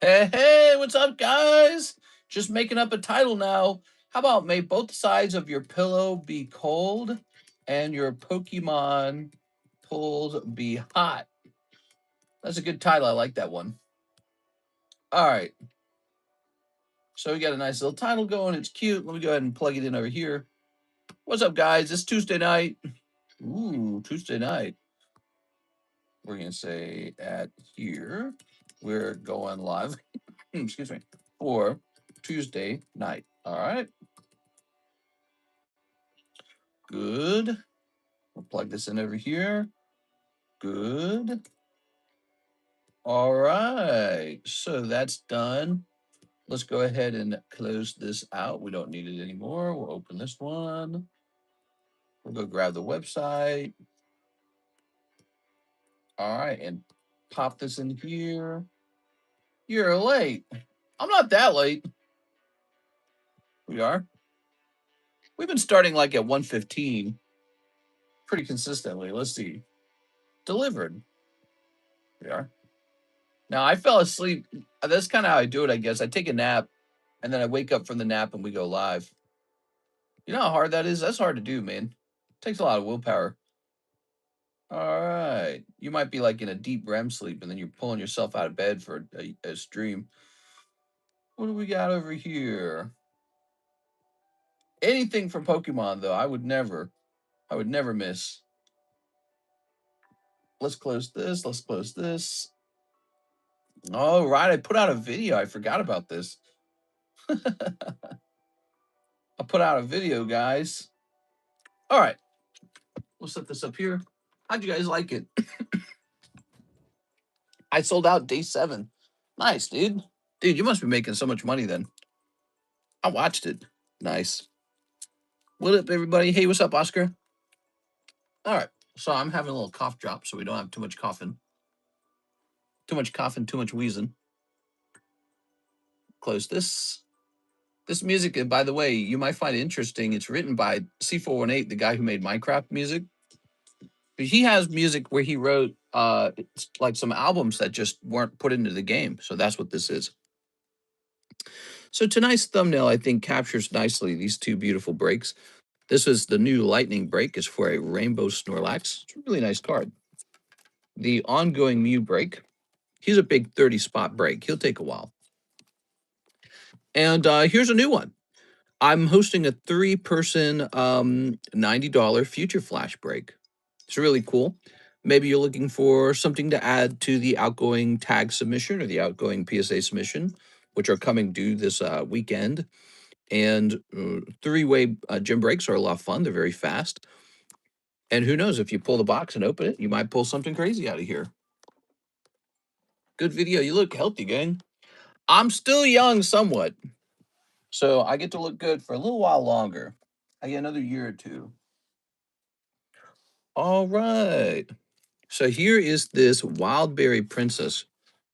Hey, hey, what's up, guys? Just making up a title now. How about may both sides of your pillow be cold and your Pokemon pulls be hot? That's a good title. I like that one. All right. So we got a nice little title going. It's cute. Let me go ahead and plug it in over here. What's up, guys? It's Tuesday night. Ooh, Tuesday night. We're going to say at here. We're going live. Excuse me. For Tuesday night. All right. Good. We'll plug this in over here. Good. All right. So that's done. Let's go ahead and close this out. We don't need it anymore. We'll open this one. We'll go grab the website. All right. And pop this in here. You're late. I'm not that late. We are. We've been starting like at 1:15 pretty consistently. Let's see. Delivered. We are. Now I fell asleep. That's kind of how I do it, I guess. I take a nap and then I wake up from the nap and we go live. You know how hard that is? That's hard to do, man. It takes a lot of willpower. All right. You might be like in a deep REM sleep and then you're pulling yourself out of bed for a stream. What do we got over here? Anything from Pokemon, though, I would never miss. Let's close this. Let's close this. All right. I put out a video. I forgot about this. I put out a video, guys. All right. We'll set this up here. How'd you guys like it? I sold out day 7. Nice, dude. Dude, you must be making so much money then. I watched it. Nice. What up, everybody? Hey, what's up, Oscar? All right. So I'm having a little cough drop so we don't have too much coughing. Too much coughing, too much wheezing. Close this. This music, by the way, you might find it interesting. It's written by C418, the guy who made Minecraft music. But he has music where he wrote like some albums that just weren't put into the game. So that's what this is. So tonight's thumbnail, I think, captures nicely these two beautiful breaks. This is the new Lightning break. Is for a Rainbow Snorlax. It's a really nice card. The ongoing Mew break. He's a big 30-spot break. He'll take a while. And here's a new one. I'm hosting a 3-person $90 Future Flash break. It's really cool. Maybe you're looking for something to add to the outgoing tag submission or the outgoing PSA submission, which are coming due this weekend. And 3-way gym breaks are a lot of fun. They're very fast. And who knows, if you pull the box and open it, you might pull something crazy out of here. Good video. You look healthy, gang. I'm still young somewhat. So I get to look good for a little while longer. I get another year or two. All right. So here is this Wildberry Princess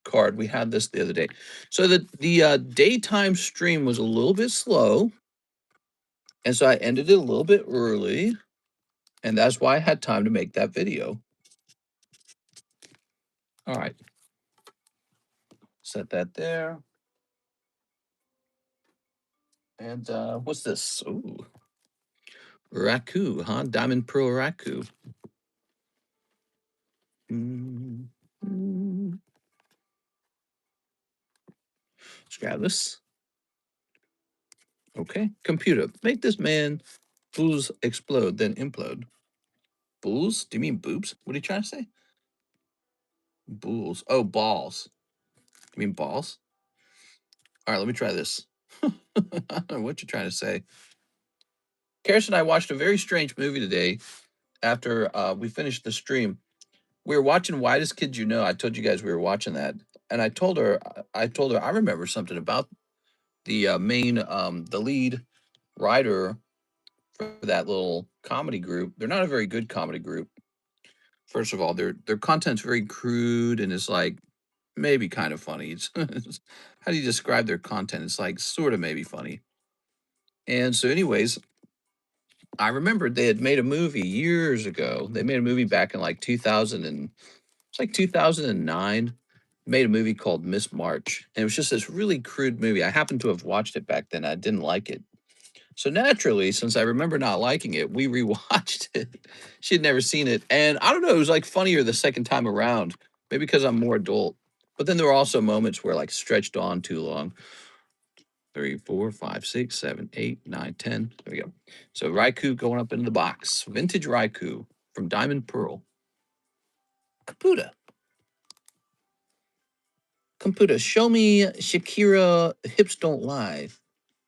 card. We had this the other day. So the daytime stream was a little bit slow. And so I ended it a little bit early. And that's why I had time to make that video. All right. Set that there. And what's this? Ooh. Raku, huh? Diamond Pearl Raku. Let's grab this. Okay. Computer, make this man fools explode, then implode. Fools? Do you mean boobs? What are you trying to say? Bulls. Oh, balls. You mean balls? All right, let me try this. I don't know what you're trying to say. Karis and I watched a very strange movie today after we finished the stream. We were watching Whitest Kids You Know. I told you guys we were watching that. And I told her I remember something about the main, the lead writer for that little comedy group. They're not a very good comedy group. First of all, their content's very crude and it's like maybe kind of funny. It's how do you describe their content? It's like sort of maybe funny. And so, anyways, I remembered they had made a movie years ago. They made a movie back in like 2000 and it's like 2009, made a movie called Miss March, and it was just this really crude movie. I happened to have watched it back then. I didn't like it. So naturally, since I remember not liking it, we rewatched it. She had never seen it, and I don't know, it was like funnier the second time around. Maybe because I'm more adult. But then there were also moments where like stretched on too long. 3, 4, 5, 6, 7, 8, 9, 10. There we go. So Raikou going up into the box. Vintage Raikou from Diamond Pearl. Caputa. Caputa. Show me Shakira Hips Don't Lie.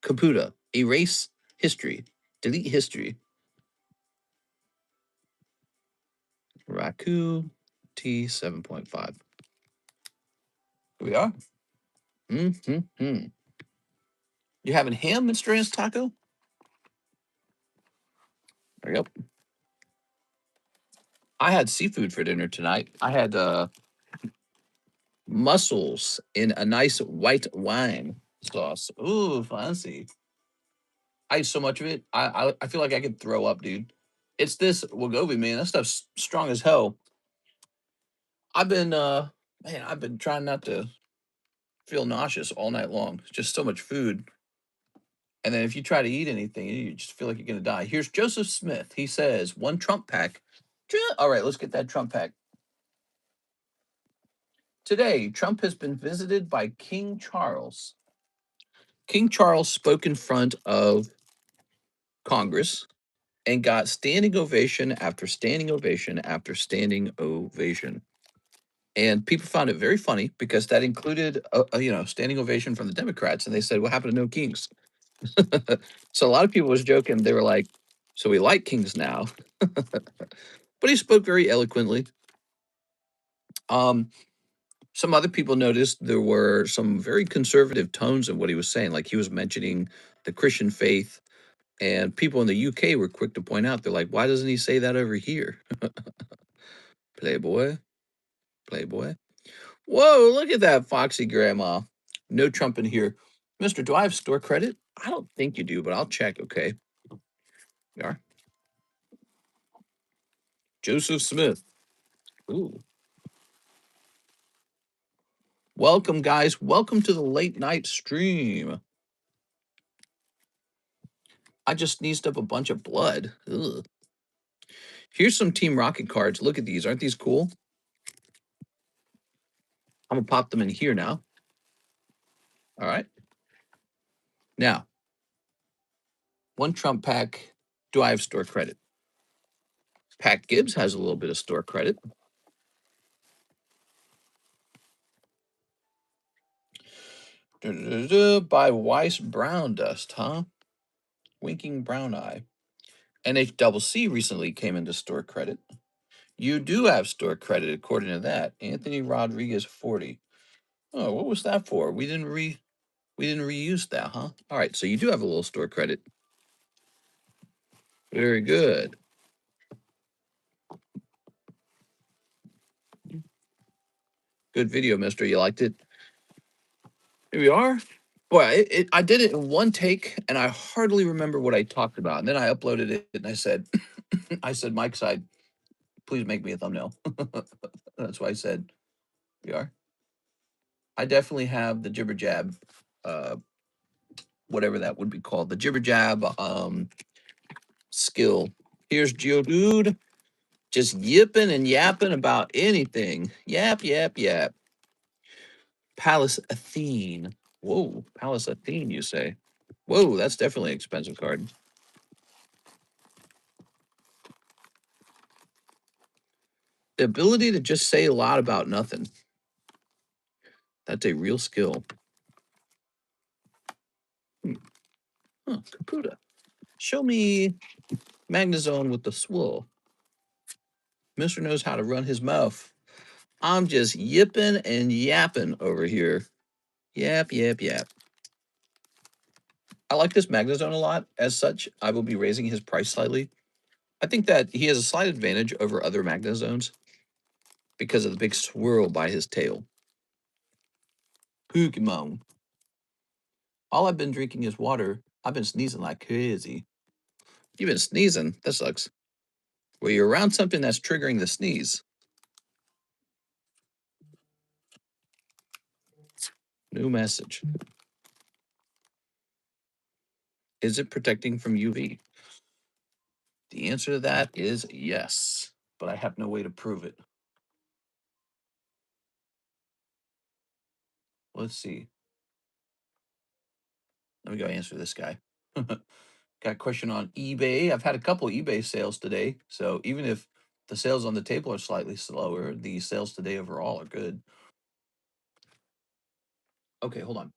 Caputa. Erase history. Delete history. Raikou T 7.5. Here we are. Mm-hmm. You having ham, Mr. Rance Taco? There we go. I had seafood for dinner tonight. I had mussels in a nice white wine sauce. Ooh, fancy. I ate so much of it. I feel like I could throw up, dude. It's this Wegovy, man. That stuff's strong as hell. I've been I've been trying not to feel nauseous all night long. It's just so much food. And then if you try to eat anything, you just feel like you're gonna die. Here's Joseph Smith. He says, one Trump pack. All right, let's get that Trump pack. Today, Trump has been visited by King Charles. King Charles spoke in front of Congress and got standing ovation after standing ovation after standing ovation. And people found it very funny because that included a standing ovation from the Democrats, and they said, "What happened to no kings?" So a lot of people was joking. They were like, "So we like kings now," but he spoke very eloquently. Some other people noticed there were some very conservative tones in what he was saying, like he was mentioning the Christian faith. And people in the UK were quick to point out, they're like, why doesn't he say that over here? Playboy, Playboy. Whoa, look at that foxy grandma. No Trump in here. Mister, do I have store credit? I don't think you do, but I'll check, okay? You are. Joseph Smith. Ooh. Welcome, guys. Welcome to the late night stream. I just sneezed up a bunch of blood. Ugh. Here's some Team Rocket cards. Look at these. Aren't these cool? I'm going to pop them in here now. All right. Now, one Trump pack. Do I have store credit? Pat Gibbs has a little bit of store credit. By Weiss Brown Dust, huh? Winking Brown Eye. NHCC recently came into store credit. You do have store credit according to that. Anthony Rodriguez 40. Oh, what was that for? We didn't reuse that, huh? All right, so you do have a little store credit. Very good. Good video, mister. You liked it? Here we are. Boy, I did it in one take, and I hardly remember what I talked about. And then I uploaded it, and I said, Mike Side, please make me a thumbnail. That's why I said we are. I definitely have the jibber jab, whatever that would be called, the jibber jab skill. Here's Geodude, just yipping and yapping about anything. Yap, yap, yap. Palace Athene. Whoa, Palace Athene, you say? Whoa, that's definitely an expensive card. The ability to just say a lot about nothing. That's a real skill. Huh, Caputa. Show me Magnezone with the swirl. Mister knows how to run his mouth. I'm just yipping and yapping over here. Yap, yap, yap. I like this Magnezone a lot. As such, I will be raising his price slightly. I think that he has a slight advantage over other Magnezones because of the big swirl by his tail. Pokemon. All I've been drinking is water. I've been sneezing like crazy. You've been sneezing? That sucks. Well, you're around something that's triggering the sneeze. New message. Is it protecting from UV? The answer to that is yes, but I have no way to prove it. Let's see. Let me go answer this guy. Got a question on eBay. I've had a couple eBay sales today. So even if the sales on the table are slightly slower, the sales today overall are good. Okay, hold on.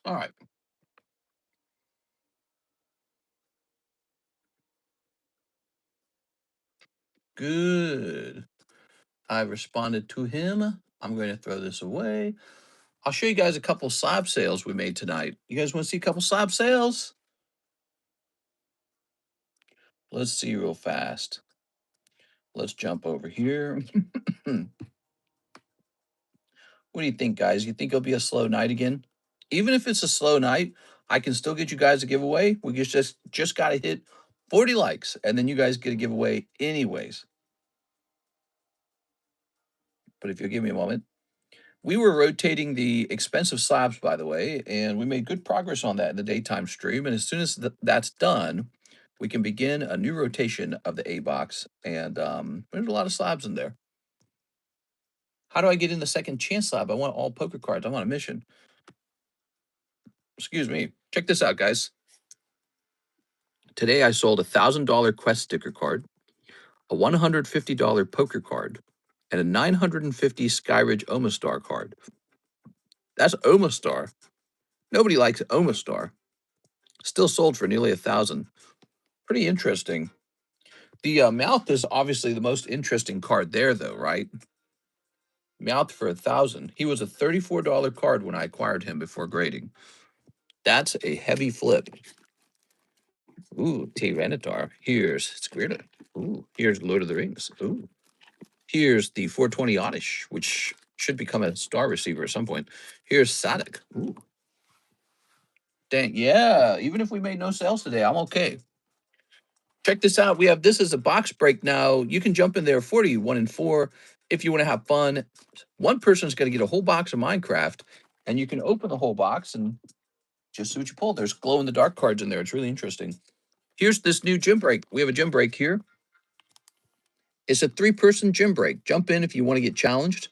All right. Good. I responded to him. I'm going to throw this away. I'll show you guys a couple slab sales we made tonight. You guys want to see a couple slab sales? Let's see real fast. Let's jump over here. What do you think, guys? You think it'll be a slow night again? Even if it's a slow night, I can still get you guys a giveaway. We just got to hit 40 likes, and then you guys get a giveaway anyways. But if you'll give me a moment. We were rotating the expensive slabs, by the way, and we made good progress on that in the daytime stream. And as soon as that's done, we can begin a new rotation of the A box. And there's a lot of slabs in there. How do I get in the second chance slab? I want all poker cards. I want a mission. Excuse me. Check this out, guys. Today I sold a $1,000 Quest sticker card, a $150 poker card, and a 950 Skyridge Omastar card. That's Omastar. Nobody likes Omastar. Still sold for nearly 1,000. Pretty interesting. The mouth is obviously the most interesting card there, though, right? Mouth for 1,000. He was a $34 card when I acquired him before grading. That's a heavy flip. Ooh, Tyranitar. Here's Squirtle. Ooh, here's Lord of the Rings. Ooh, here's the 420 Oddish, which should become a star receiver at some point. Here's Sonic. Ooh. Dang, yeah. Even if we made no sales today, I'm okay. Check this out. We have this as a box break now. You can jump in there 41 and 4 if you want to have fun. One person's going to get a whole box of Minecraft, and you can open the whole box and just see what you pull. There's glow in the dark cards in there. It's really interesting. Here's this new gym break. We have a gym break here. It's a 3-person gym break. Jump in if you want to get challenged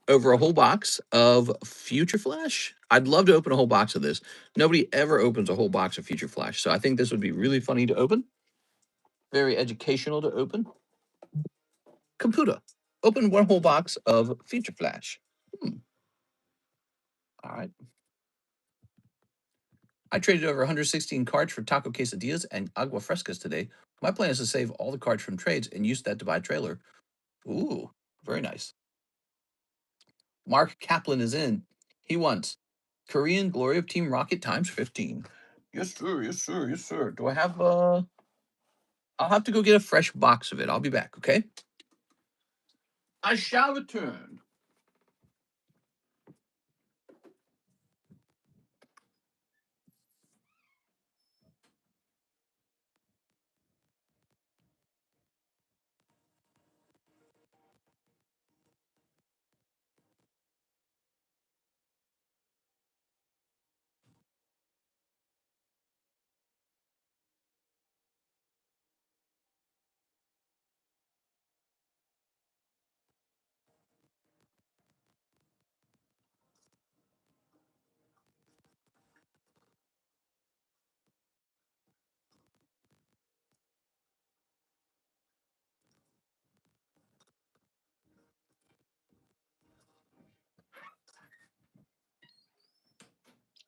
over a whole box of Future Flash. I'd love to open a whole box of this. Nobody ever opens a whole box of Future Flash, so I think this would be really funny to open. Very educational to open. Computer, open one whole box of Future Flash. All right. I traded over 116 cards for taco quesadillas and agua frescas today. My plan is to save all the cards from trades and use that to buy a trailer. Ooh, very nice. Mark Kaplan is in. He wants Korean Glory of Team Rocket times 15. Yes, sir. Yes, sir. Yes, sir. Do I have I'll have to go get a fresh box of it. I'll be back, okay? I shall return.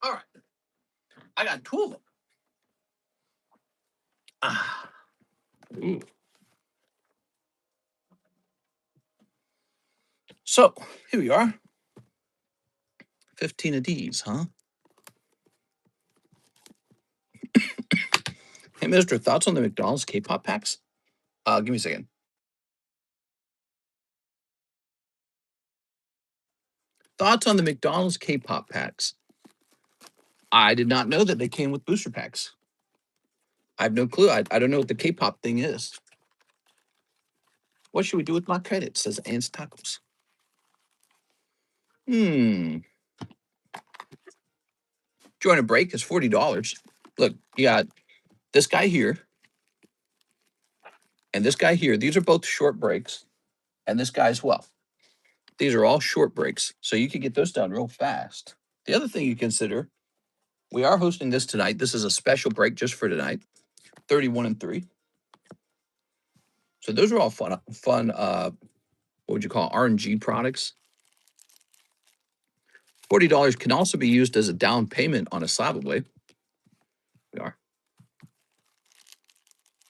All right. I got 2 of them. Ah. Ooh. So here we are. 15 of these, huh? Hey, Mister, thoughts on the McDonald's K-pop packs? Give me a second. Thoughts on the McDonald's K-pop packs? I did not know that they came with booster packs. I have no clue. I don't know what the K-pop thing is. What should we do with my credits? Says Ant's Tacos. Join a break is $40. Look, you got this guy here and this guy here. These are both short breaks, and this guy as well. These are all short breaks, so you can get those done real fast. The other thing you consider, we are hosting this tonight. This is a special break just for tonight, 31 and 3. So those are all fun, what would you call RNG products? $40 can also be used as a down payment on a Slab away. We are.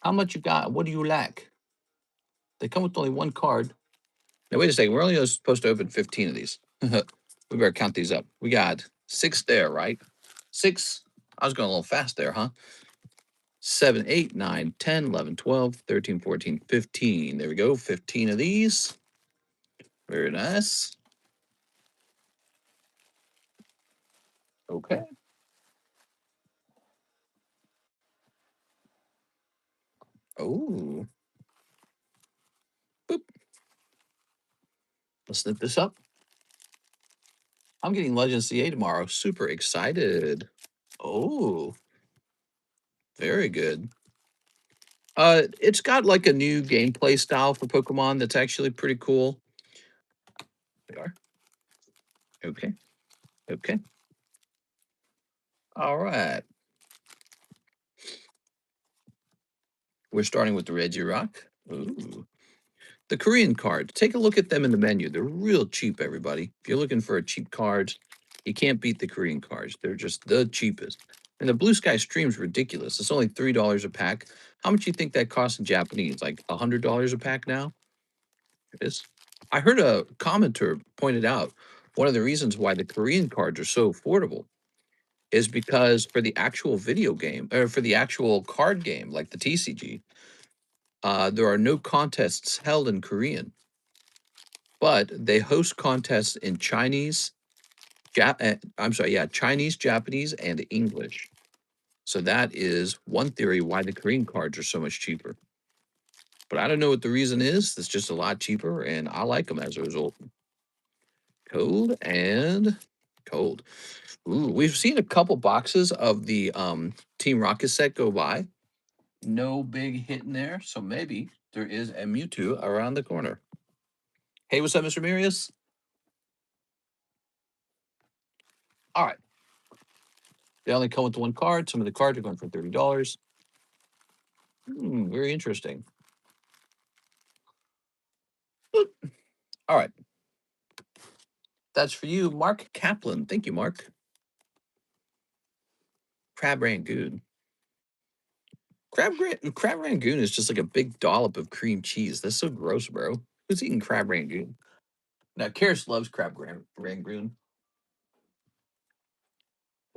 How much you got? What do you lack? They come with only one card. Now, wait a second. We're only supposed to open 15 of these. We better count these up. We got 6 there, right? 6. I was going a little fast there, huh? 7, 8, 9, 10, 11, 12, 13, 14, 15. There we go. 15 of these. Very nice. Okay. Oh. Boop. Let's snip this up. I'm getting Legends CA tomorrow. Super excited. Oh. Very good. It's got like a new gameplay style for Pokemon that's actually pretty cool. They are. Okay. Okay. All right. We're starting with the Regirock. Ooh. The Korean cards. Take a look at them in the menu. They're real cheap, everybody. If you're looking for a cheap cards, you can't beat the Korean cards. They're just the cheapest. And the Blue Sky Stream's ridiculous. It's only $3 a pack. How much do you think that costs in Japanese? Like $100 a pack now? It is. I heard a commenter pointed out one of the reasons why the Korean cards are so affordable is because for the actual video game, or for the actual card game, like the TCG, there are no contests held in Korean, but they host contests in Chinese, Chinese, Japanese, and English. So that is one theory why the Korean cards are so much cheaper. But I don't know what the reason is. It's just a lot cheaper, and I like them as a result. Cold and cold. Ooh, we've seen a couple boxes of the Team Rocket set go by. No big hit in there, so maybe there is a Mewtwo around the corner. Hey, what's up, Mr. Marius? All right. They only come with one card. Some of the cards are going for $30. Very interesting. All right. That's for you, Mark Kaplan. Thank you, Mark. Crab Rangoon. Crab Rangoon is just like a big dollop of cream cheese. That's so gross, bro. Who's eating Crab Rangoon? Now, Karis loves Rangoon.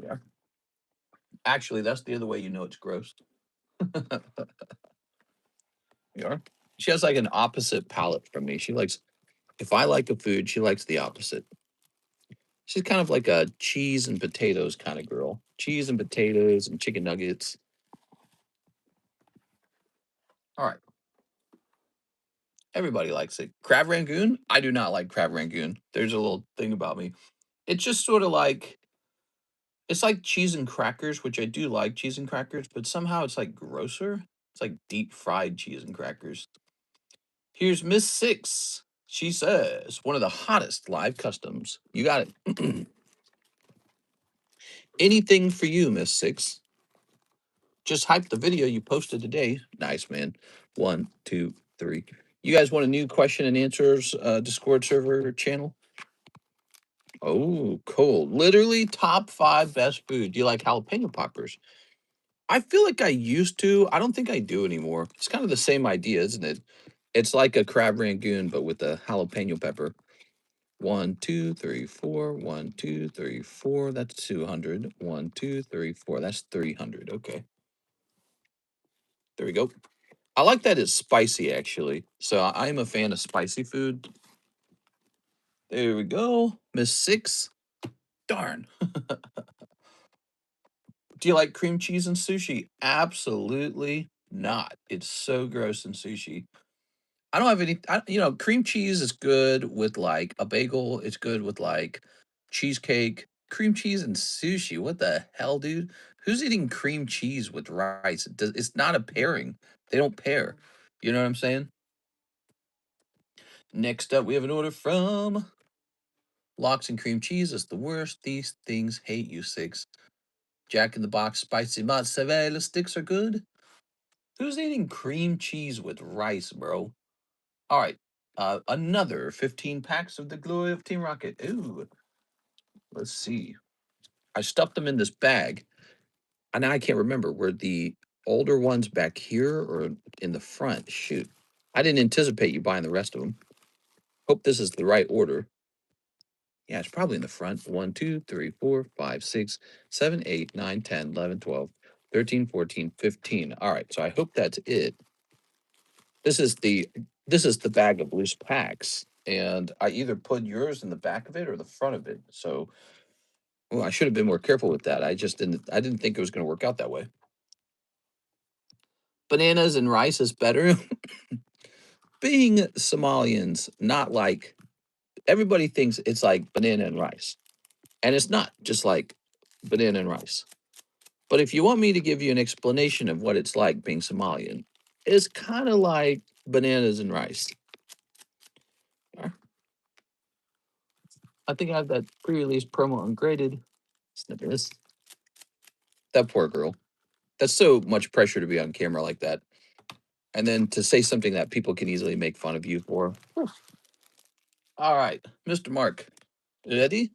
Yeah. Actually, that's the other way you know it's gross. Yeah. She has like an opposite palate from me. She likes, if I like a food, she likes the opposite. She's kind of like a cheese and potatoes kind of girl. Cheese and potatoes and chicken nuggets. All right. Everybody likes it. Crab Rangoon? I do not like Crab Rangoon. There's a little thing about me. It's just sort of like, it's like cheese and crackers, which I do like cheese and crackers, but somehow it's like grosser. It's like deep fried cheese and crackers. Here's Miss Six. She says, one of the hottest live customs. You got it. Anything for you, Miss Six. Just hype the video you posted today. Nice, man. 1, 2, 3. You guys want a new question and answers Discord server channel? Oh, cold. Literally top 5 best food. Do you like jalapeno poppers? I feel like I used to. I don't think I do anymore. It's kind of the same idea, isn't it? It's like a crab rangoon, but with a jalapeno pepper. 1, 2, 3, 4. 1, 2, 3, 4. That's 200. 1, 2, 3, 4. That's 300. Okay. There we go. I like that it's spicy, actually. So I'm a fan of spicy food. There we go. Miss 6. Darn. Do you like cream cheese in sushi? Absolutely not. It's so gross in sushi. I don't have any, cream cheese is good with like a bagel. It's good with like cheesecake. Cream cheese and sushi. What the hell, dude? Who's eating cream cheese with rice? It's not a pairing. They don't pair. You know what I'm saying? Next up, we have an order from Lox and Cream Cheese. Is the worst. These things hate you, 6. Jack in the Box spicy mozzarella sticks are good. Who's eating cream cheese with rice, bro? All right. Another 15 packs of the glory of Team Rocket. Ooh, let's see. I stuffed them in this bag, and now I can't remember. Were the older ones back here or in the front? Shoot. I didn't anticipate you buying the rest of them. Hope this is the right order. Yeah, it's probably in the front. 1, 2, 3, 4, 5, 6, 7, 8, 9, 10, 11, 12, 13, 14, 15. All right, so I hope that's it. This is the bag of loose packs, and I either put yours in the back of it or the front of it. So, well, I should have been more careful with that. I didn't think it was going to work out that way. Bananas and rice is better. Being Somalians, not like everybody thinks it's like banana and rice, and it's not just like banana and rice. But if you want me to give you an explanation of what it's like being Somalian, it's kind of like bananas and rice. I think I have that pre-release promo ungraded. Snip this. That poor girl. That's so much pressure to be on camera like that. And then to say something that people can easily make fun of you for. All right, Mr. Mark. Ready?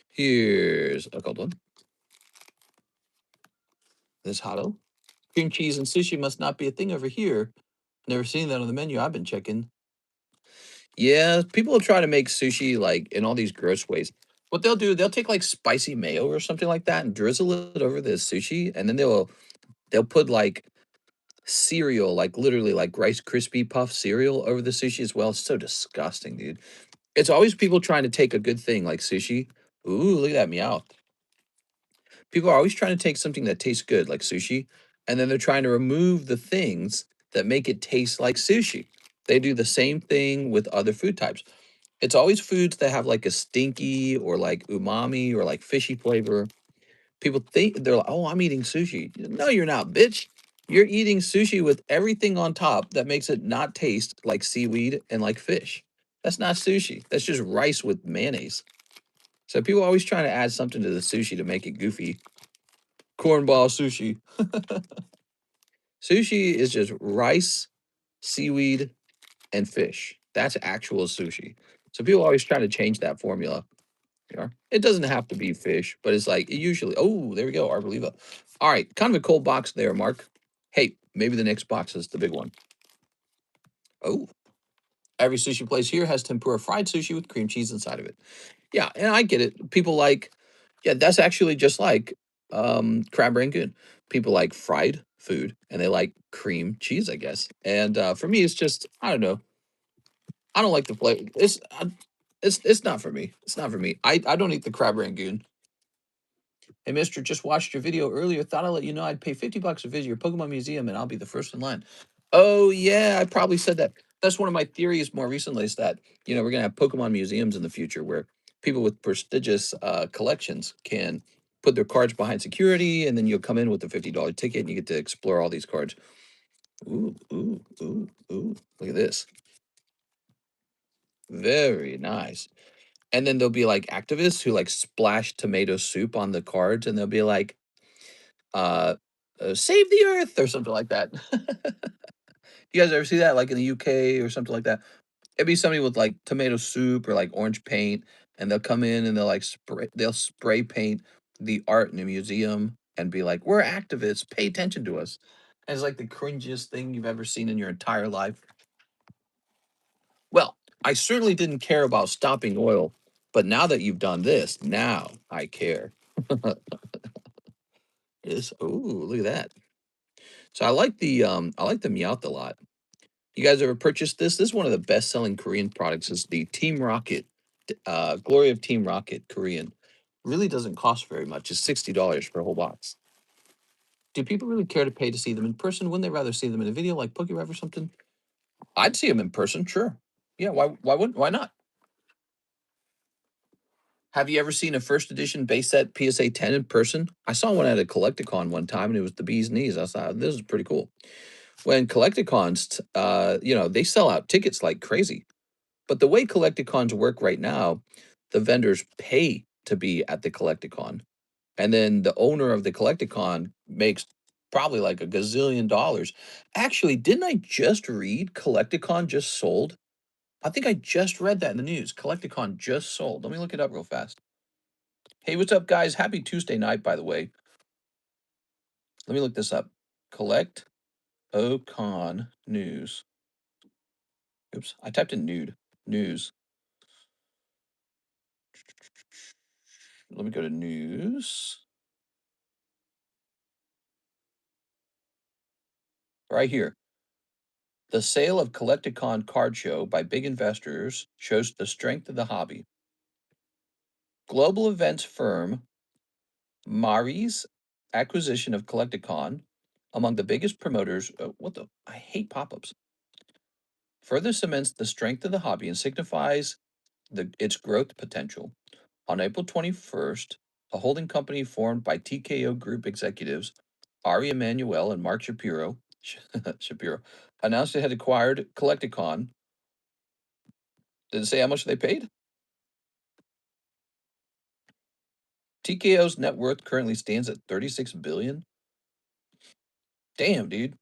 Here's a cold one. This hotto. Cream cheese and sushi must not be a thing over here. Never seen that on the menu. I've been checking. Yeah, people try to make sushi like in all these gross ways. What they'll do, they'll take like spicy mayo or something like that and drizzle it over the sushi, and then they'll put like cereal, like literally like Rice Krispie Puff cereal over the sushi as well. It's so disgusting, dude. It's always people trying to take a good thing like sushi. Ooh, look at that meow. People are always trying to take something that tastes good like sushi, and then they're trying to remove the things that make it taste like sushi. They do the same thing with other food types. It's always foods that have like a stinky or like umami or like fishy flavor. People think they're like, "Oh, I'm eating sushi." No, you're not, bitch. You're eating sushi with everything on top that makes it not taste like seaweed and like fish. That's not sushi. That's just rice with mayonnaise. So people are always trying to add something to the sushi to make it goofy. Cornball sushi. Sushi is just rice, seaweed, and fish. That's actual sushi. So people always try to change that formula. Yeah. It doesn't have to be fish, but it's like it usually. Oh, there we go. Arboliva. All right, kind of a cold box there, Mark. Hey, maybe the next box is the big one. Oh, every sushi place here has tempura fried sushi with cream cheese inside of it. Yeah, and I get it. People like, yeah, that's actually just like crab rangoon. People like fried food and they like cream cheese, I guess. And for me, it's just I don't know. I don't like the flavor. It's not for me. It's not for me. I don't eat the crab rangoon. Hey, mister, just watched your video earlier. Thought I'd let you know I'd pay $50 to visit your Pokemon museum and I'll be the first in line. Oh, yeah, I probably said that. That's one of my theories more recently is that, we're going to have Pokemon museums in the future where people with prestigious collections can put their cards behind security and then you'll come in with a $50 ticket and you get to explore all these cards. Ooh, ooh, ooh, ooh. Look at this. Very nice. And then there'll be like activists who like splash tomato soup on the cards and they'll be like, uh, save the earth or something like that. You guys ever see that like in the UK or something like that? It'd be somebody with like tomato soup or like orange paint, and they'll come in and they'll spray paint the art in the museum and be like, "We're activists, pay attention to us." And it's like the cringiest thing you've ever seen in your entire life. Well, I certainly didn't care about stopping oil, but now that you've done this, now I care. Is ooh, look at that. So I like the Meowth a lot. You guys ever purchased this? This is one of the best-selling Korean products. Is the Team Rocket, Glory of Team Rocket Korean. Really doesn't cost very much. It's $60 for a whole box. Do people really care to pay to see them in person? Wouldn't they rather see them in a video like PokeRev or something? I'd see them in person, sure. Yeah, why not? Have you ever seen a first edition base set PSA 10 in person? I saw one at a Collecticon one time and it was the bee's knees. I thought this is pretty cool. When Collecticons, they sell out tickets like crazy. But the way Collecticons work right now, the vendors pay to be at the Collecticon. And then the owner of the Collecticon makes probably like a gazillion dollars. Actually, didn't I just read Collecticon just sold? I think I just read that in the news. Collecticon just sold. Let me look it up real fast. Hey, what's up, guys? Happy Tuesday night, by the way. Let me look this up. Collect Ocon news. Oops, I typed in nude. News. Let me go to news. Right here. The sale of Collecticon card show by big investors shows the strength of the hobby. Global events firm Mari's acquisition of Collecticon, among the biggest promoters. I hate pop ups. Further cements the strength of the hobby and signifies its growth potential. On April 21st, a holding company formed by TKO Group executives Ari Emanuel and Mark Shapiro Shapiro announced it had acquired Collecticon. Did it say how much they paid? TKO's net worth currently stands at 36 billion. Damn, dude.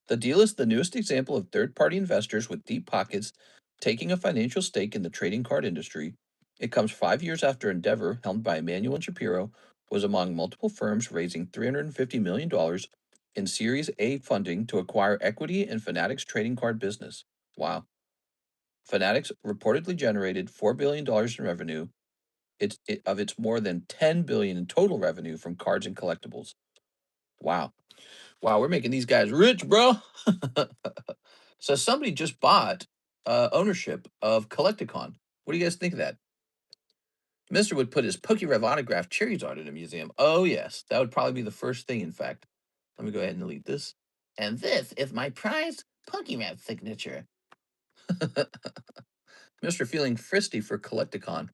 The deal is the newest example of third-party investors with deep pockets taking a financial stake in the trading card industry. It comes 5 years after Endeavor, helmed by Emmanuel and Shapiro, was among multiple firms raising $350 million in Series A funding to acquire equity in Fanatics trading card business. Wow. Fanatics reportedly generated $4 billion in revenue of its more than $10 billion in total revenue from cards and collectibles. Wow. Wow, we're making these guys rich, bro. So somebody just bought ownership of Collecticon. What do you guys think of that? Mister would put his PokeRev autographed cherries art in a museum. Oh, yes. That would probably be the first thing, in fact. Let me go ahead and delete this. And this is my prized PokeRev signature. Mr. feeling frisky for Collecticon.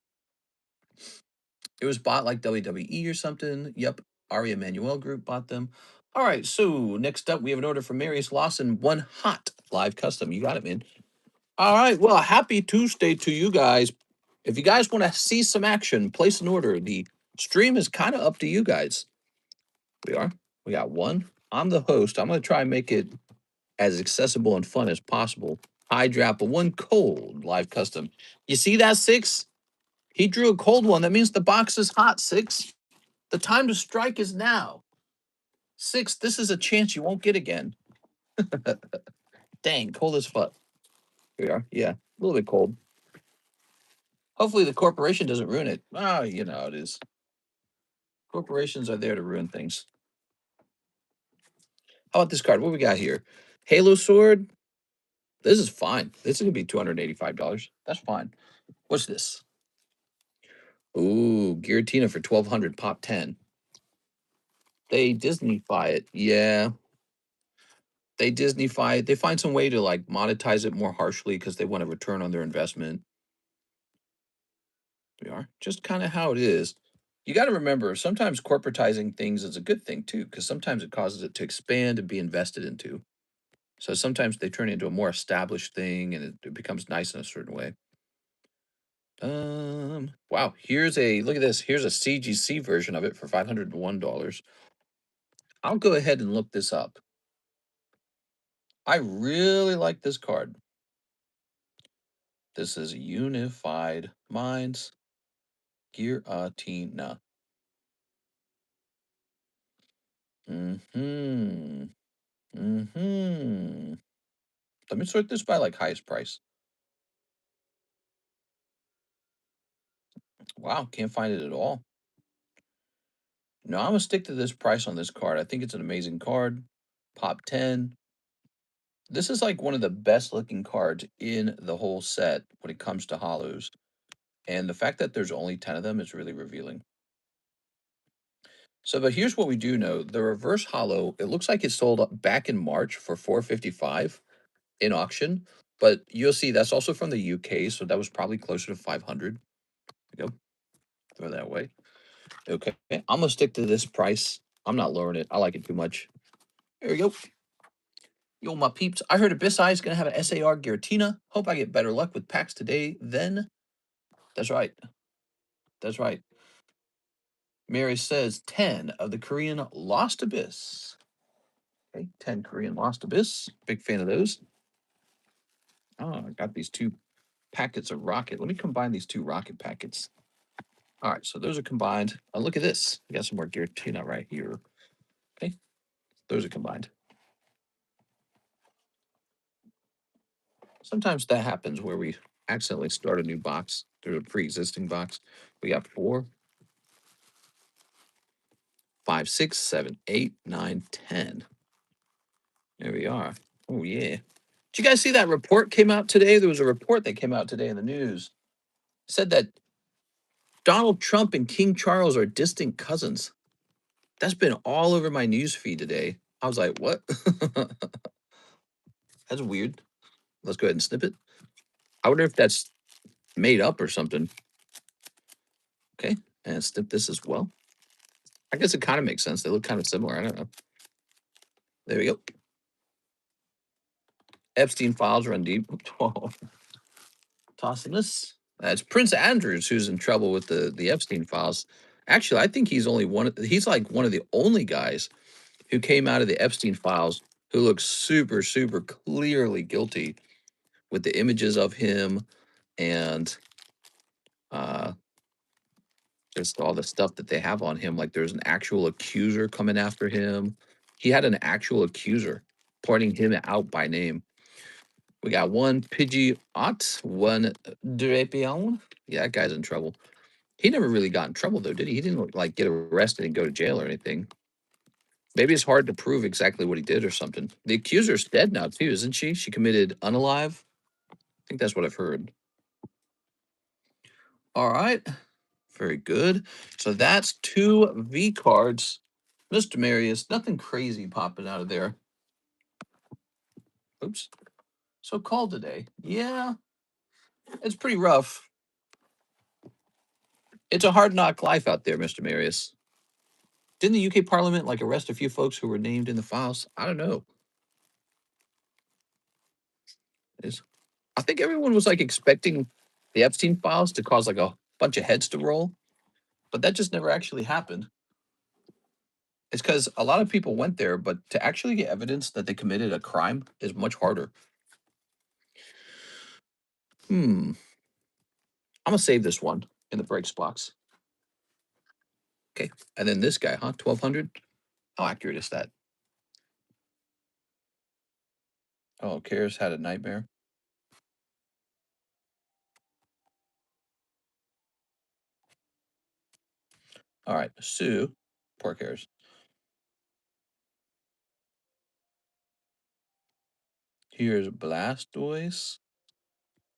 It was bought like WWE or something. Yep. Ari Emanuel Group bought them. All right. So next up, we have an order from Marius Lawson. One hot live custom. You got it, man. All right. Well, happy Tuesday to you guys. If you guys want to see some action, place an order. The stream is kind of up to you guys. We got one. I'm the host. I'm going to try and make it as accessible and fun as possible. Hydra, but one cold live custom. You see that, Six? He drew a cold one. That means the box is hot, Six. The time to strike is now. Six, this is a chance you won't get again. Dang, cold as fuck. Here we are. Yeah, a little bit cold. Hopefully the corporation doesn't ruin it. Oh, you know how it is. Corporations are there to ruin things. How about this card? What we got here? Halo Sword. This is fine. This is gonna be $285. That's fine. What's this? Ooh, Giratina for 1200 pop 10. They Disneyfy it. Yeah. They Disneyfy it. They find some way to like monetize it more harshly because they want a return on their investment. We are just kind of how it is. You got to remember, sometimes corporatizing things is a good thing too, because sometimes it causes it to expand and be invested into. So sometimes they turn into a more established thing and it becomes nice in a certain way. Wow, here's a look at this. Here's a CGC version of it for $501. I'll go ahead and look this up. I really like this card. This is Unified Minds Giratina. Mm-hmm. Mm-hmm. Let me sort this by like highest price. Wow, can't find it at all. No, I'm gonna stick to this price on this card. I think it's an amazing card. Pop 10. This is like one of the best looking cards in the whole set when it comes to hollows. And the fact that there's only 10 of them is really revealing. So, but here's what we do know. The reverse hollow, it looks like it sold up back in March for 455 in auction. But you'll see that's also from the UK, so that was probably closer to 500. Go throw that away. Okay, I'm gonna stick to this price. I'm not lowering it. I like it too much. There we go. Yo, my peeps. I heard Abyssai is gonna have an SAR Giratina. Hope I get better luck with packs today. Then, that's right. That's right. Mary says 10 of the Korean Lost Abyss. Okay, 10 Korean Lost Abyss. Big fan of those. Oh, I got these 2 packets of Rocket. Let me combine these 2 Rocket packets. All right, so those are combined. Oh, look at this. I got some more Giratina right here. Okay, those are combined. Sometimes that happens where we accidentally start a new box through a pre-existing box. We got 4, 5, 6, 7, 8, 9, 10. There we are. Oh yeah. Did you guys see that report came out today? There was a report that came out today in the news. It said that Donald Trump and King Charles are distant cousins. That's been all over my news feed today. I was like, what? That's weird. Let's go ahead and snip it. I wonder if that's made up or something. Okay, and snip this as well. I guess it kind of makes sense. They look kind of similar. I don't know. There we go. Epstein files run deep. Oh, tossing this. It's Prince Andrews who's in trouble with the Epstein files. Actually, I think he's only one. He's like one of the only guys who came out of the Epstein files who looks super, super clearly guilty with the images of him and uh, just all the stuff that they have on him. Like there's an actual accuser coming after him. He had an actual accuser pointing him out by name. We got one Pidgey Ott, one Drapion. Yeah, that guy's in trouble. He never really got in trouble though, did he? He didn't like get arrested and go to jail or anything. Maybe it's hard to prove exactly what he did or something. The accuser's dead now too, isn't she? She committed unalive. I think that's what I've heard. All right. Very good. So that's 2 V cards. Mr. Marius, nothing crazy popping out of there. Oops. So called today. Yeah, it's pretty rough. It's a hard knock life out there, Mr. Marius. Didn't the UK Parliament like arrest a few folks who were named in the files? I don't know. I think everyone was like expecting the Epstein files to cause like a bunch of heads to roll, but that just never actually happened. It's because a lot of people went there, but to actually get evidence that they committed a crime is much harder. I'm gonna save this one in the breaks box. Okay, and then this guy, huh? 1200. How accurate is that? Oh, Karis had a nightmare. All right, Sue, poor Karis. Here's Blastoise,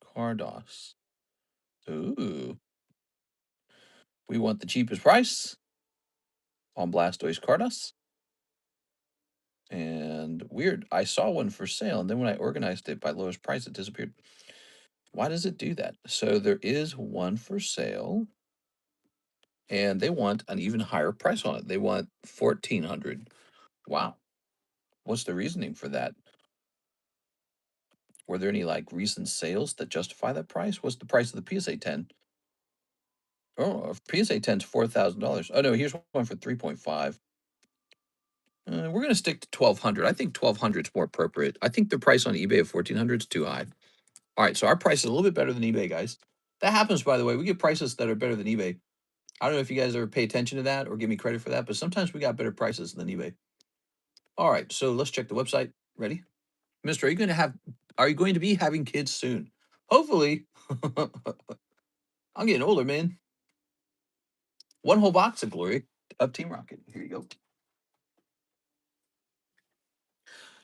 Cardos. Ooh, we want the cheapest price on Blastoise Cardos. And weird, I saw one for sale, and then when I organized it by lowest price, it disappeared. Why does it do that? So there is one for sale, and they want an even higher price on it. They want 1,400. Wow, what's the reasoning for that? Were there any like recent sales that justify that price? What's the price of the PSA 10? Oh, PSA 10 is $4,000. Oh no, here's one for 3.5. We're gonna stick to 1,200. I think 1,200 is more appropriate. I think the price on eBay of 1,400 is too high. All right, so our price is a little bit better than eBay, guys. That happens, by the way. We get prices that are better than eBay. I don't know if you guys ever pay attention to that or give me credit for that, but sometimes we got better prices than eBay. All right, so let's check the website. Ready? Mister, are you going to have Are you going to be having kids soon? Hopefully. I'm getting older, man. One whole box of glory of Team Rocket. Here you go.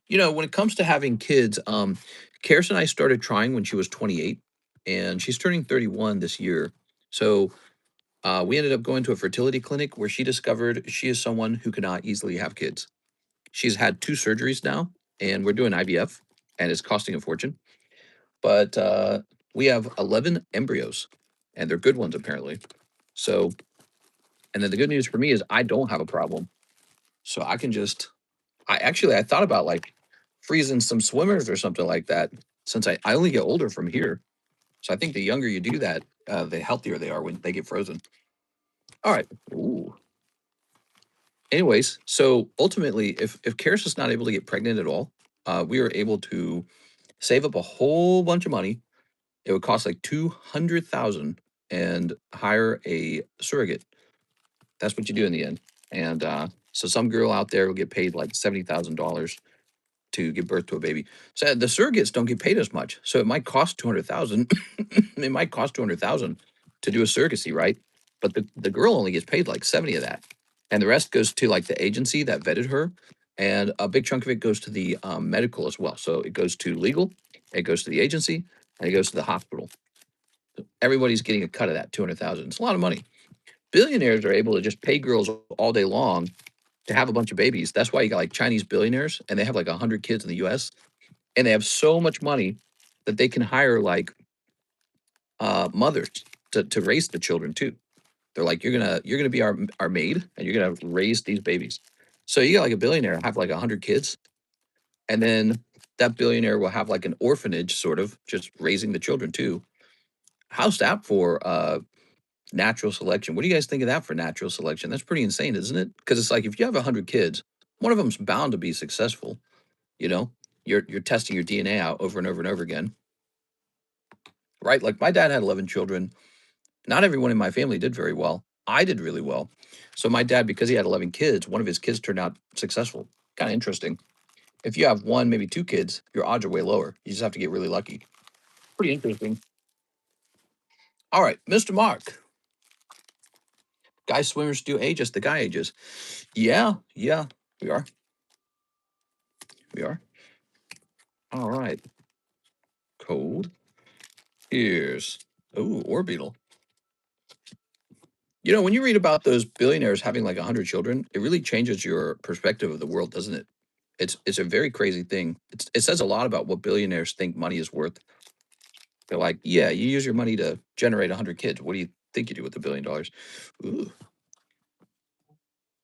You know, when it comes to having kids, Karis and I started trying when she was 28, and she's turning 31 this year. So we ended up going to a fertility clinic where she discovered she is someone who cannot easily have kids. She's had 2 surgeries now, and we're doing IVF, and it's costing a fortune. But we have 11 embryos, and they're good ones apparently. So, and then the good news for me is I don't have a problem. So I can just, I thought about like freezing some swimmers or something like that, since I only get older from here. So I think the younger you do that, the healthier they are when they get frozen. All right. Ooh. Anyways, so ultimately, if Karis is not able to get pregnant at all, we are able to save up a whole bunch of money. It would cost like 200,000 and hire a surrogate. That's what you do in the end. And so some girl out there will get paid like $70,000 to give birth to a baby. So the surrogates don't get paid as much. So it might cost 200,000. It might cost 200,000 to do a surrogacy, right? But the girl only gets paid like 70 of that. And the rest goes to like the agency that vetted her. And a big chunk of it goes to the medical as well. So it goes to legal, it goes to the agency, and it goes to the hospital. Everybody's getting a cut of that 200,000. It's a lot of money. Billionaires are able to just pay girls all day long to have a bunch of babies. That's why you got like Chinese billionaires, and they have like 100 kids in the US, and they have so much money that they can hire like mothers to raise the children too. They're like, you're gonna be our maid, and you're gonna raise these babies. So you got like a billionaire have like 100 kids, and then that billionaire will have like an orphanage, sort of just raising the children too. How's that for natural selection? What do you guys think of that for natural selection? That's pretty insane, isn't it? Because it's like if you have 100 kids, one of them's bound to be successful. You know, you're testing your DNA out over and over and over again, right? Like my dad had 11 children. Not everyone in my family did very well. I did really well. So my dad, because he had 11 kids, one of his kids turned out successful. Kind of interesting. If you have one, maybe 2 kids, your odds are way lower. You just have to get really lucky. Pretty interesting. All right, Mr. Mark. Guy swimmers do age us the guy ages. Yeah, we are. We are. All right. Cold. Here's, oh, orbital. You know, when you read about those billionaires having like 100 children, it really changes your perspective of the world, doesn't it? It's a very crazy thing. It says a lot about what billionaires think money is worth. They're like, yeah, you use your money to generate 100 kids. What do you think you do with $1 billion? Ooh.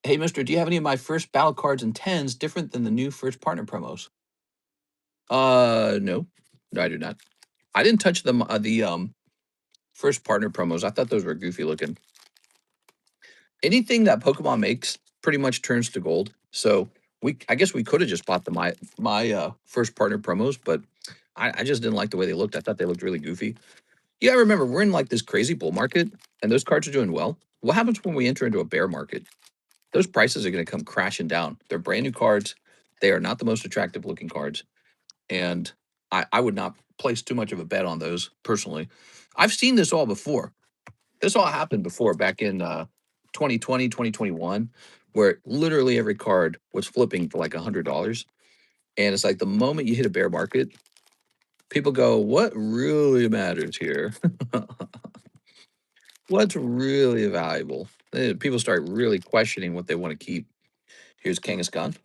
Hey, mister, do you have any of my first battle cards and 10s different than the new first partner promos? No. No, I do not. I didn't touch them, the first partner promos. I thought those were goofy looking. Anything that Pokemon makes pretty much turns to gold. So I guess we could have just bought the my first partner promos, but I just didn't like the way they looked. I thought they looked really goofy. Yeah, I remember we're in like this crazy bull market, and those cards are doing well. What happens when we enter into a bear market? Those prices are going to come crashing down. They're brand new cards. They are not the most attractive looking cards, and I would not place too much of a bet on those personally. I've seen this all before. This all happened before, back in 2020, 2021, where literally every card was flipping for like $100. And it's like the moment you hit a bear market, people go, what really matters here? What's really valuable? People start really questioning what they want to keep. Here's Kangaskhan.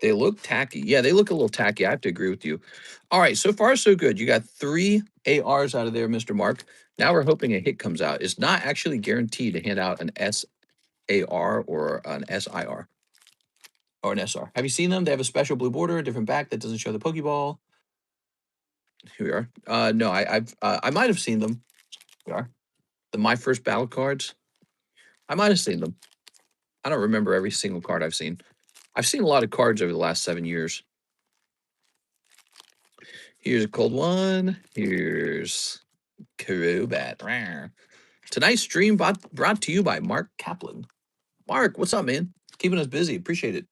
They look tacky. Yeah, they look a little tacky. I have to agree with you. All right, so far so good. You got 3 ARs out of there, Mr. Mark. Now we're hoping a hit comes out. It's not actually guaranteed to hand out an SAR or an SIR or an SR. Have you seen them? They have a special blue border, a different back that doesn't show the Pokeball. Here we are. No, I might have seen them. We are the My First Battle cards. I might have seen them. I don't remember every single card I've seen. I've seen a lot of cards over the last 7 years. Here's a cold one. Here's Crobat. Tonight's stream brought to you by Mark Kaplan. Mark, what's up, man? Keeping us busy. Appreciate it.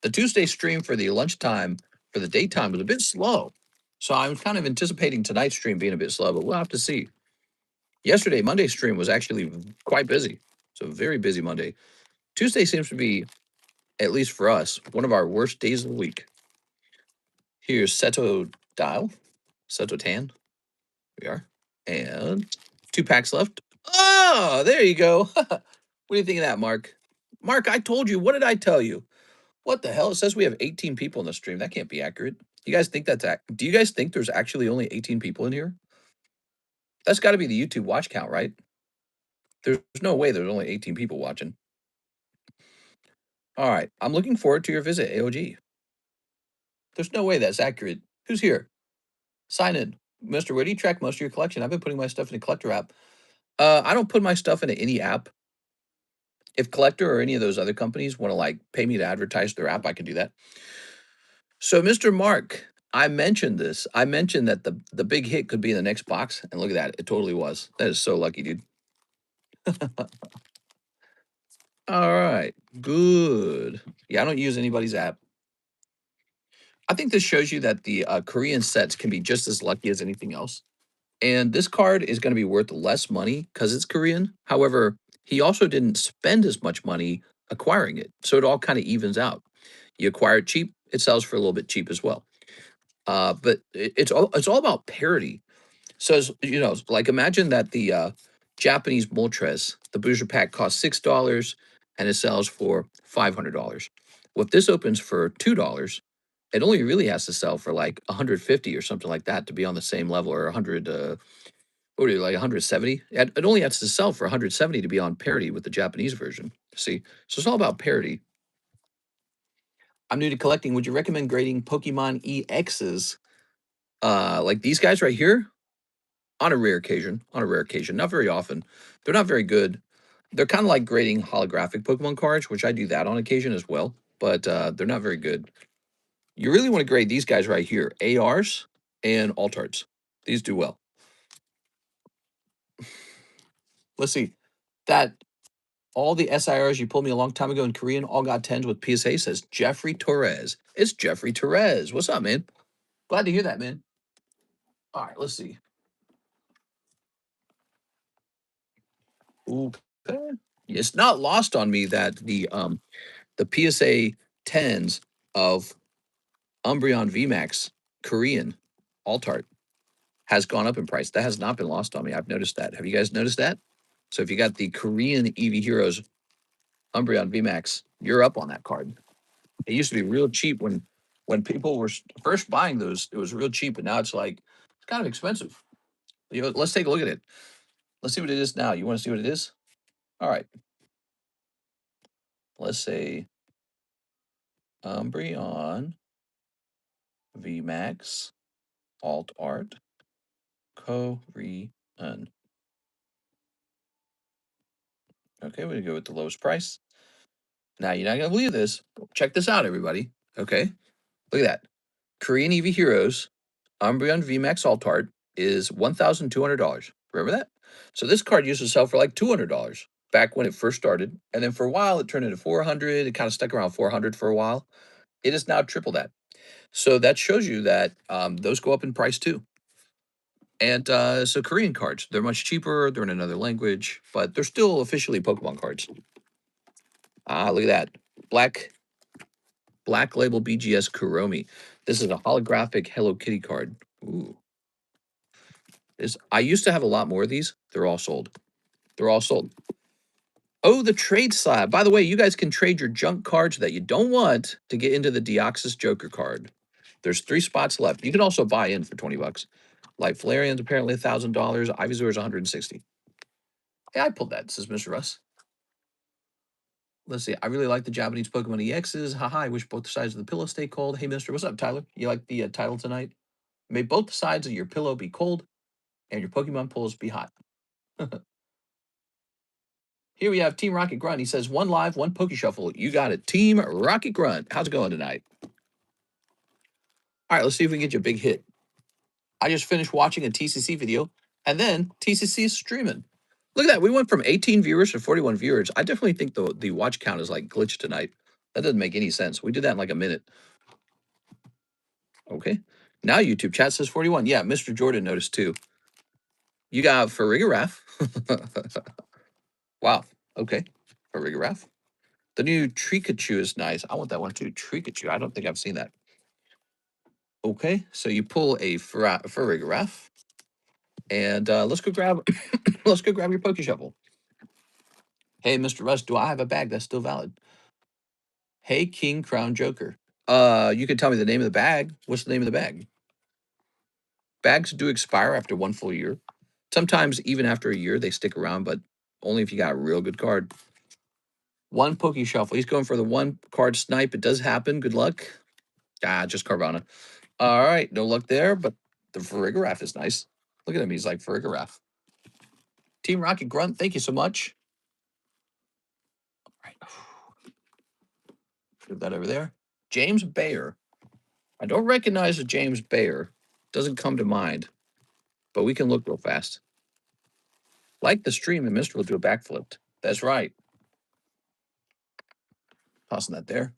The Tuesday stream for the lunchtime, for the daytime, was a bit slow. So I'm kind of anticipating tonight's stream being a bit slow, but we'll have to see. Yesterday, Monday's stream was actually quite busy. So very busy Monday. Tuesday seems to be, at least for us, one of our worst days of the week. Here's Seto Dial, Seto Tan. We are. And 2 packs left. Oh, there you go. What do you think of that, Mark? Mark, I told you. What did I tell you? What the hell? It says we have 18 people in the stream. That can't be accurate. You guys think that's do you guys think there's actually only 18 people in here? That's got to be the YouTube watch count, right? There's no way there's only 18 people watching. All right. I'm looking forward to your visit, AOG. There's no way that's accurate. Who's here? Sign in. Mister, where do you track most of your collection? I've been putting my stuff in a collector app. I don't put my stuff into any app. If Collector or any of those other companies want to like pay me to advertise their app, I can do that. So, Mr. Mark, I mentioned this. I mentioned that the big hit could be in the next box, and look at that. It totally was. That is so lucky, dude. All right. Good. Yeah, I don't use anybody's app. I think this shows you that the Korean sets can be just as lucky as anything else. And this card is going to be worth less money because it's Korean. However, he also didn't spend as much money acquiring it. So it all kind of evens out. You acquire it cheap, it sells for a little bit cheap as well. But it's all about parity. So, you know, like imagine that the Japanese Moltres, the Booster Pack costs $6 and it sells for $500. Well, if this opens for $2, it only really has to sell for like 150 or something like that to be on the same level, or 100, what are you, like 170? It only has to sell for 170 to be on parity with the Japanese version. See, so it's all about parity. I'm new to collecting. Would you recommend grading Pokemon EXs like these guys right here? On a rare occasion, not very often. They're not very good. They're kind of like grading holographic Pokemon cards, which I do that on occasion as well, but they're not very good. You really want to grade these guys right here, ARs and Altards. These do well. Let's see. That all the SIRs you pulled me a long time ago in Korean all got 10s with PSA, says Jeffrey Torres. It's Jeffrey Torres. What's up, man? Glad to hear that, man. All right, let's see. Okay. It's not lost on me that the PSA 10s of Umbreon VMAX Korean Altart has gone up in price. That has not been lost on me. I've noticed that. Have you guys noticed that? So if you got the Korean EV Heroes Umbreon VMAX, you're up on that card. It used to be real cheap when people were first buying those. It was real cheap, but now it's like it's kind of expensive. You know, let's take a look at it. Let's see what it is now. You want to see what it is? All right. Let's say Umbreon VMAX Alt Art Korean. Okay, we're gonna go with the lowest price. Now you're not gonna believe this. Check this out, everybody. Okay, look at that. Korean EV Heroes Umbreon VMAX Alt Art is $1,200. Remember that? So this card used to sell for like $200 back when it first started, and then for a while it turned into 400. It kind of stuck around 400 for a while. It is now triple that. So that shows you that those go up in price too. And so Korean cards, they're much cheaper. They're in another language, but they're still officially Pokemon cards. Ah, look at that. Black label BGS Kuromi. This is a holographic Hello Kitty card. Ooh. I used to have a lot more of these. They're all sold. They're all sold. Oh, the trade slab. By the way, you guys can trade your junk cards that you don't want to get into the Deoxys Joker card. There's 3 spots left. You can also buy in for 20 bucks. Like Flareon's apparently $1,000. Ivysaur's 160. Yeah, I pulled that, says Mr. Russ. Let's see. I really like the Japanese Pokemon EXs. Haha, I wish both sides of the pillow stay cold. Hey, mister, what's up, Tyler? You like the title tonight? May both sides of your pillow be cold and your Pokemon pulls be hot. Here we have Team Rocket Grunt. He says, 1 live, 1 Poke Shuffle. You got it. Team Rocket Grunt. How's it going tonight? All right, let's see if we can get you a big hit. I just finished watching a TCC video, and then TCC is streaming. Look at that. We went from 18 viewers to 41 viewers. I definitely think the watch count is like glitched tonight. That doesn't make any sense. We did that in like a minute. Okay. Now YouTube chat says 41. Yeah, Mr. Jordan noticed too. You got Farigiraf. Wow. Okay. Farigiraf. The new Trikachu is nice. I want that one too. Trikachu. I don't think I've seen that. Okay. So you pull a Farigiraf. And let's go grab let's go grab your Poke Shuffle. Hey, Mr. Russ, do I have a bag that's still valid? Hey, King Crown Joker. You can tell me the name of the bag. What's the name of the bag? Bags do expire after 1 full year. Sometimes even after a year, they stick around, but only if you got a real good card. One Poke Shuffle. He's going for the 1 card snipe. It does happen. Good luck. Just Carvana. All right, no luck there, but the Farigiraf is nice. Look at him. He's like Farigiraf. Team Rocket Grunt, thank you so much. All right. Put that over there. James Bayer. I don't recognize a James Bayer. Doesn't come to mind, but we can look real fast. Like the stream, and Mr. will do a backflip. That's right. Tossing that there.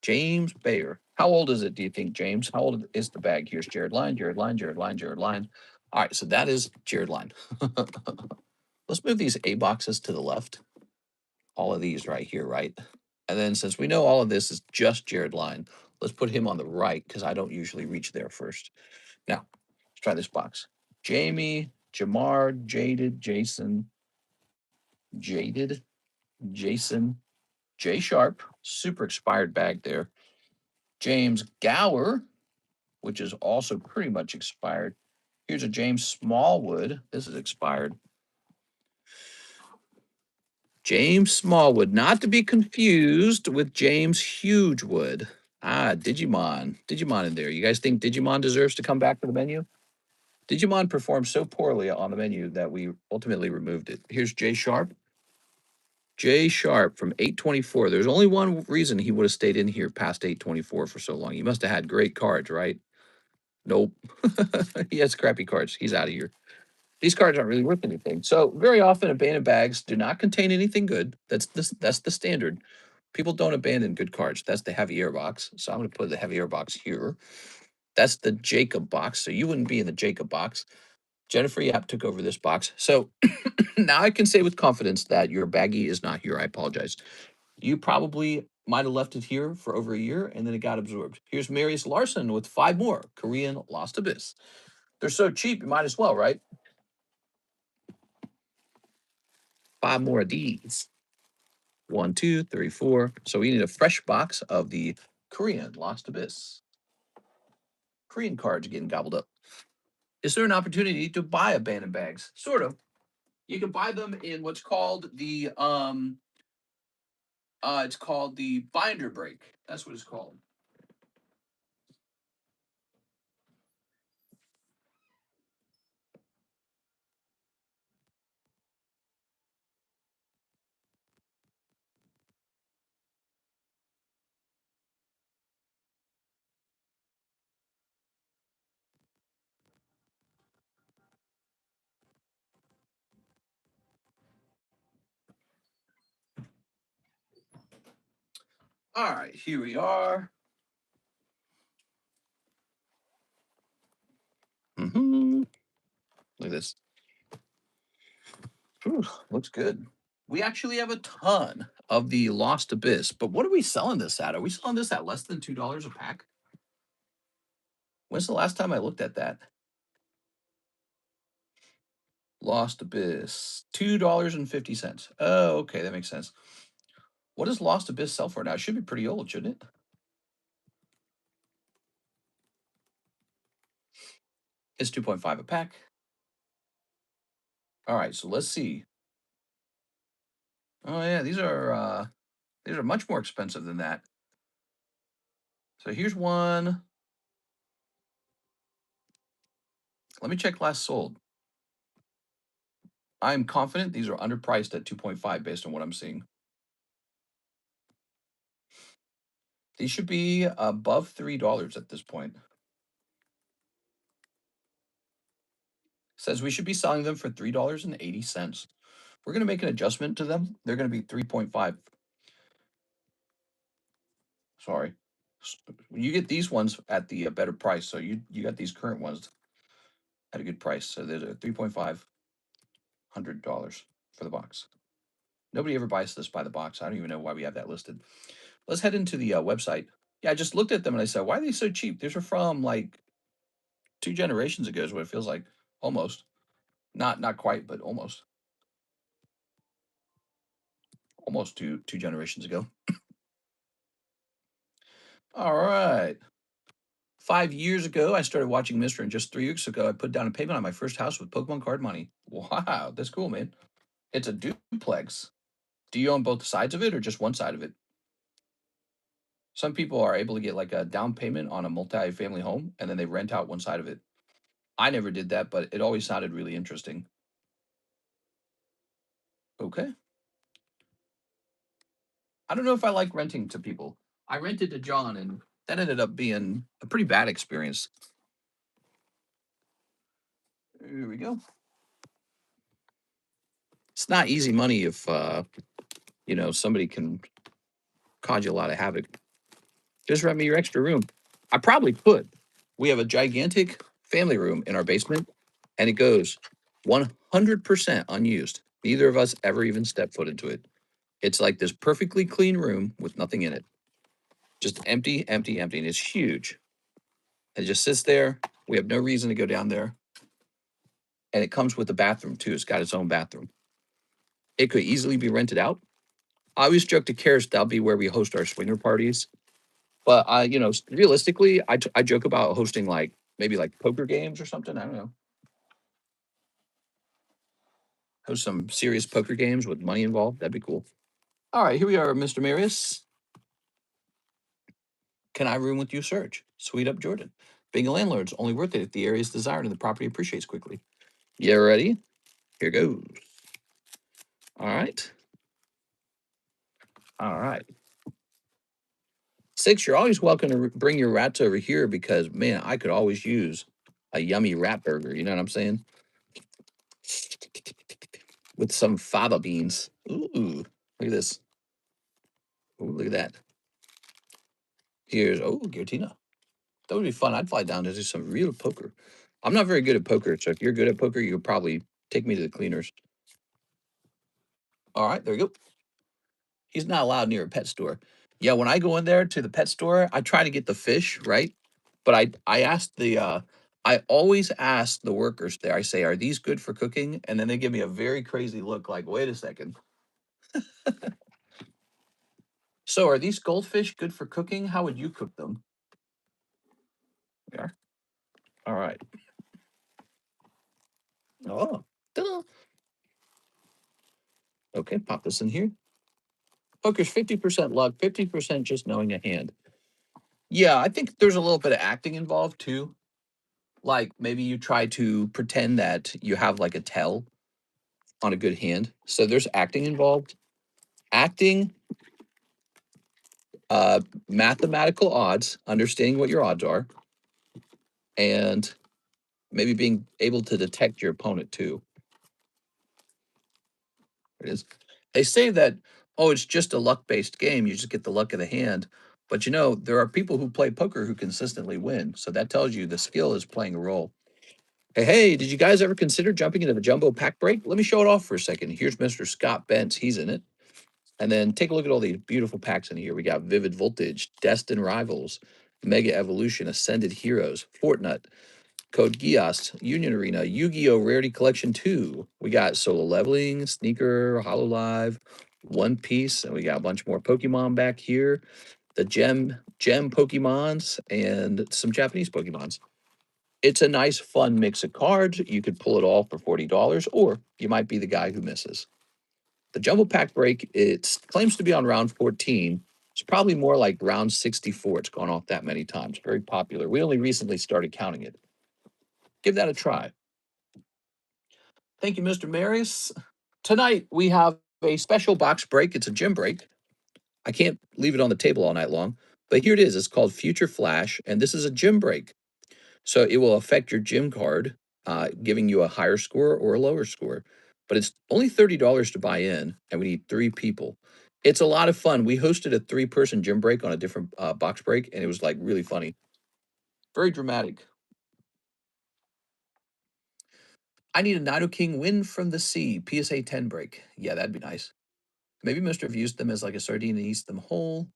James Bayer. How old is it, do you think, James? How old is the bag? Here's Jared Line, Jared Line, Jared Line, Jared Line. All right, so that is Jared Line. Let's move these A boxes to the left. All of these right here, right? And then since we know all of this is just Jared Line, let's put him on the right because I don't usually reach there first. Now, let's try this box. Jamie, Jamar, Jaded, Jason, Jason, J Sharp, super expired bag there. James Gower, which is also pretty much expired. Here's a James Smallwood. This is expired. James Smallwood, not to be confused with James Hugewood. Digimon. Digimon in there. You guys think Digimon deserves to come back to the menu? Digimon performed so poorly on the menu that we ultimately removed it. Here's J Sharp. J Sharp from 824. There's only one reason he would have stayed in here past 824 for so long. He must have had great cards, right? Nope. He has crappy cards. He's out of here. These cards aren't really worth anything. So very often abandoned bags do not contain anything good. That's the standard. People don't abandon good cards. That's the heavy air box. So I'm going to put the heavy air box here. That's the Jacob box. So you wouldn't be in the Jacob box. Jennifer Yap took over this box. So now I can say with confidence that your baggie is not here. I apologize. You probably might have left it here for over a year and then it got absorbed. Here's Marius Larson with 5 more Korean Lost Abyss. They're so cheap, you might as well, right? 5 more of these. 1, 2, 3, 4. So we need a fresh box of the Korean Lost Abyss. Korean cards getting gobbled up. Is there an opportunity to buy abandoned bags? Sort of. You can buy them in what's called the it's called the binder break. That's what it's called. All right, here we are. Look at this. Whew, looks good. We actually have a ton of the Lost Abyss, but what are we selling this at? Are we selling this at less than $2 a pack? When's the last time I looked at that? Lost Abyss, $2.50. Oh, okay, that makes sense. What does Lost Abyss sell for now? It should be pretty old, shouldn't it? It's 2.5 a pack. All right, so let's see. Oh yeah, these are much more expensive than that. So here's one. Let me check last sold. I'm confident these are underpriced at 2.5 based on what I'm seeing. These should be above $3 at this point. Says we should be selling them for $3.80. We're going to make an adjustment to them. They're going to be 3.5. Sorry. You get these ones at the better price. So you got these current ones at a good price. So there's a $3,500 for the box. Nobody ever buys this by the box. I don't even know why we have that listed. Let's head into the website. Yeah, I just looked at them and I said, why are they so cheap? These are from like 2 generations ago is what it feels like. Almost. Not quite, but almost. Almost two generations ago. All right. 5 years ago, I started watching Mr. And just 3 weeks ago, I put down a payment on my first house with Pokemon card money. Wow, that's cool, man. It's a duplex. Do you own both sides of it or just one side of it? Some people are able to get like a down payment on a multi-family home and then they rent out one side of it. I never did that, but it always sounded really interesting. Okay. I don't know if I like renting to people. I rented to John and that ended up being a pretty bad experience. Here we go. It's not easy money if somebody can cause you a lot of havoc. Just rent me your extra room. I probably could. We have a gigantic family room in our basement, and it goes 100% unused. Neither of us ever even step foot into it. It's like this perfectly clean room with nothing in it. Just empty, empty, empty. And it's huge. It just sits there. We have no reason to go down there. And it comes with a bathroom, too. It's got its own bathroom. It could easily be rented out. I always joke to Karis that'll be where we host our swinger parties. But realistically, I joke about hosting maybe like poker games or something. I don't know. Host some serious poker games with money involved. That'd be cool. All right, here we are, Mr. Marius. Can I room with you, Serge? Sweet up, Jordan. Being a landlord's only worth it if the area is desired and the property appreciates quickly. You ready? Here goes. All right. All right. 6, you're always welcome to bring your rats over here because, man, I could always use a yummy rat burger. You know what I'm saying? With some fava beans. Ooh, look at this. Ooh, look at that. Here's, Giratina. That would be fun. I'd fly down to do some real poker. I'm not very good at poker, so if you're good at poker, you could probably take me to the cleaners. All right, there you go. He's not allowed near a pet store. Yeah, when I go in there to the pet store, I try to get the fish, right? But I asked I always ask the workers there. I say, "Are these good for cooking?" And then they give me a very crazy look like, "Wait a second. So are these goldfish good for cooking? How would you cook them?" Yeah. All right. Oh. Ta-da. Okay, pop this in here. Poker's 50% luck, 50% just knowing a hand. Yeah, I think there's a little bit of acting involved too. Like maybe you try to pretend that you have like a tell on a good hand. So there's acting involved. Acting, uh, mathematical odds, understanding what your odds are, and maybe being able to detect your opponent too. It is. They say that, oh, it's just a luck-based game. You just get the luck of the hand. But there are people who play poker who consistently win. So that tells you the skill is playing a role. Hey, did you guys ever consider jumping into the jumbo pack break? Let me show it off for a second. Here's Mr. Scott Bentz. He's in it. And then take a look at all these beautiful packs in here. We got Vivid Voltage, Destined Rivals, Mega Evolution, Ascended Heroes, Fortnite, Code Geass, Union Arena, Yu-Gi-Oh! Rarity Collection 2. We got Solo Leveling, Sneaker, Hololive, One Piece, and we got a bunch more Pokemon back here. The Gem Pokemons, and some Japanese Pokemons. It's a nice, fun mix of cards. You could pull it all for $40, or you might be the guy who misses. The Jumbo Pack break, it claims to be on round 14. It's probably more like round 64. It's gone off that many times. Very popular. We only recently started counting it. Give that a try. Thank you, Mr. Marius. Tonight, we have a special box break. It's a gym break. I can't leave it on the table all night long, but here it is. It's called Future Flash, and this is a gym break. So it will affect your gym card, giving you a higher score or a lower score. But it's only $30 to buy in, and we need 3 people. It's a lot of fun. We hosted a 3-person gym break on a different box break, and it was like really funny. Very dramatic. I need a Nido King win from the sea. PSA 10 break. Yeah, that'd be nice. Maybe Mr. Views them as like a sardine and eats them whole.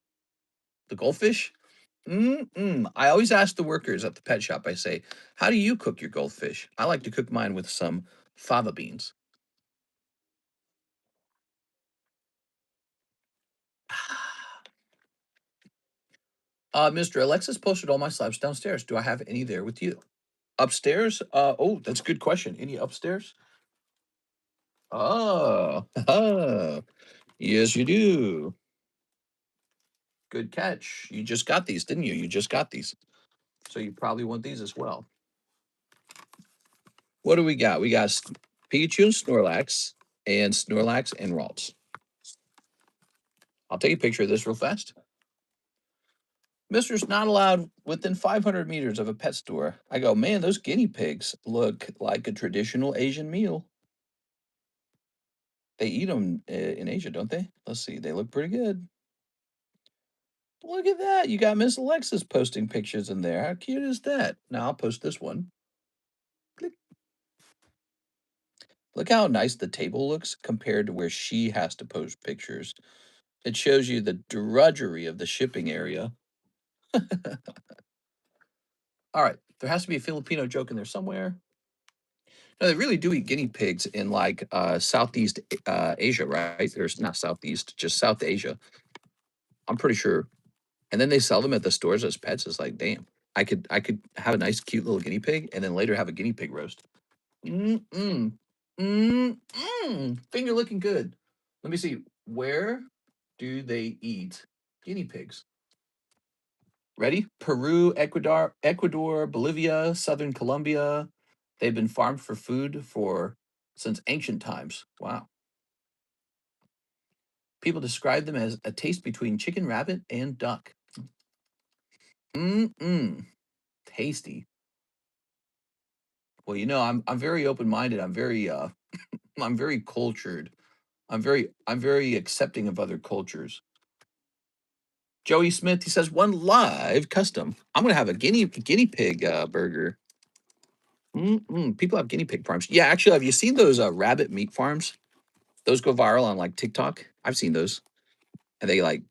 The goldfish? I always ask the workers at the pet shop, I say, how do you cook your goldfish? I like to cook mine with some fava beans. Mr. Alexis posted all my slabs downstairs. Do I have any there with you? Upstairs? Oh, that's a good question. Any upstairs? Oh, yes, you do. Good catch. You just got these, didn't you? You just got these. So you probably want these as well. What do we got? We got Pikachu and Snorlax and Ralts. I'll take a picture of this real fast. Mister's not allowed within 500 meters of a pet store. I go, man, those guinea pigs look like a traditional Asian meal. They eat them in Asia, don't they? Let's see. They look pretty good. Look at that. You got Miss Alexis posting pictures in there. How cute is that? Now I'll post this one. Click. Look how nice the table looks compared to where she has to post pictures. It shows you the drudgery of the shipping area. All right. There has to be a Filipino joke in there somewhere. No, they really do eat guinea pigs in like Southeast Asia, right? There's not Southeast, just South Asia. I'm pretty sure. And then they sell them at the stores as pets. It's like, damn, I could have a nice, cute little guinea pig, and then later have a guinea pig roast. Finger looking good. Let me see. Where do they eat guinea pigs? Ready? Peru, Ecuador, Bolivia, southern Colombia. They've been farmed for food for since ancient times. Wow. People describe them as a taste between chicken, rabbit, and duck. Tasty. Well, I'm very open minded. I'm very I'm very cultured. I'm very accepting of other cultures. Joey Smith, he says one live custom. I'm gonna have a guinea pig burger. People have guinea pig farms. Yeah, actually, have you seen those rabbit meat farms? Those go viral on like TikTok. I've seen those, and they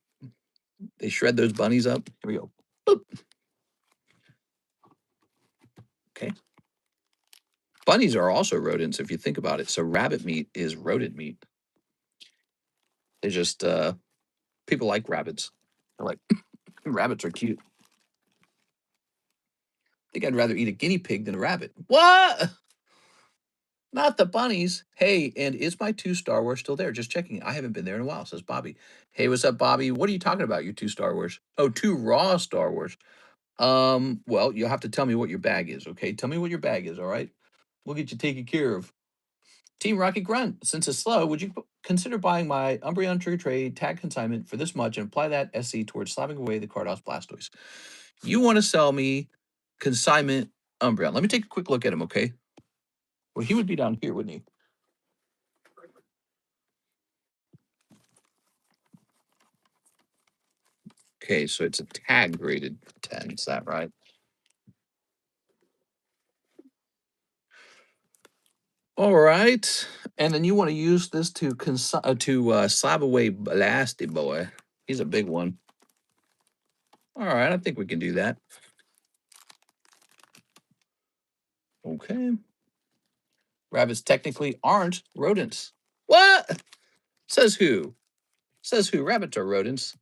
shred those bunnies up. Here we go. Boop. Okay. Bunnies are also rodents if you think about it. So rabbit meat is rodent meat. It's just people like rabbits. They're like rabbits are cute. I think I'd rather eat a guinea pig than a rabbit. What? Not the bunnies. Hey, and is my 2 Star Wars still there? Just checking. I haven't been there in a while, says Bobby. Hey, what's up, Bobby? What are you talking about, your 2 Star Wars? Oh, 2 raw Star Wars. Well, you'll have to tell me what your bag is, okay? Tell me what your bag is, all right? We'll get you taken care of. Team Rocket Grunt, since it's slow, would you consider buying my Umbreon Trigger Trade tag consignment for this much and apply that SC towards slapping away the Cardos Blastoise? You want to sell me consignment Umbreon. Let me take a quick look at him, okay? Well, he would be down here, wouldn't he? Okay, so it's a tag graded 10. Is that right? All right. And then you want to use this to slab away Blasty Boy. He's a big one. All right, I think we can do that. Okay. Rabbits technically aren't rodents. What? Says who? Says who? Rabbits are rodents.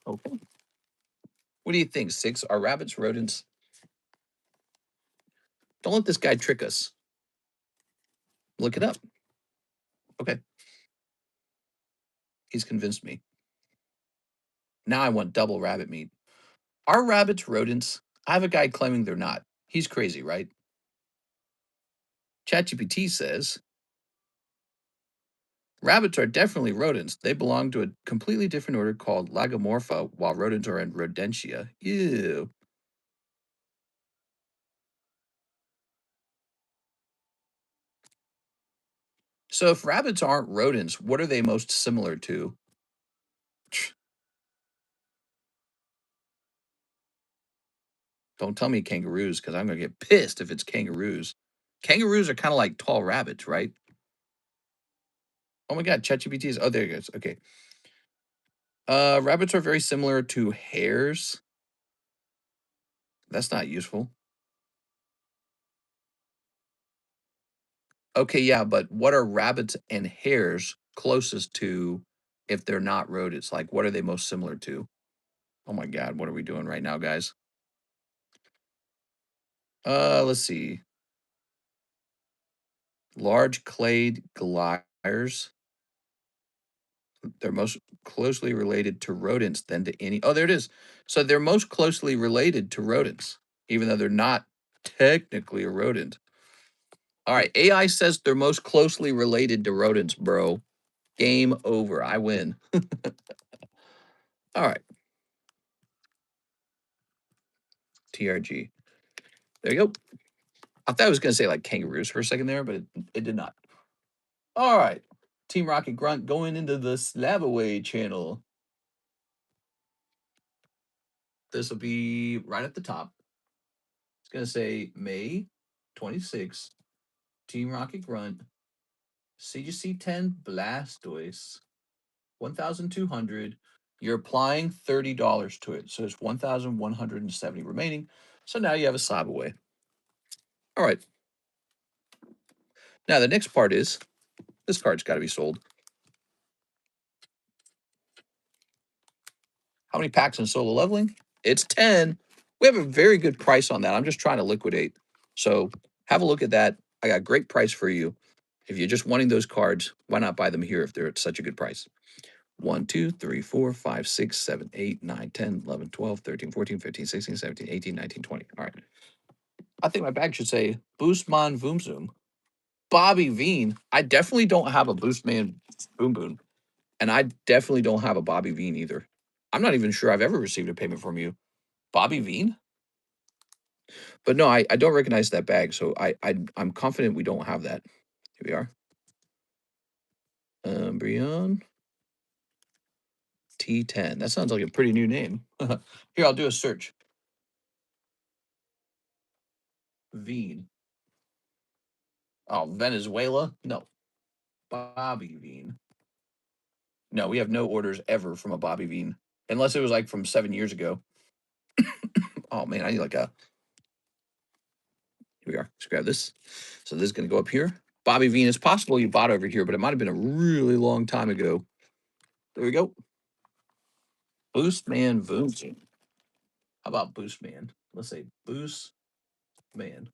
Okay. What do you think, Six? Are rabbits rodents? Don't let this guy trick us. Look it up. Okay. He's convinced me. Now I want double rabbit meat. Are rabbits rodents? I have a guy claiming they're not. He's crazy, right? ChatGPT says rabbits are definitely rodents. They belong to a completely different order called Lagomorpha, while rodents are in Rodentia. Ew. So if rabbits aren't rodents, what are they most similar to? Don't tell me kangaroos because I'm gonna get pissed if it's kangaroos. Kangaroos are kind of like tall rabbits, right? Oh my god, ChatGPT is. Oh, there it goes. Okay. Rabbits are very similar to hares. That's not useful. Okay, yeah, but what are rabbits and hares closest to if they're not rodents? Like, what are they most similar to? Oh my god, what are we doing right now, guys? Let's see. Large clade gliders. They're most closely related to rodents than to any. Oh, there it is. So they're most closely related to rodents, even though they're not technically a rodent. All right, AI says they're most closely related to rodents, bro. Game over. I win. All right, TRG. There you go. I thought I was going to say like kangaroos for a second there, but it did not. All right, Team Rocket Grunt going into the Slab Away channel. This will be right at the top. It's going to say May 26th, Team Rocket Grunt, CGC 10 Blastoise, 1,200. You're applying $30 to it. So it's 1,170 remaining. So now you have a Slab Away. All right. Now the next part is this card's got to be sold. How many packs in solo leveling? It's 10. We have a very good price on that. I'm just trying to liquidate. So have a look at that. I got a great price for you. If you're just wanting those cards, why not buy them here if they're at such a good price? 1, 2, 3, 4, 5, 6, 7, 8, 9, 10, 11, 12, 13, 14, 15, 16, 17, 18, 19, 20. All right. I think my bag should say Boostman Voom Zoom. Bobby Veen. I definitely don't have a Boostman Boom Boom. And I definitely don't have a Bobby Veen either. I'm not even sure I've ever received a payment from you. Bobby Veen? But no, I don't recognize that bag, so I'm confident we don't have that. Here we are. Umbreon T10. That sounds like a pretty new name. Here, I'll do a search. Veen. Oh, Venezuela? No. Bobby Veen. No, we have no orders ever from a Bobby Veen. Unless it was like from 7 years ago. Oh man, I need like a. Here we are. Let's grab this. So this is gonna go up here. Bobby Veen. It's possible you bought over here, but it might have been a really long time ago. There we go. Boostman Voom. How about Boostman? Let's say Boostman.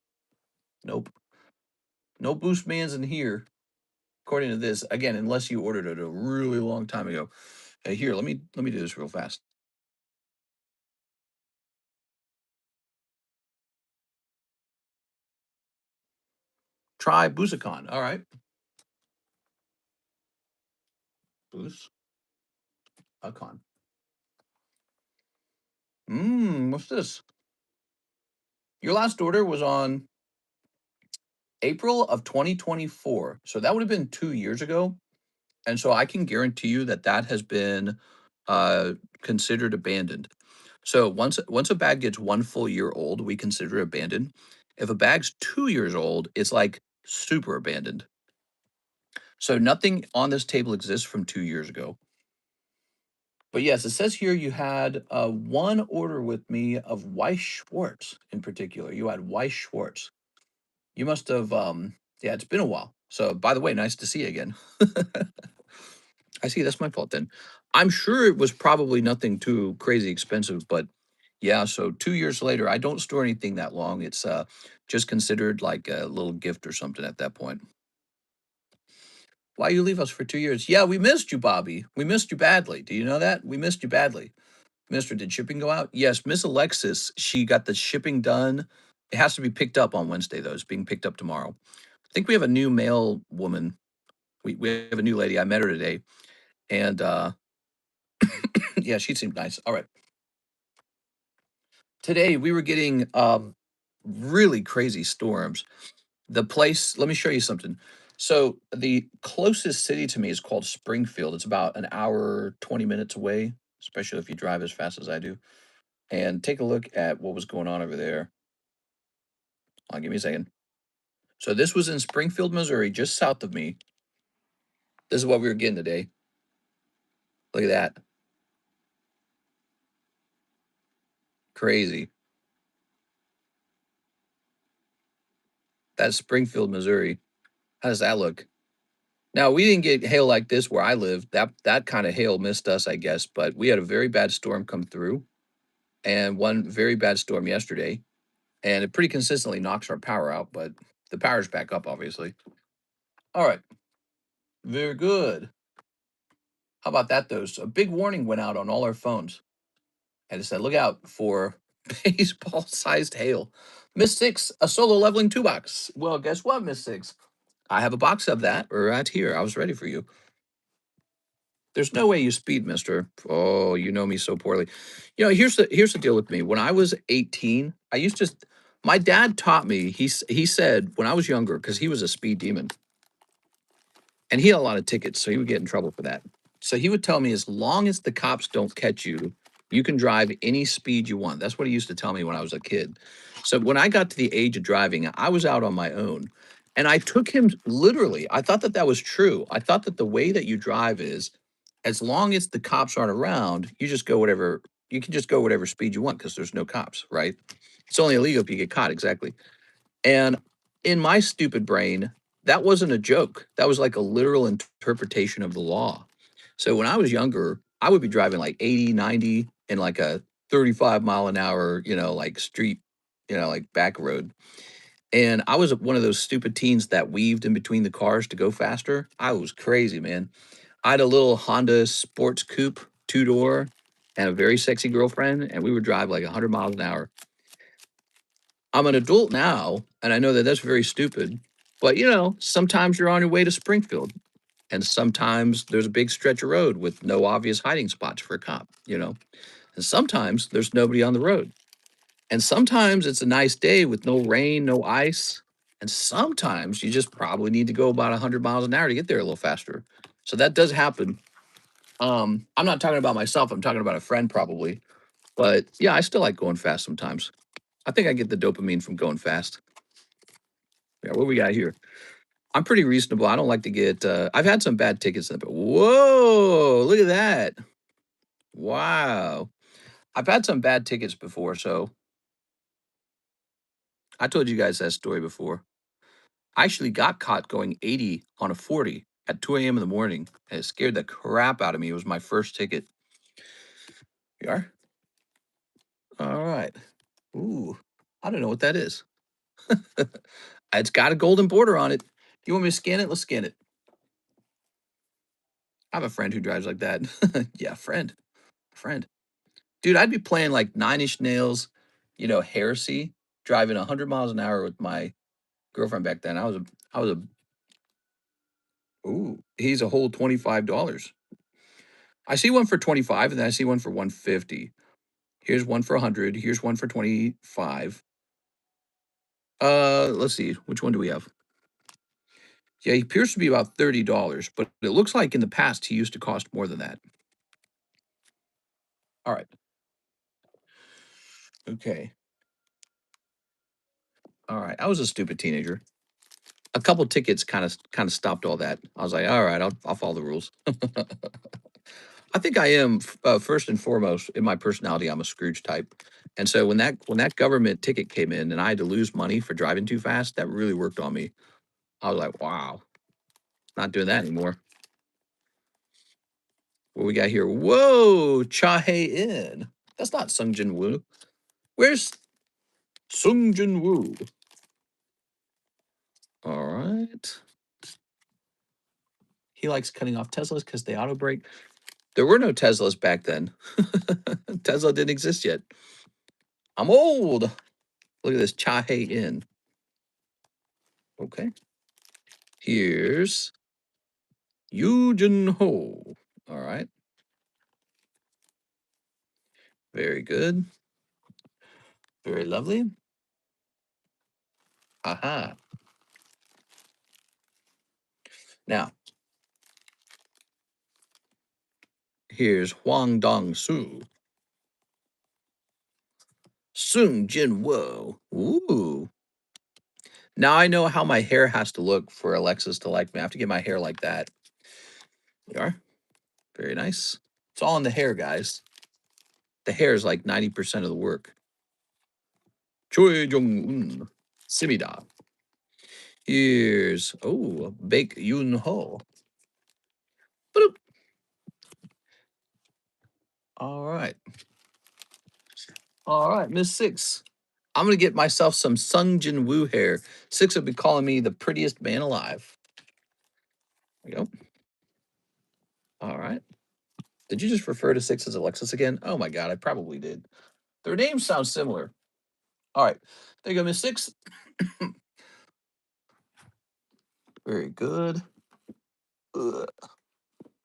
Nope. No Boostmans in here. According to this, again, unless you ordered it a really long time ago. Here, let me do this real fast. Try Boosicon. All right. Boosicon. What's this? Your last order was on April of 2024. So that would have been 2 years ago. And so I can guarantee you that that has been considered abandoned. So once a bag gets 1 full year old, we consider it abandoned. If a bag's 2 years old, it's like super abandoned. So nothing on this table exists from 2 years ago. But yes, it says here you had one order with me of Weiss Schwartz in particular. You had Weiss Schwartz. You must have, yeah, it's been a while. So by the way, nice to see you again. I see. That's my fault then. I'm sure it was probably nothing too crazy expensive, but yeah. So 2 years later, I don't store anything that long. It's just considered like a little gift or something at that point. Why you leave us for 2 years? Yeah, we missed you, Bobby. We missed you badly. Do you know that? We missed you badly. Mister, did shipping go out? Yes, Miss Alexis, she got the shipping done. It has to be picked up on Wednesday, though. It's being picked up tomorrow. I think we have a new mail woman. We have a new lady. I met her today. And yeah, she seemed nice. All right. Today we were getting really crazy storms. The place, let me show you something. So the closest city to me is called Springfield. It's about an hour, 20 minutes away, especially if you drive as fast as I do. And take a look at what was going on over there. Give me a second. So this was in Springfield, Missouri, just south of me. This is what we were getting today. Look at that. Crazy. That's Springfield, Missouri. How does that look? Now, we didn't get hail like this where I live. That kind of hail missed us, I guess, but we had a very bad storm come through and one very bad storm yesterday, and it pretty consistently knocks our power out, but the power's back up, obviously. All right. Very good. How about that, though? So a big warning went out on all our phones. And it said, look out for baseball-sized hail. Miss Six, a solo leveling 2-box. Well, guess what, Miss Six? I have a box of that right here. I was ready for you. There's no way you speed, mister. Oh, you know me so poorly. You know, here's the deal with me. When I was 18, I used to my dad taught me, he said when I was younger, because he was a speed demon, and he had a lot of tickets, so he would get in trouble for that. So he would tell me, as long as the cops don't catch you, you can drive any speed you want. That's what he used to tell me when I was a kid. So when I got to the age of driving, I was out on my own. And I took him literally. I thought that that was true. I thought that the way that you drive is, as long as the cops aren't around, you can just go whatever speed you want because there's no cops, right? It's only illegal if you get caught, exactly. And in my stupid brain, that wasn't a joke. That was like a literal interpretation of the law. So when I was younger, I would be driving like 80, 90 in like a 35 mile an hour, like street, like back road. And I was one of those stupid teens that weaved in between the cars to go faster. I was crazy, man. I had a little Honda sports coupe, 2-door, and a very sexy girlfriend, and we would drive like 100 miles an hour. I'm an adult now, and I know that that's very stupid, but sometimes you're on your way to Springfield, and sometimes there's a big stretch of road with no obvious hiding spots for a cop. And sometimes there's nobody on the road. And sometimes it's a nice day with no rain, no ice. And sometimes you just probably need to go about 100 miles an hour to get there a little faster. So that does happen. I'm not talking about myself, I'm talking about a friend probably. But yeah, I still like going fast sometimes. I think I get the dopamine from going fast. Yeah, what we got here? I'm pretty reasonable. I don't like to get. I've had some bad tickets, but whoa! Look at that! Wow, I've had some bad tickets before. So I told you guys that story before. I actually got caught going 80 on a 40 at 2 a.m. in the morning, and it scared the crap out of me. It was my first ticket. You are? All right. Ooh, I don't know what that is. It's got a golden border on it. You want me to scan it? Let's scan it. I have a friend who drives like that. Yeah, friend. Dude, I'd be playing like Nine Inch Nails, Heresy, driving 100 miles an hour with my girlfriend back then. Ooh, he's a whole $25. I see one for 25 and then I see one for 150. Here's one for 100. Here's one for 25. Let's see. Which one do we have? Yeah, he appears to be about $30, but it looks like in the past he used to cost more than that. All right. Okay. All right. I was a stupid teenager. A couple tickets kind of stopped all that. I was like, all right, I'll follow the rules. I think I am first and foremost in my personality. I'm a Scrooge type, and so when that government ticket came in and I had to lose money for driving too fast, that really worked on me. I was like, wow, not doing that anymore. What we got here? Whoa, Chahae In. That's not Sung Jin Woo. Where's Sung Jin Woo? All right. He likes cutting off Teslas because they auto brake. There were no Teslas back then. Tesla didn't exist yet. I'm old. Look at this Chahae In. Okay. Here's Jin Ho. All right. Very good. Very lovely. Aha. Now, here's Huang Dong Su. Sung Jin Wo. Ooh. Now I know how my hair has to look for Alexis to like me. I have to get my hair like that. There we are. Very nice. It's all in the hair, guys. The hair is like 90% of the work. Choi Jong-un. Simida. Here's, oh, Baek Yoon Ho. Boop. All right. All right, Miss Six. I'm going to get myself some Sung Jin Woo hair. Six will be calling me the prettiest man alive. There we go. All right. Did you just refer to Six as Alexis again? Oh my God, I probably did. Their names sound similar. All right. There you go, Miss Six. Very good. Ugh.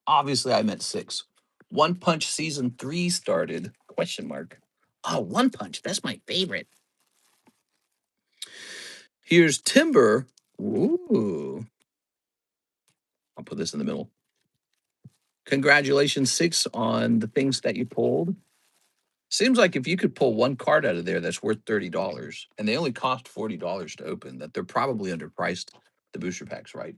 Obviously, I meant Six. One Punch season 3 started? Question mark. Oh, One Punch. That's my favorite. Here's Timber. Ooh. I'll put this in the middle. Congratulations, Six, on the things that you pulled. Seems like if you could pull one card out of there that's worth $30, and they only cost $40 to open, that they're probably underpriced, the booster packs, right?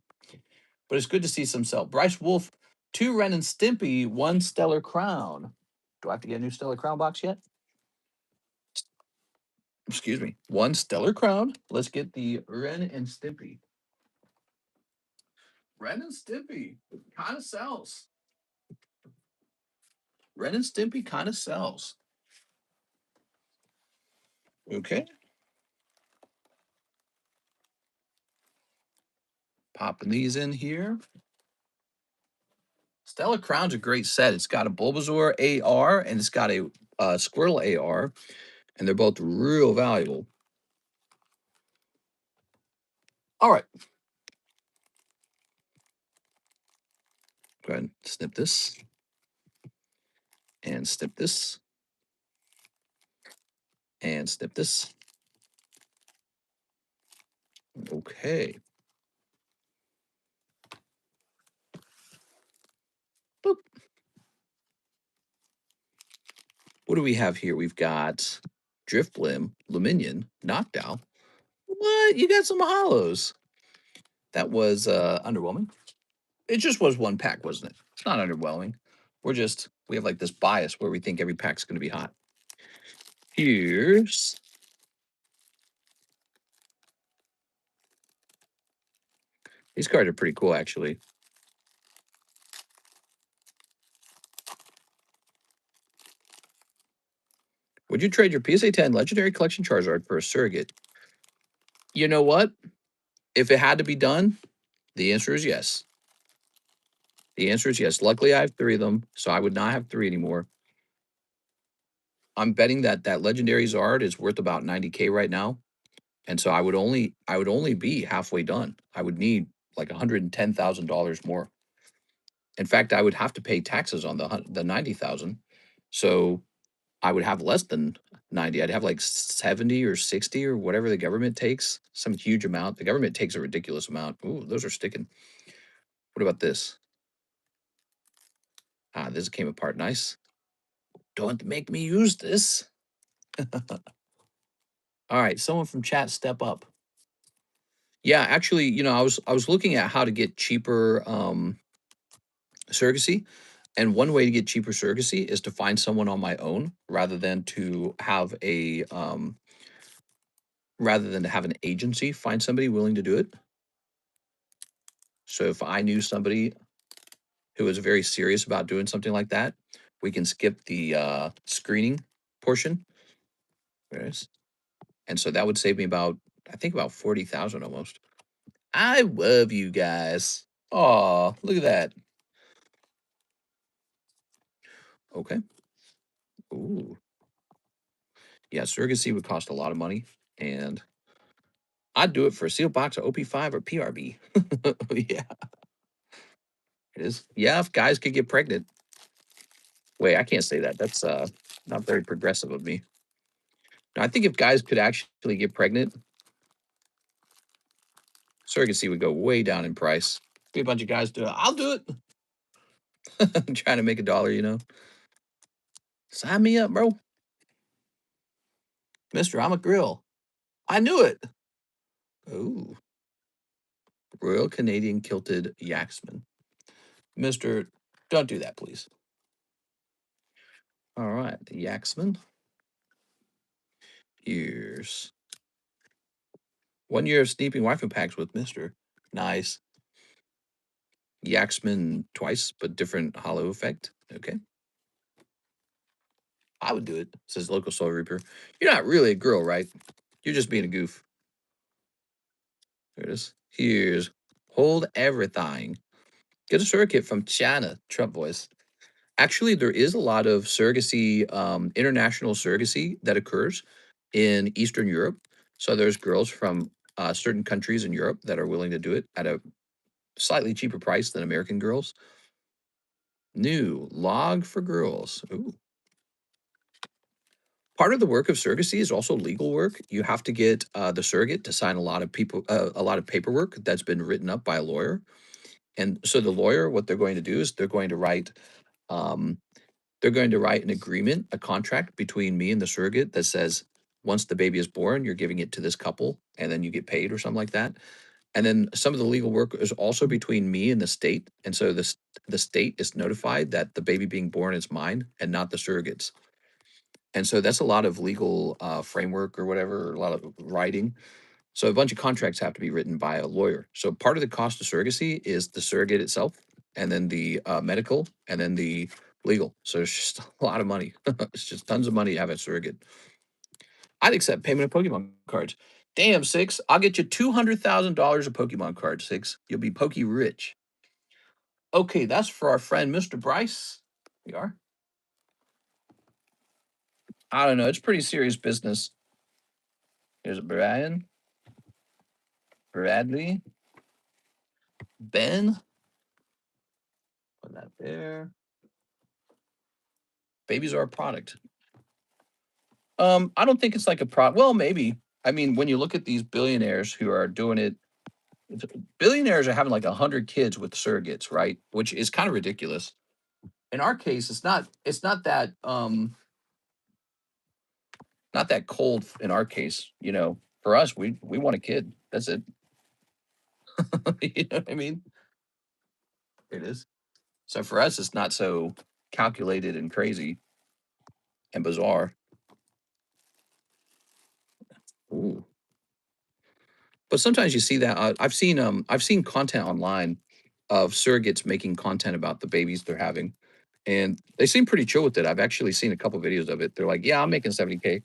But it's good to see some sell. Bryce Wolf, 2 Ren and Stimpy, 1 Stellar Crown. Do I have to get a new Stellar Crown box yet? Excuse me. 1 Stellar Crown. Let's get the Ren and Stimpy. Ren and Stimpy kind of sells. Ren and Stimpy kind of sells. Okay. Popping these in here. Stellar Crown's a great set. It's got a Bulbasaur AR and it's got a Squirtle AR, and they're both real valuable. All right. Go ahead and snip this. And snip this. And snip this. Okay. Boop. What do we have here? We've got Driftblim, Luminion, Knockdown. What? You got some hollows. That was underwhelming. It just was one pack, wasn't it? It's not underwhelming. We have like this bias where we think every pack's going to be hot. Here's, these cards are pretty cool, actually. Would you trade your PSA 10 Legendary Collection Charizard for a surrogate? You know what? If it had to be done, the answer is yes. The answer is yes. Luckily, I have 3 of them, so I would not have 3 anymore. I'm betting that that Legendary Zard is worth about 90K right now, and so I would only be halfway done. I would need like $110,000 more. In fact, I would have to pay taxes on the 90,000, so I would have less than 90. I'd have like 70 or 60 or whatever the government takes, some huge amount. The government takes a ridiculous amount. Ooh, those are sticking. What about this? Ah, this came apart nice. Don't make me use this. All right, someone from chat step up. Yeah, actually, I was looking at how to get cheaper surrogacy, and one way to get cheaper surrogacy is to find someone on my own rather than to have an agency find somebody willing to do it. So if I knew somebody who was very serious about doing something like that, we can skip the screening portion. Yes. And so that would save me I think about 40,000 almost. I love you guys. Oh, look at that. Okay. Ooh. Yeah, surrogacy would cost a lot of money, and I'd do it for a sealed box of OP5 or PRB. Yeah, it is. Yeah, if guys could get pregnant. Wait, I can't say that. That's not very progressive of me. No, I think if guys could actually get pregnant, surrogacy would go way down in price. Be a bunch of guys do it. I'll do it. I'm trying to make $1, you know. Sign me up, bro. Mister, I'm a grill. I knew it. Ooh. Royal Canadian Kilted Yaxman. Mister, don't do that, please. All right, the Yaxman. Here's 1 year of sneaking waifu packs with Mister. Nice. Yaxman twice, but different hollow effect. Okay. I would do it, says local Soul Reaper. You're not really a girl, right? You're just being a goof. There it is. Here's Hold Everything. Get a surrogate from China, Trump voice. Actually, there is a lot of surrogacy, international surrogacy that occurs in Eastern Europe. So there's girls from certain countries in Europe that are willing to do it at a slightly cheaper price than American girls. New log for girls. Ooh. Part of the work of surrogacy is also legal work. You have to get the surrogate to sign a lot of a lot of paperwork that's been written up by a lawyer. And so the lawyer, what they're going to do is um, they're going to write an agreement, a contract between me and the surrogate that says once the baby is born, you're giving it to this couple, and then you get paid or something like that. And then some of the legal work is also between me and the state, and so the state is notified that the baby being born is mine and not the surrogates. And so that's a lot of legal framework or whatever, or a lot of writing. So a bunch of contracts have to be written by a lawyer. So part of the cost of surrogacy is the surrogate itself, and then the medical, and then the legal. So it's just a lot of money. It's just tons of money to have a surrogate. I'd accept payment of Pokemon cards. Damn, Six. I'll get you $200,000 of Pokemon cards, Six. You'll be Poke rich. Okay, that's for our friend Mr. Bryce. We are. I don't know. It's pretty serious business. Here's Brian, Bradley, Ben. Put that there. Babies are a product. I don't think it's like a well, maybe. I mean, when you look at these billionaires who are doing it, billionaires are having like 100 kids with surrogates, right? Which is kind of ridiculous. In our case, it's not that not that cold in our case, you know. For us, we want a kid. That's it. You know what I mean? It is. So for us, it's not so calculated and crazy and bizarre. Ooh. But sometimes you see that I've seen content online of surrogates making content about the babies they're having, and they seem pretty chill with it. I've actually seen a couple videos of it. They're like, "Yeah, I'm making 70K."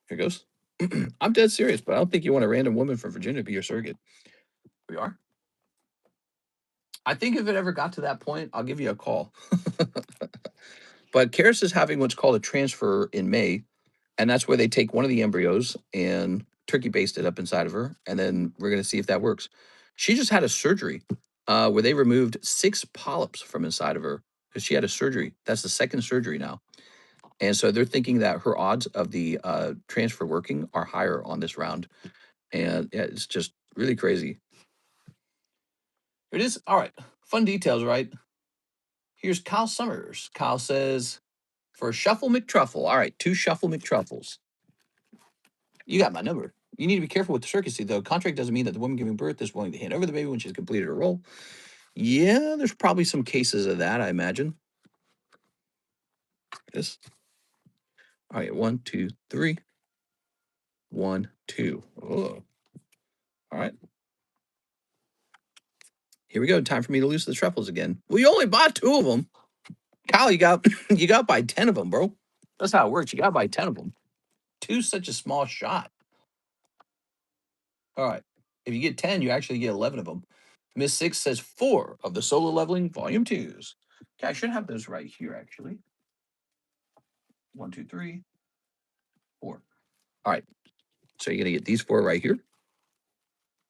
Here goes. I'm dead serious, but I don't think you want a random woman from Virginia to be your surrogate. We are. I think if it ever got to that point, I'll give you a call. But Karis is having what's called a transfer in May, and that's where they take one of the embryos and turkey baste it up inside of her, and then we're going to see if that works. She just had a surgery where they removed 6 polyps from inside of her because she had a surgery. That's the second surgery now, and so they're thinking that her odds of the transfer working are higher on this round, and yeah, it's just really crazy. It is all right. Fun details, right? Here's Kyle Summers. Kyle says for Shuffle McTruffle. All right, 2 Shuffle McTruffles. You got my number. You need to be careful with the surrogacy, though. Contract doesn't mean that the woman giving birth is willing to hand over the baby when she's completed her role. Yeah, there's probably some cases of that, I imagine. This. All right, 1, 2, 3. 1, 2. Oh. All right. Here we go. Time for me to lose the truffles again. Well, you only bought 2 of them. Kyle, you got you got to buy 10 of them, bro. That's how it works. You got to buy 10 of them. 2's such a small shot. All right. If you get 10, you actually get 11 of them. Miss Six says 4 of the solo leveling volume 2s. Okay, I should have those right here, actually. 1, 2, 3, 4. All right. So you're going to get these 4 right here.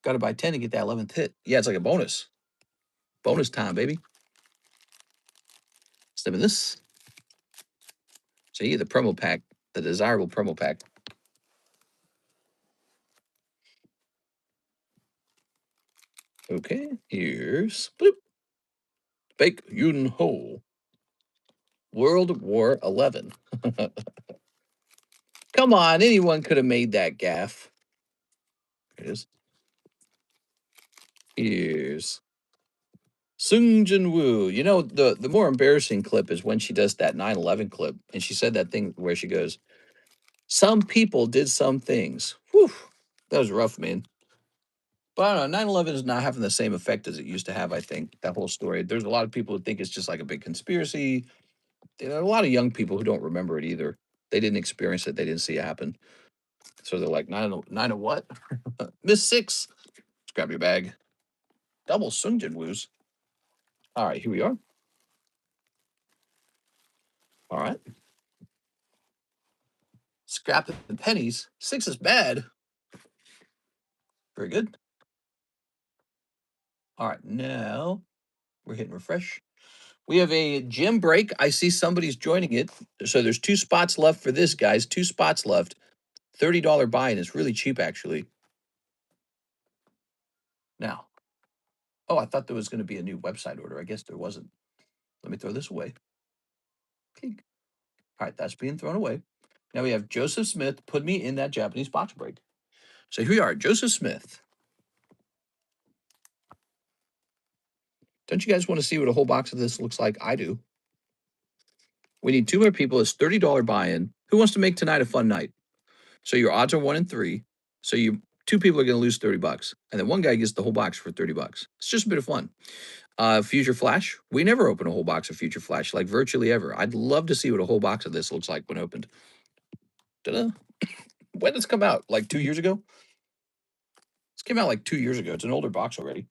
Got to buy 10 to get that 11th hit. Yeah, it's like a bonus. Bonus time, baby. Step in this. So you get the promo pack, the desirable promo pack. Okay, here's bloop. Baek Yoon Ho. World War 11. Come on, anyone could have made that gaff. There it is. Here's Sung Jin Woo. You know, the more embarrassing clip is when she does that 9/11 clip, and she said that thing where she goes, "Some people did some things." Whew, that was rough, man. But I don't know, 9/11 is not having the same effect as it used to have, I think, that whole story. There's a lot of people who think it's just like a big conspiracy. There are a lot of young people who don't remember it either. They didn't experience it. They didn't see it happen. So they're like, 9 of what? Miss 6. Let's grab your bag. Double Sung Jin Woos. All right, here we are. All right. Scrap the pennies. 6 is bad. Very good. All right, now we're hitting refresh. We have a gym break. I see somebody's joining it. So there's 2 spots left for this, guys. 2 spots left. $30 buy-in is really cheap, actually. Now, oh, I thought there was going to be a new website order. I guess there wasn't. Let me throw this away. Pink. All right, that's being thrown away. Now we have Joseph Smith. Put me in that Japanese box break. So here we are, Joseph Smith. Don't you guys want to see what a whole box of this looks like? I do. We need 2 more people. It's $30 buy-in. Who wants to make tonight a fun night? So your odds are 1 in 3. So 2 people are going to lose $30, and then one guy gets the whole box for $30. It's just a bit of fun. Future Flash. We never open a whole box of Future Flash, like virtually ever. I'd love to see what a whole box of this looks like when opened. Ta-da. When did this come out? Like 2 years ago? This came out like 2 years ago. It's an older box already.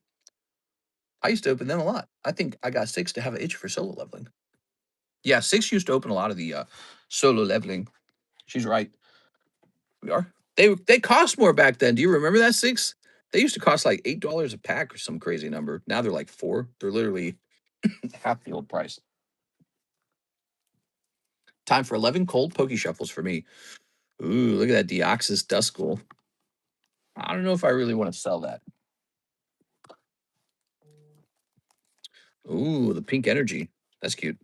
I used to open them a lot. I think I got 6 to have an itch for solo leveling. Yeah, 6 used to open a lot of the solo leveling. She's right. We are. They cost more back then. Do you remember that 6? They used to cost like $8 a pack or some crazy number. Now they're like 4. They're literally half the old price. Time for 11 cold pokey shuffles for me. Ooh, look at that Deoxys Duskull. I don't know if I really want to sell that. Ooh, the pink energy. That's cute.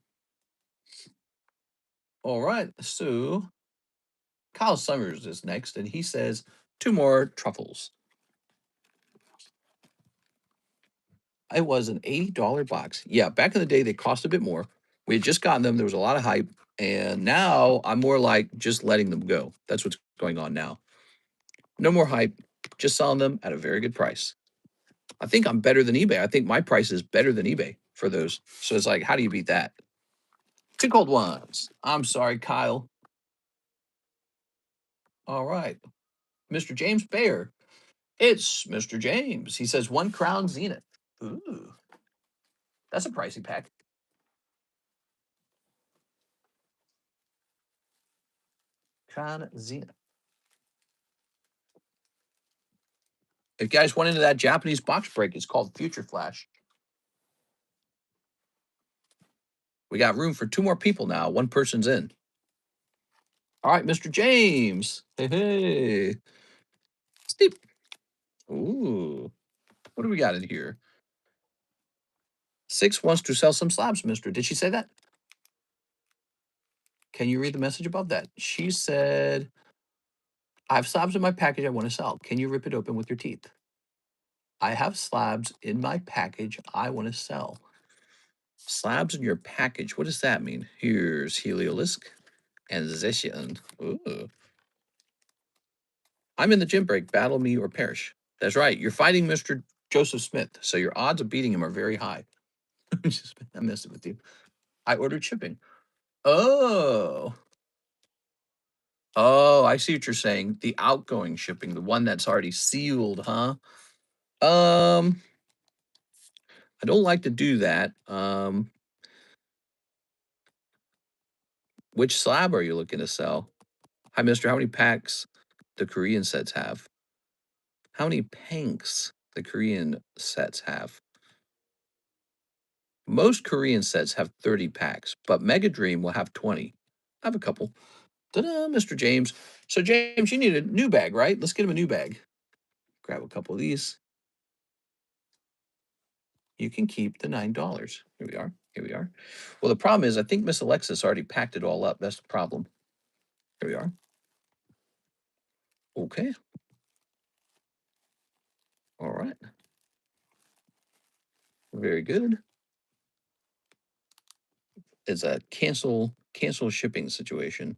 All right, so Kyle Summers is next, and he says 2 more truffles. It was an $80 box. Yeah, back in the day, they cost a bit more. We had just gotten them. There was a lot of hype. And now I'm more like just letting them go. That's what's going on now. No more hype, just selling them at a very good price. I think I'm better than eBay. I think my price is better than eBay for those. So it's like, how do you beat that? 2 cold ones. I'm sorry, Kyle. All right. Mr. James Bayer. It's Mr. James. He says 1 crown zenith. Ooh, that's a pricey pack. Crown zenith. If you guys went into that Japanese box break, it's called Future Flash. We got room for 2 more people now. 1 person's in. All right, Mr. James. Hey, hey. Steep. Ooh. What do we got in here? 6 wants to sell some slabs, mister. Did she say that? Can you read the message above that? She said, I have slabs in my package I want to sell. Can you rip it open with your teeth? I have slabs in my package I want to sell. Slabs in your package. What does that mean? Here's Heliolisk and Zeshian. Ooh. I'm in the gym break. Battle me or perish. That's right. You're fighting Mr. Joseph Smith, so your odds of beating him are very high. I'm messing with you. I ordered shipping. Oh. Oh, I see what you're saying. The outgoing shipping, the one that's already sealed, huh? I don't like to do that. Which slab are you looking to sell? Hi, mister. How many packs the Korean sets have? How many panks the Korean sets have? Most Korean sets have 30 packs, but Mega Dream will have 20. I have a couple. Ta-da, Mr. James. So, James, you need a new bag, right? Let's get him a new bag. Grab a couple of these. You can keep the $9. Here we are. Here we are. Well, the problem is I think Miss Alexis already packed it all up. That's the problem. Here we are. Okay. All right. Very good. It's a cancel shipping situation.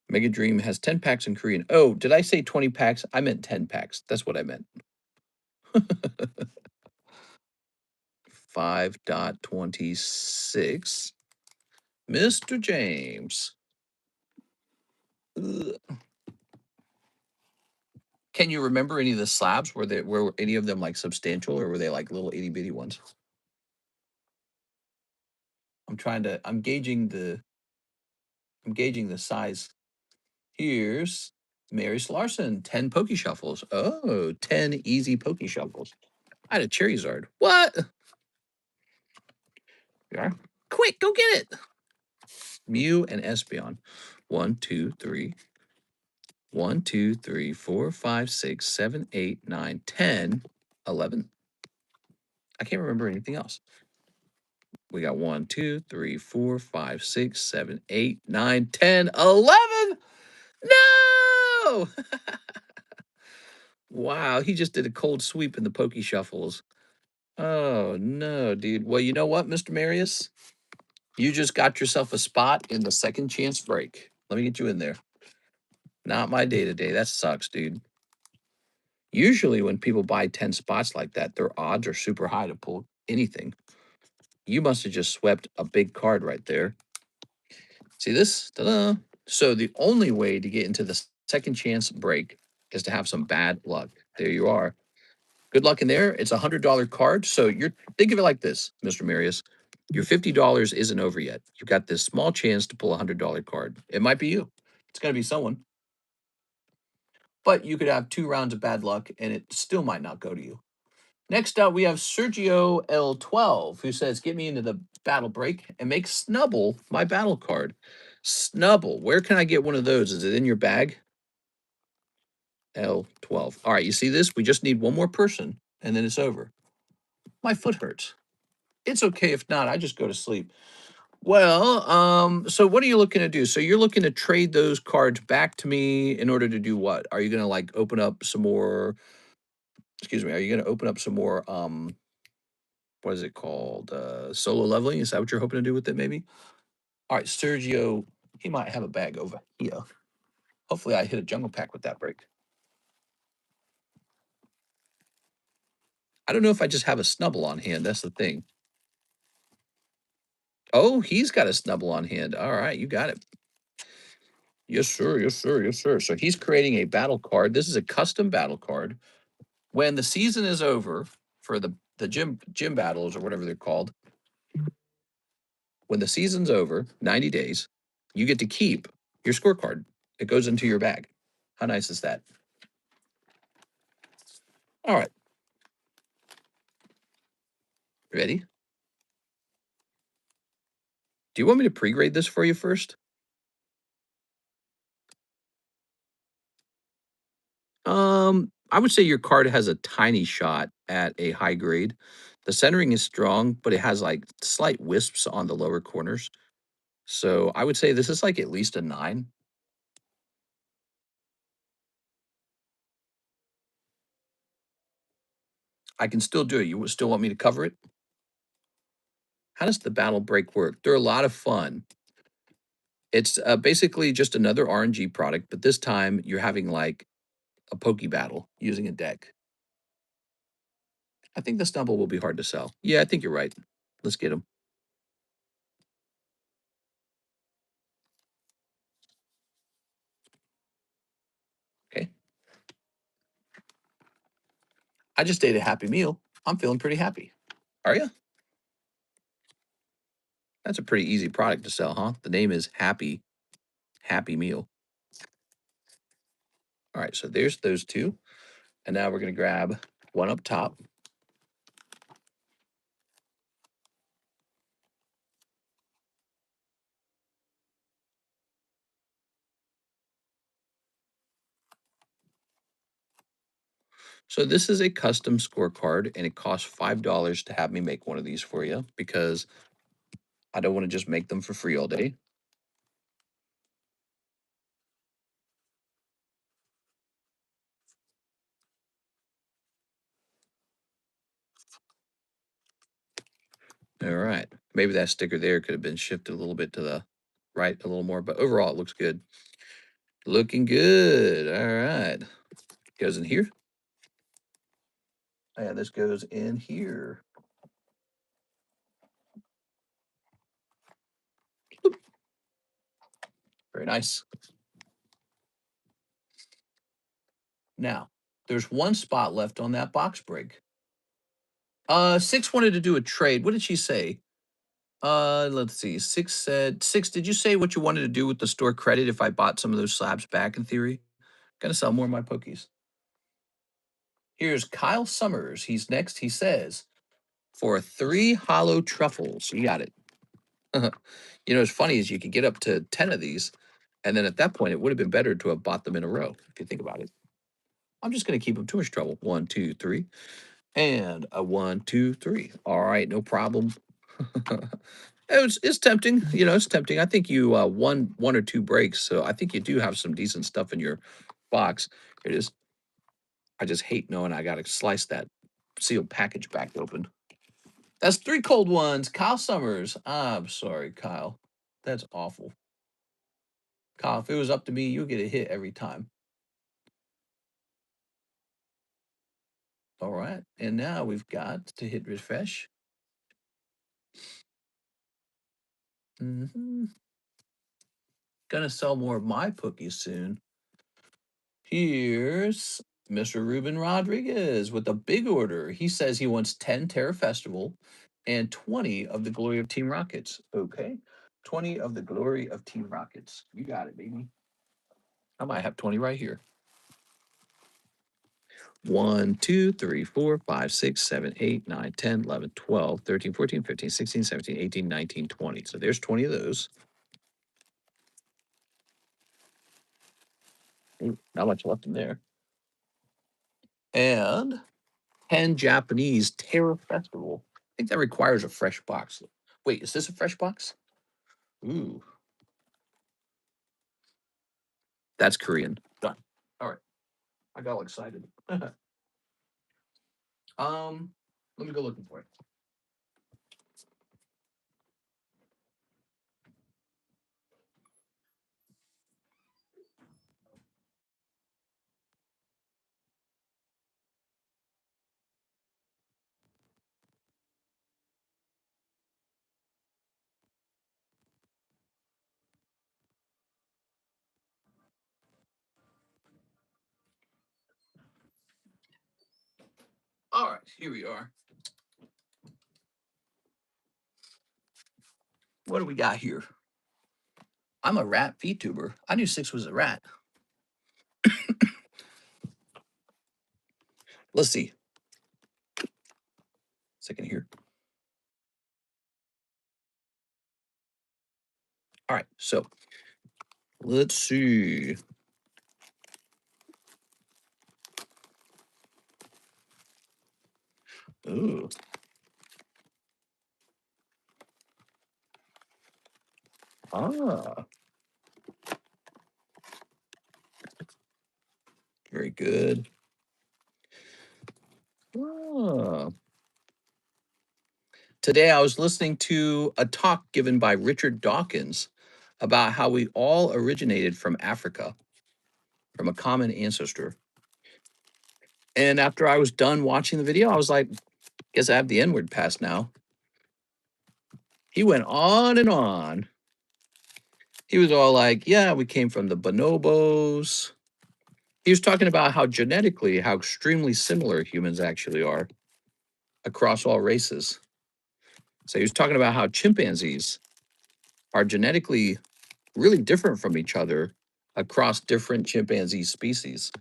Mega Dream has 10 packs in Korean. Oh, did I say 20 packs? I meant 10 packs. That's what I meant. 5.26. Mr. James. Ugh. Can you remember any of the slabs? Were any of them like substantial, or were they like little itty bitty ones? I'm gauging the size. Here's Marius Larson, 10 Pokey Shuffles. Oh, 10 easy Pokey Shuffles. I had a Charizard. What? Yeah. Quick, go get it. Mew and Espeon. 1, 2, 3. 1, 2, 3, 4, 5, 6, 7, 8, 9, 10, 11. I can't remember anything else. We got 1, 2, 3, 4, 5, 6, 7, 8, 9, 10, 11. No! Wow, he just did a cold sweep in the Pokey Shuffles. Oh, no, dude. Well, you know what, Mr. Marius? You just got yourself a spot in the second chance break. Let me get you in there. Not my day-to-day. That sucks, dude. Usually when people buy 10 spots like that, their odds are super high to pull anything. You must have just swept a big card right there. See this? Ta-da! So the only way to get into the second chance break is to have some bad luck. There you are. Good luck in there. It's a $100 card. So think of it like this, Mr. Marius. Your $50 isn't over yet. You've got this small chance to pull a $100 card. It might be you. It's going to be someone. But you could have 2 rounds of bad luck and it still might not go to you. Next up, we have Sergio L12, who says, get me into the battle break and make Snubble my battle card. Snubble, where can I get one of those? Is it in your bag? L12. All right, you see this? We just need one more person, and then it's over. My foot hurts. It's okay if not. I just go to sleep. Well, so what are you looking to do? So you're looking to trade those cards back to me in order to do what? Are you going to, like, open up some more... Excuse me. Are you going to open up some more... what is it called? Solo leveling? Is that what you're hoping to do with it, maybe? All right, Sergio, he might have a bag over here. Hopefully I hit a jungle pack with that break. I don't know if I just have a Snubble on hand. That's the thing. Oh, he's got a Snubble on hand. All right, you got it. Yes, sir. Yes, sir. Yes, sir. So he's creating a battle card. This is a custom battle card. When the season is over for the gym battles or whatever they're called, when the season's over, 90 days, you get to keep your scorecard. It goes into your bag. How nice is that? All right. Ready? Do you want me to pre-grade this for you first? I would say your card has a tiny shot at a high grade. The centering is strong, but it has like slight wisps on the lower corners. So I would say this is like at least a 9. I can still do it. You still want me to cover it? How does the battle break work? They're a lot of fun. It's basically just another RNG product, but this time you're having like a Poke battle using a deck. I think the Snubble will be hard to sell. Yeah, I think you're right. Let's get him. Okay. I just ate a Happy Meal. I'm feeling pretty happy. Are you? That's a pretty easy product to sell, huh? The name is Happy Meal. All right, so there's those 2. And now we're going to grab one up top. So this is a custom scorecard, and it costs $5 to have me make one of these for you because I don't want to just make them for free all day. All right. Maybe that sticker there could have been shifted a little bit to the right a little more, but overall it looks good. Looking good. All right. Goes in here. And this goes in here. Very nice. Now, there's one spot left on that box break. Six wanted to do a trade. What did she say? Let's see. Six, did you say what you wanted to do with the store credit if I bought some of those slabs back in theory? Gonna sell more of my pokies. Here's Kyle Summers. He's next. He says, for 3 hollow truffles. You got it. You know, what's funny is you could get up to 10 of these, and then at that point, it would have been better to have bought them in a row, if you think about it. I'm just going to keep them too much trouble. 1, 2, 3. And a 1, 2, 3. All right, no problem. It's tempting. You know, it's tempting. I think you one or two breaks, so I think you do have some decent stuff in your box. Here it is. I just hate knowing I got to slice that sealed package back open. That's 3 cold ones. Kyle Summers. I'm sorry, Kyle. That's awful. Kyle, if it was up to me, you'll get a hit every time. All right. And now we've got to hit refresh. Gonna sell more of my cookies soon. Here's Mr. Ruben Rodriguez with a big order. He says he wants 10 Terror Festival and 20 of the Glory of Team Rockets. Okay. 20 of the Glory of Team Rockets. You got it, baby. I might have 20 right here. 1, 2, 3, 4, 5, 6, 7, 8, 9, 10, 11, 12, 13, 14, 15, 16, 17, 18, 19, 20. So there's 20 of those. Ooh, not much left in there. And 10 Japanese Terror Festival. I think that requires a fresh box. Wait, is this a fresh box? Ooh, that's Korean. Done. All right. I got all excited. Let me go looking for it. All right, here we are. What do we got here? I'm a rat VTuber. I knew Six was a rat. Let's see. Second here. All right, so let's see. Ooh. Ah. Very good. Ah. Today I was listening to a talk given by Richard Dawkins about how we all originated from Africa, from a common ancestor. And after I was done watching the video, I was like, guess I have the N-word pass now. He went on and on. He was all like, yeah, we came from the bonobos. He was talking about how genetically, how extremely similar humans actually are across all races. So he was talking about how chimpanzees are genetically really different from each other across different chimpanzee species.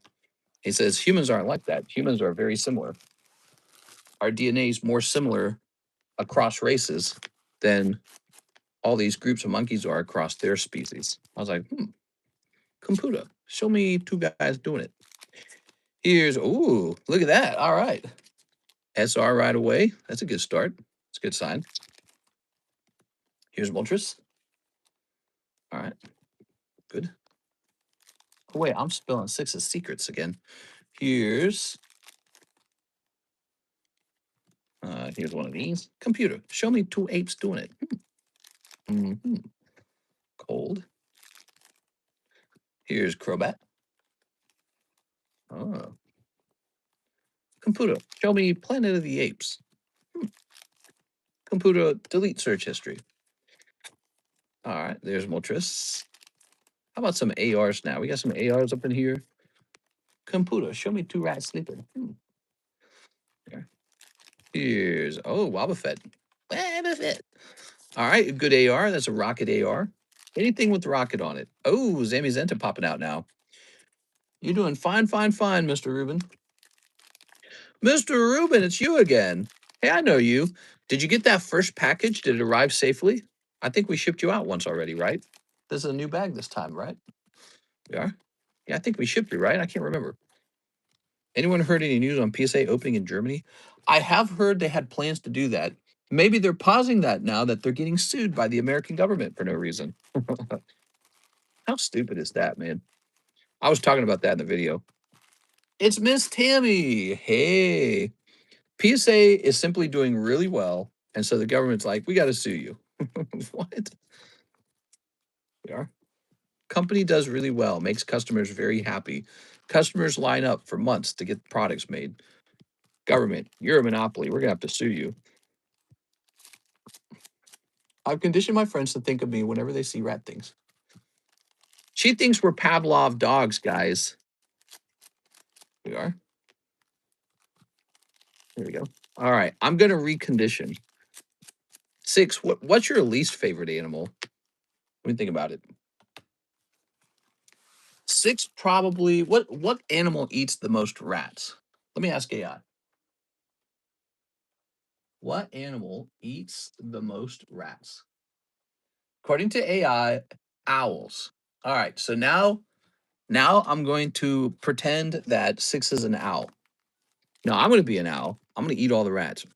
He says humans aren't like that. Humans are very similar. Our DNA is more similar across races than all these groups of monkeys are across their species. I was like, Computer, show me 2 guys doing it. Here's, ooh, look at that. All right. SR right away. That's a good start. It's a good sign. Here's Moltres. All right. Good. Oh, wait, I'm spelling 6 of secrets again. Here's here's one of these. Computer, show me 2 apes doing it. Cold. Here's Crobat. Oh. Computer, show me Planet of the Apes. Computer, delete search history. All right, there's Moltres. How about some ARs now? We got some ARs up in here. Computer, show me 2 rats sleeping. There. Here's, oh, Wobbuffet. Wobbuffet. All right, good AR. That's a rocket AR. Anything with rocket on it. Oh, Zamazenta popping out now. You're doing fine, fine, fine, Mr. Rubin. Mr. Rubin, it's you again. Hey, I know you. Did you get that first package? Did it arrive safely? I think we shipped you out once already, right? This is a new bag this time, right? We are? Yeah, I think we shipped you, right? I can't remember. Anyone heard any news on PSA opening in Germany? I have heard they had plans to do that. Maybe they're pausing that now that they're getting sued by the American government for no reason. How stupid is that, man? I was talking about that in the video. It's Miss Tammy. Hey. PSA is simply doing really well. And so the government's like, we got to sue you. What? We are. Company does really well, makes customers very happy. Customers line up for months to get products made. Government, you're a monopoly. We're going to have to sue you. I've conditioned my friends to think of me whenever they see rat things. She thinks we're Pavlov dogs, guys. We are. There we go. All right. I'm going to recondition. 6, what's your least favorite animal? What do you think about it? 6 probably. What animal eats the most rats? Let me ask AI. What animal eats the most rats? According to AI, owls. All right. So now I'm going to pretend that 6 is an owl. No, I'm going to be an owl. I'm going to eat all the rats.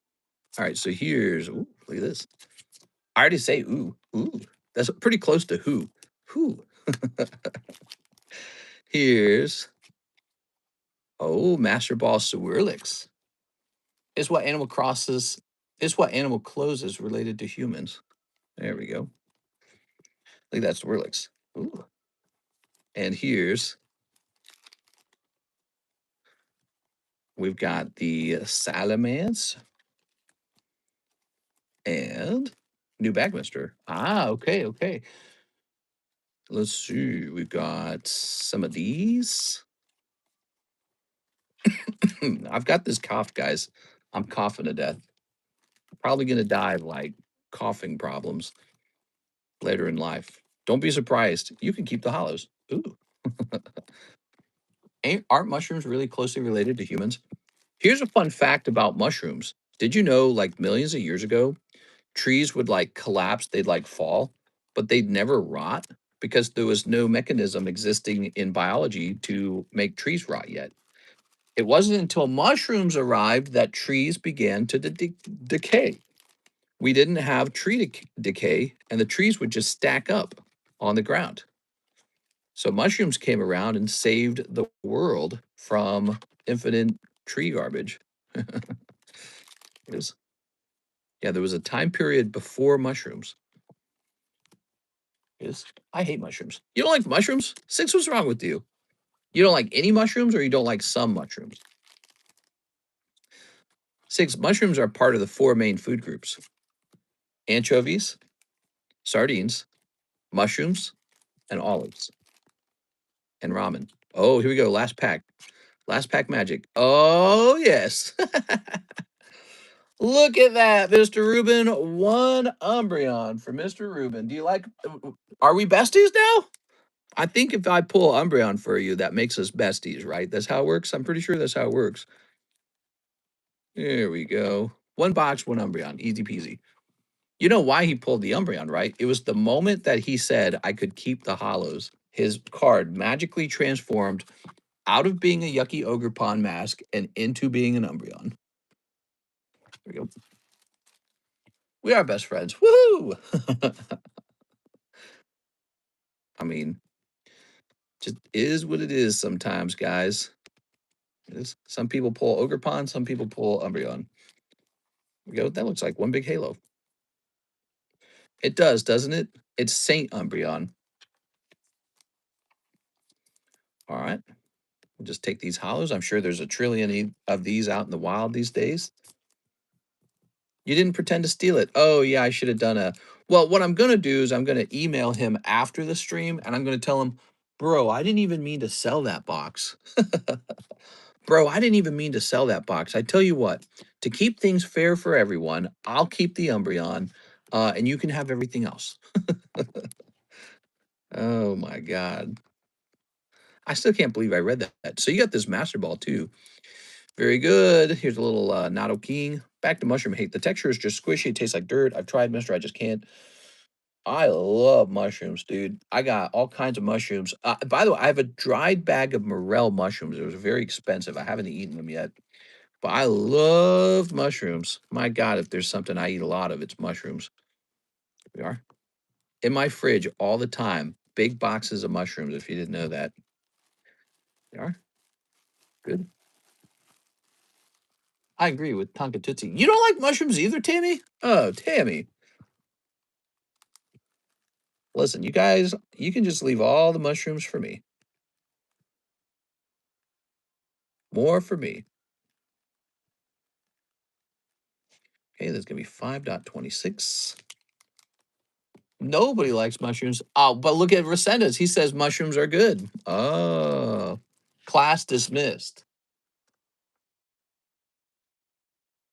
All right. So here's, ooh, look at this. I already say ooh. That's pretty close to who. Here's, oh, Master Ball Swirlix. Is what animal closes related to humans. There we go. Look at that Swirlix. Ooh. And here's, we've got the Salamence and new Bagmaster. Ah, okay. Let's see. We've got some of these. I've got this cough, guys. I'm coughing to death. Probably going to die of like coughing problems later in life. Don't be surprised. You can keep the hollows. Ooh. Aren't mushrooms really closely related to humans? Here's a fun fact about mushrooms. Did you know, like millions of years ago, trees would like collapse, they'd like fall, but they'd never rot because there was no mechanism existing in biology to make trees rot yet. It wasn't until mushrooms arrived that trees began to decay. We didn't have tree decay, and the trees would just stack up on the ground. So mushrooms came around and saved the world from infinite tree garbage. Yeah, there was a time period before mushrooms. I hate mushrooms. You don't like mushrooms? 6, what's wrong with you? You don't like any mushrooms or you don't like some mushrooms? 6, mushrooms are part of the 4 main food groups: anchovies, sardines, mushrooms, and olives, and ramen. Oh, here we go. Last pack. Last pack magic. Oh, yes. Look at that, Mr. Rubin. 1 Umbreon for Mr. Rubin. Do you like, are we besties now? I think if I pull Umbreon for you, that makes us besties, right? That's how it works. I'm pretty sure that's how it works. There we go. 1 box, 1 Umbreon. Easy peasy. You know why he pulled the Umbreon, right? It was the moment that he said I could keep the hollows. His card magically transformed out of being a yucky ogre pond mask and into being an Umbreon. There we go. We are best friends. Woohoo! I mean, just is what it is sometimes, guys. Some people pull ogre pond, some people pull Umbreon. There we go. That looks like one big halo. It does, doesn't it? It's Saint Umbreon. All right. We'll just take these hollows. I'm sure there's a trillion of these out in the wild these days. You didn't pretend to steal it. Oh, yeah, I should have done a... Well, what I'm going to do is I'm going to email him after the stream, and I'm going to tell him, bro, I didn't even mean to sell that box. Bro, I didn't even mean to sell that box. I tell you what, to keep things fair for everyone, I'll keep the Umbreon, and you can have everything else. Oh, my God. I still can't believe I read that. So you got this Master Ball, too. Very good. Here's a little Natto King. Back to Mushroom Hate. The texture is just squishy. It tastes like dirt. I've tried, mister. I just can't. I love mushrooms, dude. I got all kinds of mushrooms. By the way, I have a dried bag of morel mushrooms. It was very expensive. I haven't eaten them yet. But I love mushrooms. My God, if there's something I eat a lot of, it's mushrooms. Here we are. In my fridge all the time. Big boxes of mushrooms, if you didn't know that. There we are. Good. I agree with Tonka Tootsie. You don't like mushrooms either, Tammy? Oh, Tammy. Listen, you guys, you can just leave all the mushrooms for me. More for me. Okay, that's going to be 5.26. Nobody likes mushrooms. Oh, but look at Resendez. He says mushrooms are good. Oh, class dismissed.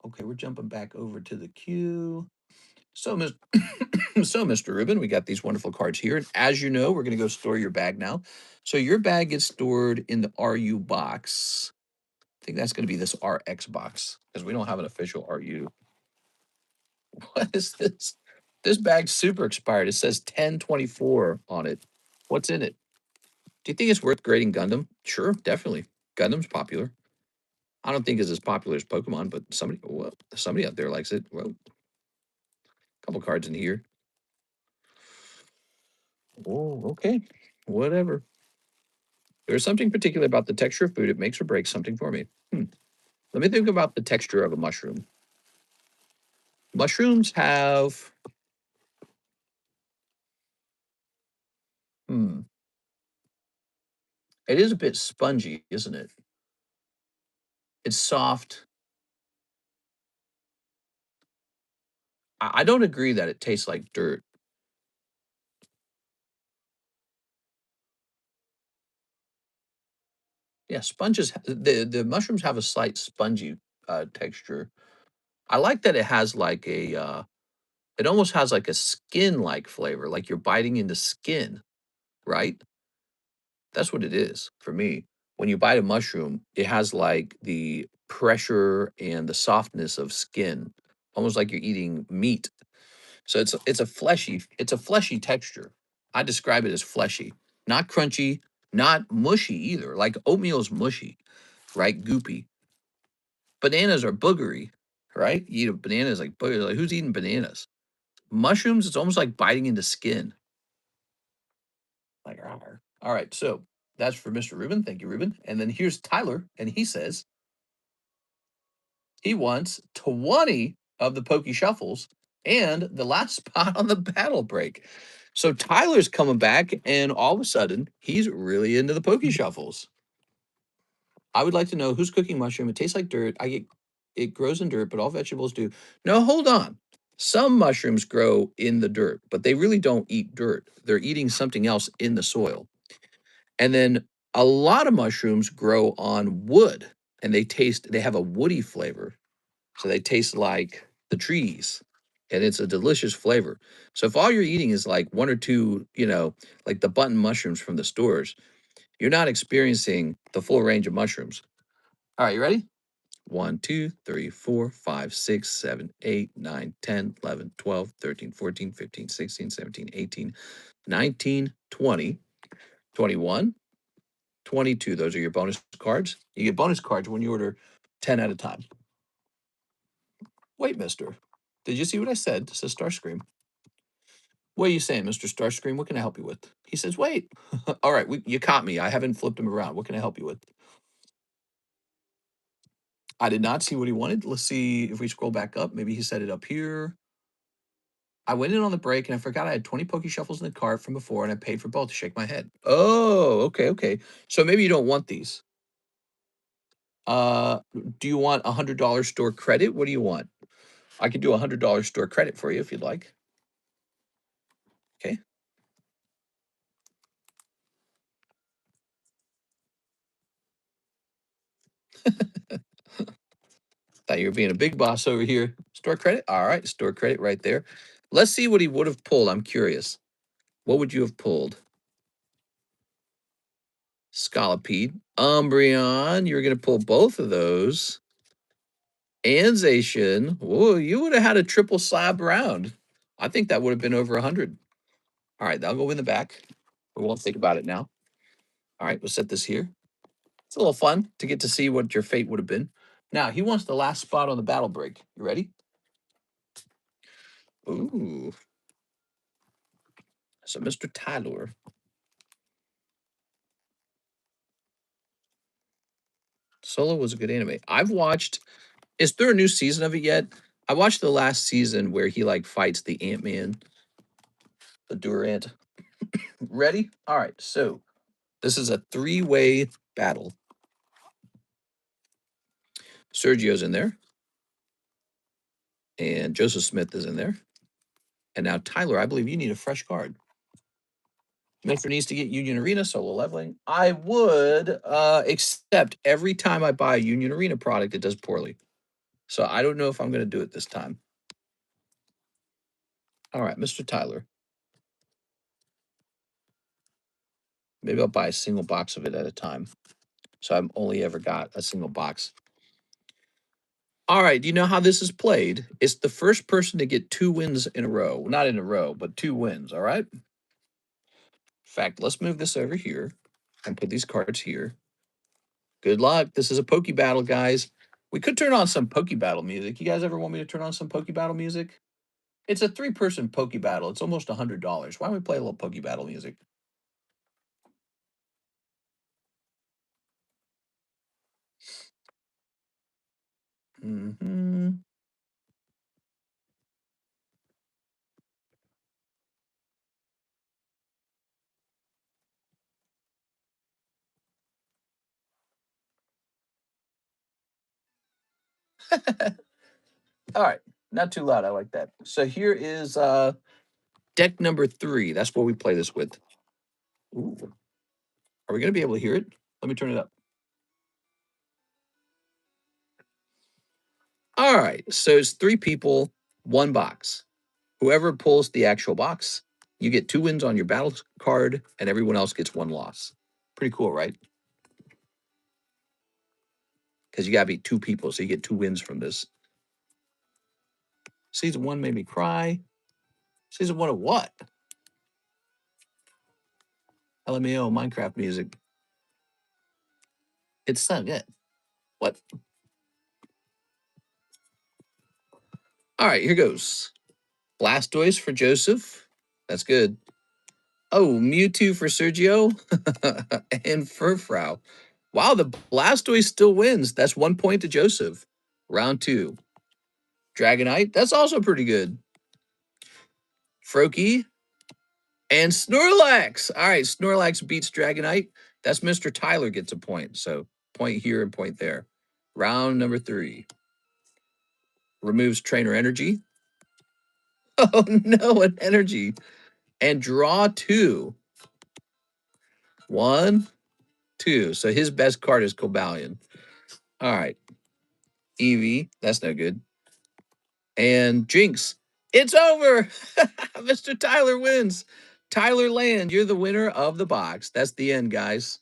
Okay, we're jumping back over to the queue. So, Mr. Rubin, we got these wonderful cards here. And as you know, we're going to go store your bag now. So your bag gets stored in the RU box. I think that's going to be this RX box because we don't have an official RU. What is this? This bag's super expired. It says 1024 on it. What's in it? Do you think it's worth grading Gundam? Sure, definitely. Gundam's popular. I don't think it's as popular as Pokemon, but somebody out there likes it. Well, a couple cards in here. Oh, okay. Whatever. There's something particular about the texture of food. It makes or breaks something for me. Let me think about the texture of a mushroom. Mushrooms have... It is a bit spongy, isn't it? It's soft. I don't agree that it tastes like dirt. Yeah, sponges, the mushrooms have a slight spongy texture. I like that it has like a, it almost has like a skin-like flavor, like you're biting into skin, right? That's what it is for me. When you bite a mushroom, it has like the pressure and the softness of skin, almost like you're eating meat. So it's a fleshy texture. I describe it as fleshy, not crunchy, not mushy either. Like oatmeal's mushy, right? Goopy. Bananas are boogery, right? You eat a banana is like booger. Like who's eating bananas? Mushrooms, it's almost like biting into skin. Like, rawr. All right, so that's for Mr. Rubin. Thank you, Rubin. And then here's Tyler, and he says he wants 20 of the Pokey Shuffles and the last spot on the battle break. So Tyler's coming back, and all of a sudden, he's really into the Pokey Shuffles. I would like to know who's cooking mushroom. It tastes like dirt. It grows in dirt, but all vegetables do. No, hold on. Some mushrooms grow in the dirt, but they really don't eat dirt. They're eating something else in the soil. And then a lot of mushrooms grow on wood, and they have a woody flavor. So they taste like the trees, and it's a delicious flavor. So if all you're eating is like one or two, like the button mushrooms from the stores, you're not experiencing the full range of mushrooms. All right, you ready? 1, 2, 3, 4, 5, 6, 7, 8, 9, 10, 11, 12, 13, 14, 15, 16, 17, 18, 19, 20, 21, 22. Those are your bonus cards. You get bonus cards when you order 10 at a time. Wait, mister. Did you see what I said? It says Starscream. What are you saying, Mr. Starscream? What can I help you with? He says, wait. All right, you caught me. I haven't flipped him around. What can I help you with? I did not see what he wanted. Let's see if we scroll back up. Maybe he set it up here. I went in on the break and I forgot I had 20 Poke Shuffles in the cart from before and I paid for both to shake my head. Oh, okay. So maybe you don't want these. Do you want $100 store credit? What do you want? I could do $100 store credit for you if you'd like. Okay. Thought you were being a big boss over here. Store credit? All right, store credit right there. Let's see what he would have pulled. I'm curious. What would you have pulled? Scolipede. Umbreon. You're going to pull both of those. Anzation. Whoa, you would have had a triple slab round. I think that would have been over 100. All right, that'll go in the back. We won't think about it now. All right, we'll set this here. It's a little fun to get to see what your fate would have been. Now, he wants the last spot on the battle break. You ready? Ooh. So, Mr. Tyler. Solo was a good anime. I've watched. Is there a new season of it yet? I watched the last season where he like fights the Ant-Man, the Durant. Ready? All right. So this is a three-way battle. Sergio's in there, and Joseph Smith is in there, and now Tyler. I believe you need a fresh card. Mister needs to get Union Arena solo leveling. I would, except every time I buy a Union Arena product, it does poorly. So I don't know if I'm going to do it this time. All right, Mr. Tyler. Maybe I'll buy a single box of it at a time. So I've only ever got a single box. All right, do you know how this is played? It's the first person to get 2 wins in a row. Not in a row, but 2 wins, all right? In fact, let's move this over here and put these cards here. Good luck. This is a Poke Battle, guys. We could turn on some Poke Battle music. You guys ever want me to turn on some Poke Battle music? It's a 3-person Poke Battle. It's almost $100. Why don't we play a little Poke Battle music? Mm-hmm. All right. Not too loud. I like that. So here is deck number 3. That's what we play this with. Ooh. Are we going to be able to hear it? Let me turn it up. All right. So it's 3 people, 1 box. Whoever pulls the actual box, you get 2 wins on your battle card, and everyone else gets 1 loss. Pretty cool, right? Because you got to be 2 people, so you get 2 wins from this. Season 1 made me cry. Season 1 of what? LMAO Minecraft music. It's so good. What? All right, here goes. Blastoise for Joseph. That's good. Oh, Mewtwo for Sergio and Furfrou. Wow, the Blastoise still wins. That's 1 point to Joseph. Round 2. Dragonite. That's also pretty good. Froakie and Snorlax. All right, Snorlax beats Dragonite. That's Mr. Tyler gets a point. So point here and point there. Round number 3. Removes trainer energy. Oh no, an energy. And draw 2. 1, 2. So his best card is Cobalion. All right. Eevee. That's no good. And Jinx. It's over. Mr. Tyler wins. Tyler Land, you're the winner of the box. That's the end, guys.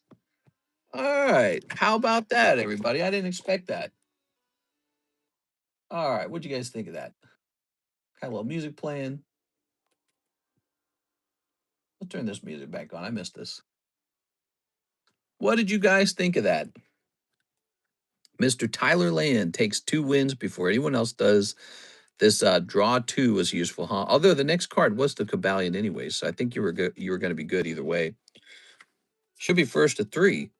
All right. How about that, everybody? I didn't expect that. All right. What'd you guys think of that? Got a little music playing. Let's turn this music back on. I missed this. What did you guys think of that? Mr. Tyler Land takes 2 wins before anyone else does. This draw 2 was useful, huh? Although the next card was the Cabalion anyway, so I think you were good. You were going to be good either way. Should be first to 3.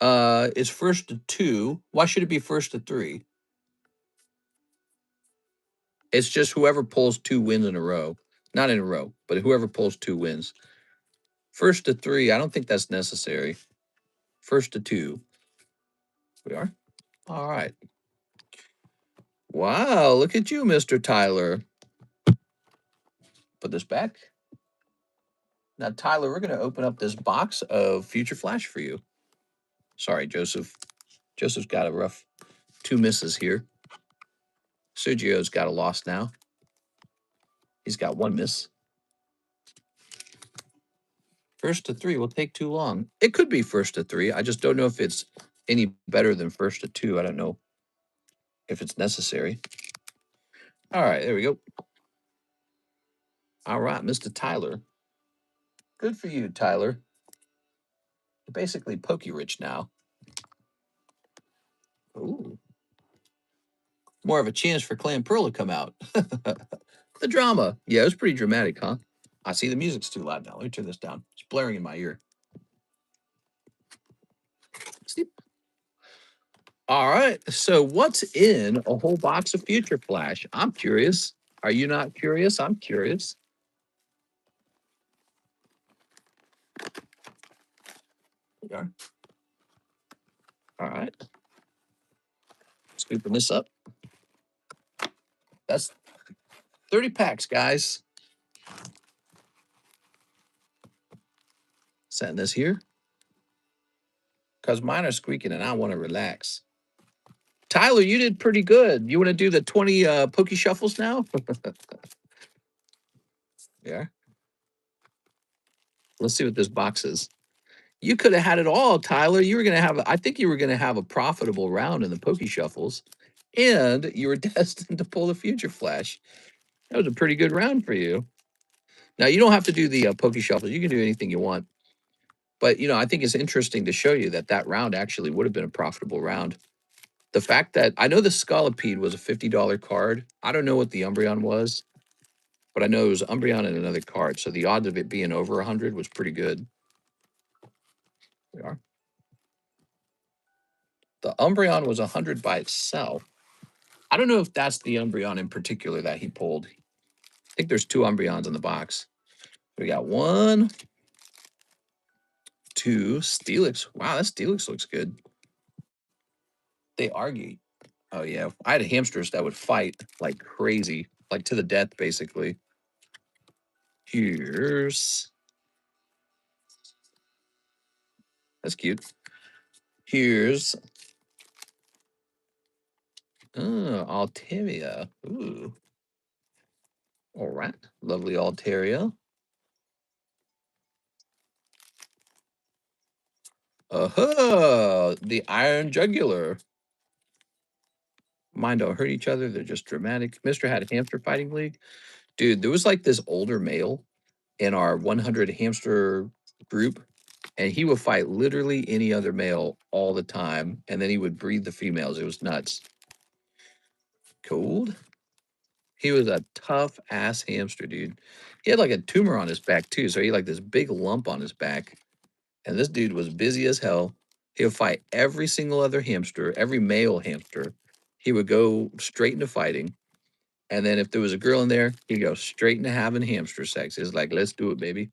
It's first to 2. Why should it be first to 3? It's just whoever pulls 2 wins in a row. Not in a row, but whoever pulls 2 wins. First to 3, I don't think that's necessary. First to 2. We are? All right. Wow, look at you, Mr. Tyler. Put this back. Now, Tyler, we're going to open up this box of Future Flash for you. Sorry, Joseph. Joseph's got a rough 2 misses here. Sergio's got a loss now. He's got 1 miss. First to 3 will take too long. It could be first to 3. I just don't know if it's any better than first to 2. I don't know if it's necessary. All right, there we go. All right, Mr. Tyler. Good for you, Tyler. You're basically pokey rich now. Ooh. More of a chance for Clan Pearl to come out. The drama. Yeah, it was pretty dramatic, huh? I see the music's too loud now. Let me turn this down. It's blaring in my ear. Sleep. All right. So what's in a whole box of Future Flash? I'm curious. Are you not curious? I'm curious. We are. All right. Scooping this up. That's 30 packs, guys. Setting this here. Because mine are squeaking and I want to relax. Tyler, you did pretty good. You want to do the 20 Pokey Shuffles now? Yeah. Let's see what this box is. You could have had it all, Tyler. You were going to have, I think you were going to have a profitable round in the Pokey Shuffles, and you were destined to pull the Future Flash. That was a pretty good round for you. Now, you don't have to do the Pokey Shuffles. You can do anything you want. But, I think it's interesting to show you that that round actually would have been a profitable round. The fact that I know the Scolipede was a $50 card. I don't know what the Umbreon was, but I know it was Umbreon and another card. So the odds of it being over 100 was pretty good. We are. The Umbreon was 100 by itself. I don't know if that's the Umbreon in particular that he pulled. I think there's 2 Umbreons in the box. We got 1, 2, Steelix. Wow, that Steelix looks good. They argue. Oh, yeah. I had hamsters that would fight like crazy, like to the death, basically. Here's... That's cute. Here's... Altaria. Ooh. All right. Lovely Altaria. The Iron Jugular. Mine don't hurt each other. They're just dramatic. Mr. had a hamster fighting league. Dude, there was like this older male in our 100 hamster group, and he would fight literally any other male all the time, and then he would breed the females. It was nuts. Cold. He was a tough ass hamster, dude. He had like a tumor on his back too, so he had like this big lump on his back. And this dude was busy as hell. He would fight every single other hamster, every male hamster. He would go straight into fighting. And then if there was a girl in there, he'd go straight into having hamster sex. It's like, let's do it, baby.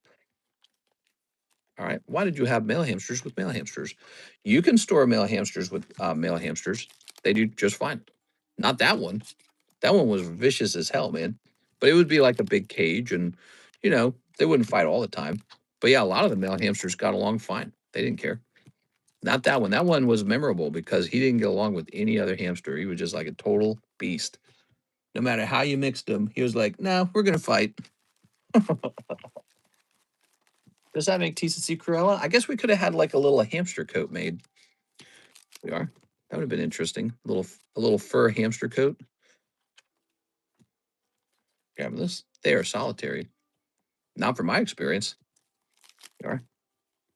All right. Why did you have male hamsters with male hamsters? You can store male hamsters with male hamsters. They do just fine. Not that one. That one was vicious as hell, man. But it would be like a big cage, and they wouldn't fight all the time. But yeah, a lot of the male hamsters got along fine. They didn't care. Not that one. That one was memorable because he didn't get along with any other hamster. He was just like a total beast. No matter how you mixed him, he was like, "No, we're gonna fight." Does that make TCC Cruella? I guess we could have had like a little hamster coat made. We are. That would have been interesting. A little fur hamster coat. Grab this. They are solitary. Not from my experience. They are.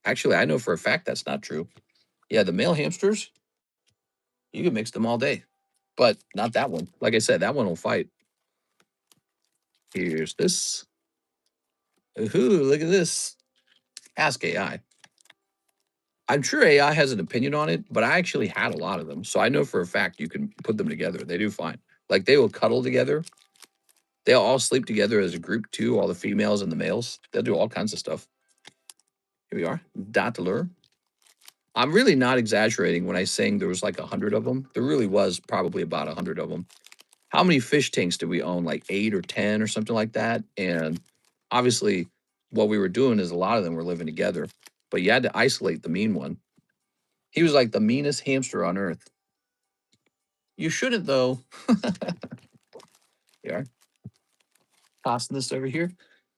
Actually, I know for a fact that's not true. Yeah, the male hamsters, you can mix them all day, but not that one. Like I said, that one will fight. Here's this. Ooh, look at this. Ask AI. I'm sure AI has an opinion on it, but I actually had a lot of them. So I know for a fact you can put them together. They do fine. Like they will cuddle together. They'll all sleep together as a group too, all the females and the males. They'll do all kinds of stuff. Here we are. Dattler. I'm really not exaggerating when I saying there was like 100 of them. There really was probably about 100 of them. How many fish tanks did we own? Like 8 or 10 or something like that. And obviously, what we were doing is a lot of them were living together, but you had to isolate the mean one. He was like the meanest hamster on earth. You shouldn't, though. Yeah. Tossing this over here.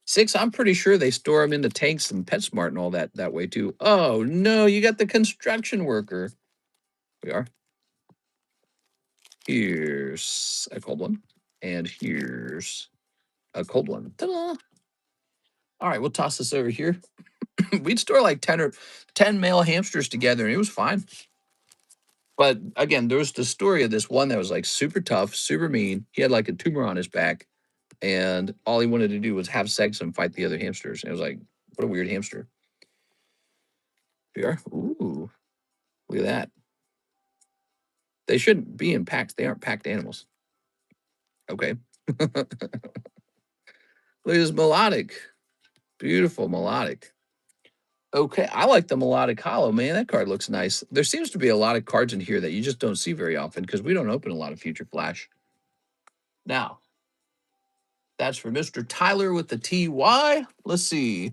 6, I'm pretty sure they store them into tanks and PetSmart and all that way too. Oh no, you got the construction worker. We are. Here's a cold one. And here's a cold one. Ta-da! All right, we'll toss this over here. We'd store like 10 male hamsters together, and it was fine. But again, there was the story of this one that was like super tough, super mean. He had like a tumor on his back, and all he wanted to do was have sex and fight the other hamsters. And it was like, what a weird hamster. Here, ooh, look at that. They shouldn't be in packs. They aren't packed animals. Okay. Look at this melodic. Beautiful melodic. Okay, I like the melodic hollow, man. That card looks nice. There seems to be a lot of cards in here that you just don't see very often because we don't open a lot of Future Flash. Now, that's for Mr. Tyler with the TY. Let's see.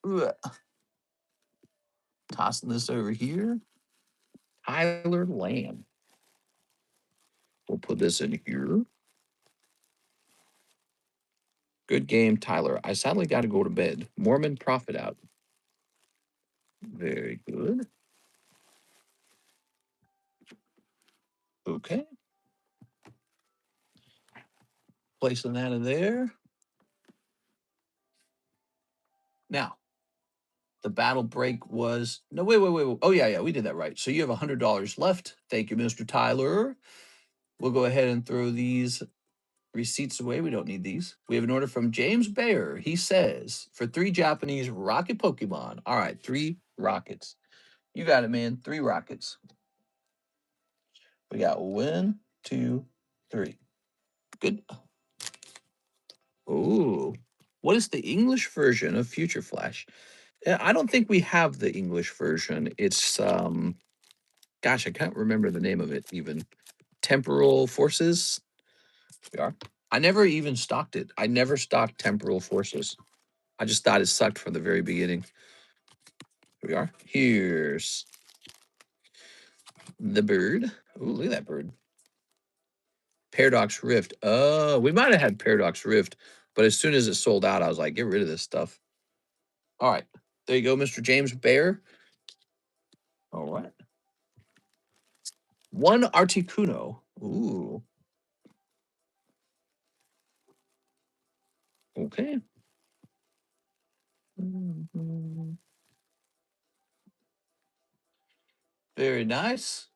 Ugh. Tossing this over here. Tyler Lamb. We'll put this in here. Good game, Tyler. I sadly got to go to bed. Mormon Prophet out. Very good. Okay. Placing that in there. Now, the battle break was no, wait. Oh, yeah, we did that right. So you have $100 left. Thank you, Mr. Tyler. We'll go ahead and throw these receipts away. We don't need these. We have an order from James Bayer. He says for 3 Japanese rocket Pokemon. All right, 3 rockets. You got it, man. 3 rockets. We got 1, 2, 3. Good. Oh, what is the English version of Future Flash? I don't think we have the English version. It's gosh, I can't remember the name of it even. Temporal Forces. We are. I never even stocked it. I never stocked Temporal Forces. I just thought it sucked from the very beginning. Here we are. Here's the bird. Oh, look at that bird. Paradox Rift. Oh, we might have had Paradox Rift, but as soon as it sold out, I was like, get rid of this stuff. All right. There you go, Mr. James Bayer. All right. 1 Articuno. Ooh. Okay. Very nice.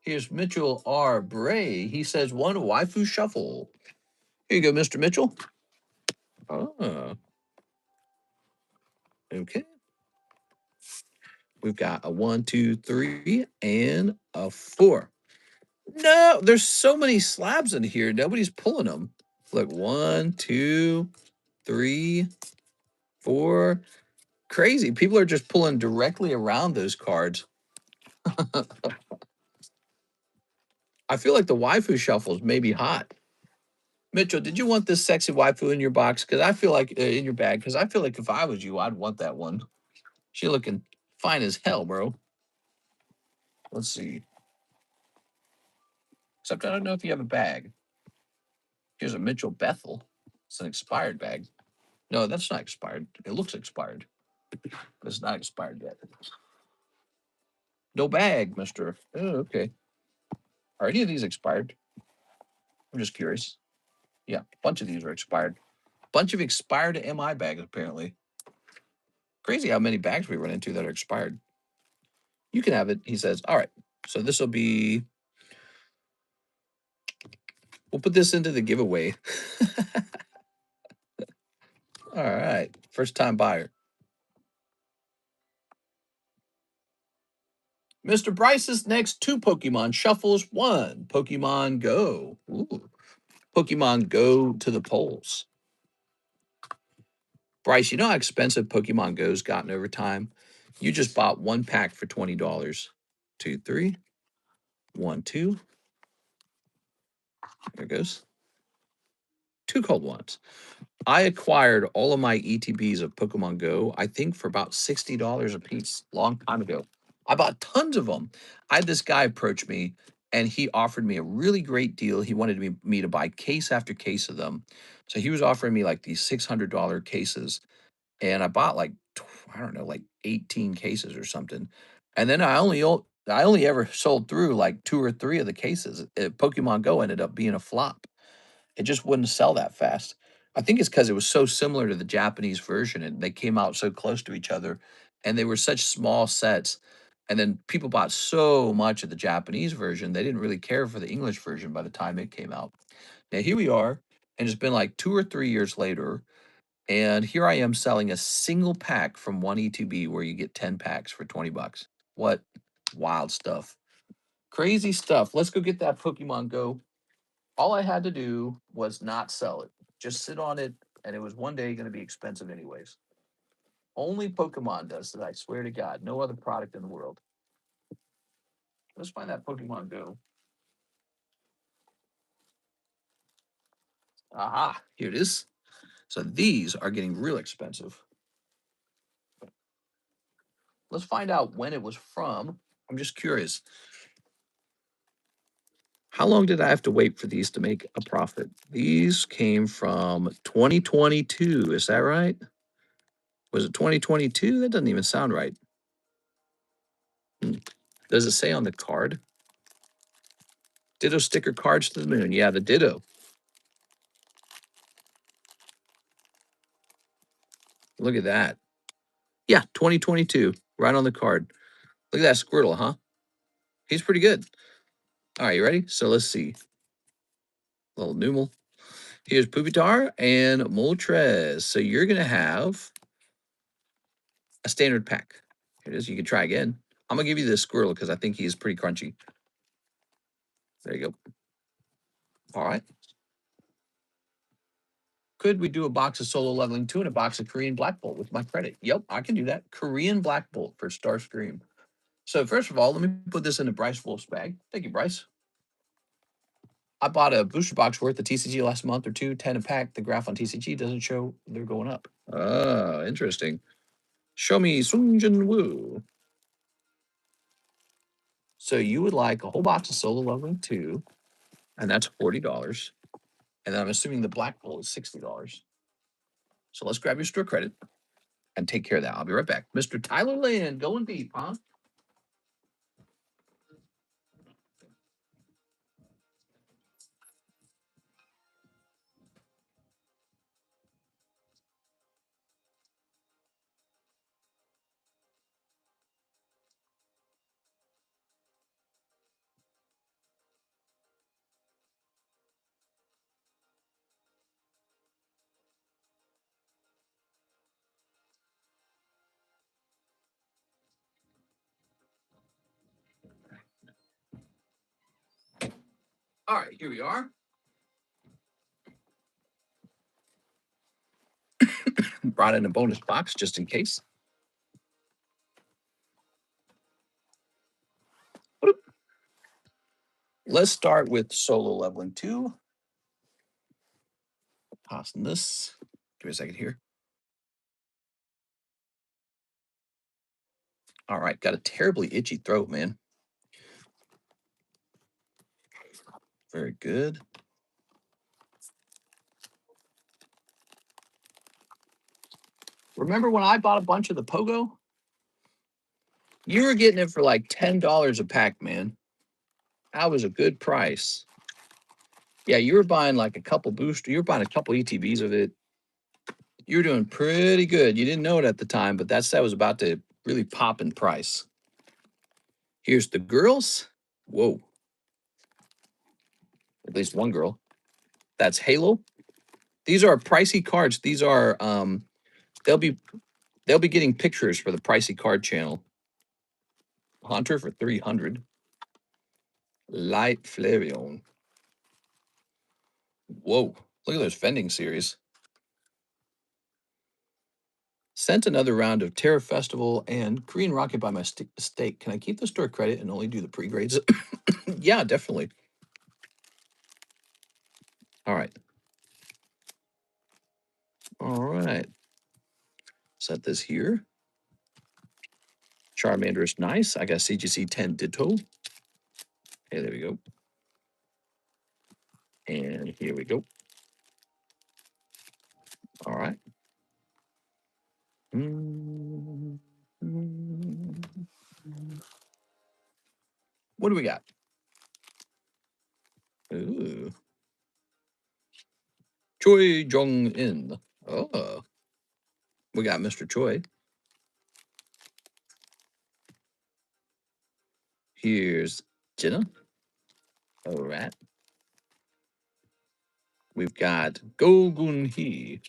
Here's Mitchell R. Bray. He says 1 Waifu Shuffle. Here you go, Mr. Mitchell. Ah. Okay. We've got a 1, 2, 3, and a 4. No, there's so many slabs in here. Nobody's pulling them. Look, 1, 2, 3, 4. Crazy. People are just pulling directly around those cards. I feel like the waifu shuffles may be hot. Mitchell, did you want this sexy waifu in your box? Because I feel like in your bag. Because I feel like if I was you, I'd want that one. She looking fine as hell, bro. Let's see. Except I don't know if you have a bag. Here's a Mitchell Bethel. It's an expired bag. No, that's not expired. It looks expired, but it's not expired yet. No bag, mister. Oh, okay. Are any of these expired? I'm just curious. Yeah, a bunch of these are expired. Bunch of expired MI bags, apparently. Crazy how many bags we run into that are expired. You can have it. He says, all right. So this will be, we'll put this into the giveaway. All right. First time buyer. Mr. Bryce's next 2 Pokemon shuffles. 1 Pokemon Go. Ooh. Pokemon Go to the polls. Bryce, you know how expensive Pokemon Go's gotten over time? You just bought 1 pack for $20. 2, 3. 1, 2. There goes. 2 cold ones. I acquired all of my ETBs of Pokemon Go, I think for about $60 a piece, long time ago. I bought tons of them. I had this guy approach me and he offered me a really great deal. He wanted me to buy case after case of them. So he was offering me like these $600 cases. And I bought like, I don't know, like 18 cases or something. And then I only ever sold through like 2 or 3 of the cases. Pokemon Go ended up being a flop. It just wouldn't sell that fast. I think it's because it was so similar to the Japanese version and they came out so close to each other and they were such small sets. And then people bought so much of the Japanese version, they didn't really care for the English version by the time it came out. Now here we are, and it's been like 2 or 3 years later, and here I am selling a single pack from one E2B where you get 10 packs for 20 bucks. What wild stuff. Crazy stuff. Let's go get that Pokemon Go. All I had to do was not sell it, just sit on it, and it was one day going to be expensive anyways. Only Pokemon does that, I swear to God. No other product in the world. Let's find that Pokemon Go. Aha, here it is. So these are getting real expensive. Let's find out when it was from. I'm just curious. How long did I have to wait for these to make a profit? These came from 2022. Is that right? Was it 2022? That doesn't even sound right. Does it say on the card? Ditto sticker cards to the moon. Yeah, the Ditto. Look at that. Yeah, 2022. Right on the card. Look at that Squirtle, huh? He's pretty good. All right, you ready? So let's see. Little Numel. Here's Pupitar and Moltres. So you're going to have a standard pack. Here it is. You can try again. I'm going to give you this Squirtle because I think he's pretty crunchy. There you go. All right. Could we do a box of Solo Leveling 2 and a box of Korean Black Bolt with my credit? Yep, I can do that. Korean Black Bolt for Starscream. So first of all, let me put this in the Bryce Wolf's bag. Thank you, Bryce. I bought a booster box worth of TCG last month or two, 10 a pack. The graph on TCG doesn't show they're going up. Oh, interesting. Show me Sung Jin Woo. So you would like a whole box of Solo Leveling 2, and that's $40. And then I'm assuming the Black Bolt is $60. So let's grab your store credit and take care of that. I'll be right back. Mr. Tyler Land, going deep, huh? All right, here we are. Brought in a bonus box just in case. Let's start with Solo Leveling 2. Tossing this. Give me a second here. All right, got a terribly itchy throat, man. Very good. Remember when I bought a bunch of the Pogo? You were getting it for like $10 a pack, man. That was a good price. Yeah, you were buying like a couple boosters. You were buying a couple ETBs of it. You were doing pretty good. You didn't know it at the time, but that set was about to really pop in price. Here's the girls. Whoa. At least one girl. That's Halo. These are pricey cards. These are they'll be getting pictures for the pricey card channel. Hunter for 300. Light Flareon. Whoa. Look at those Fending series. Sent another round of Terror Festival and Korean Rocket by mistake. Can I keep the store credit and only do the pre-grades? Yeah, definitely. All right. All right. Set this here. Charmander is nice. I got CGC 10 Ditto. Okay, there we go. And here we go. All right. What do we got? Ooh. Choi Jong-in. Oh. We got Mr. Choi. Here's Jenna. All right. We've got Go Gun-hee.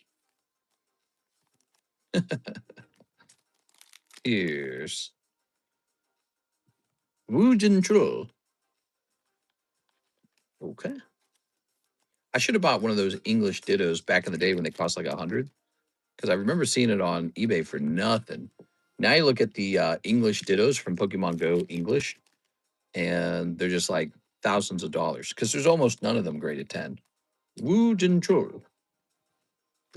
Here's Woo Jin-chul. Okay. I should have bought one of those English dittos back in the day when they cost like 100, because I remember seeing it on eBay for nothing. Now you look at the English dittos from Pokemon Go English, and they're just like thousands of dollars because there's almost none of them graded 10. Woo Jin-chul.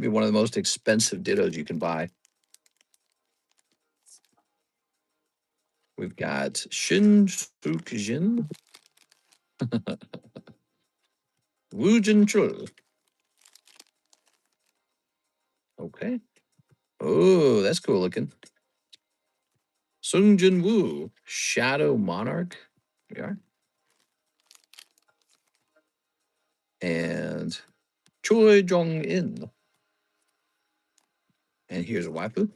Be one of the most expensive dittos you can buy. We've got Shin Fukujin. Woo Jin-chul. Okay. Oh, that's cool looking. Sung Jin Woo, Shadow Monarch. Here we are. And Choi Jong-in. And here's a waifu.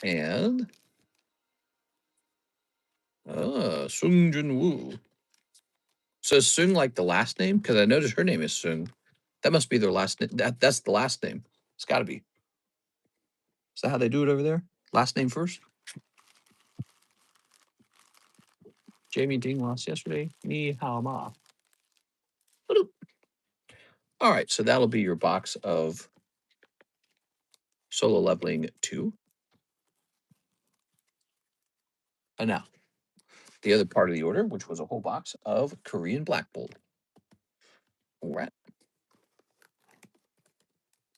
And Sung Jin Woo. So is Sung like the last name? Because I noticed her name is Sung. That must be their last name. That's the last name. It's got to be. Is that how they do it over there? Last name first? Jamie Ding lost yesterday. Ni hao ma. All right, so that'll be your box of Solo Leveling 2. And now, the other part of the order, which was a whole box of Korean Black Bolt. All right.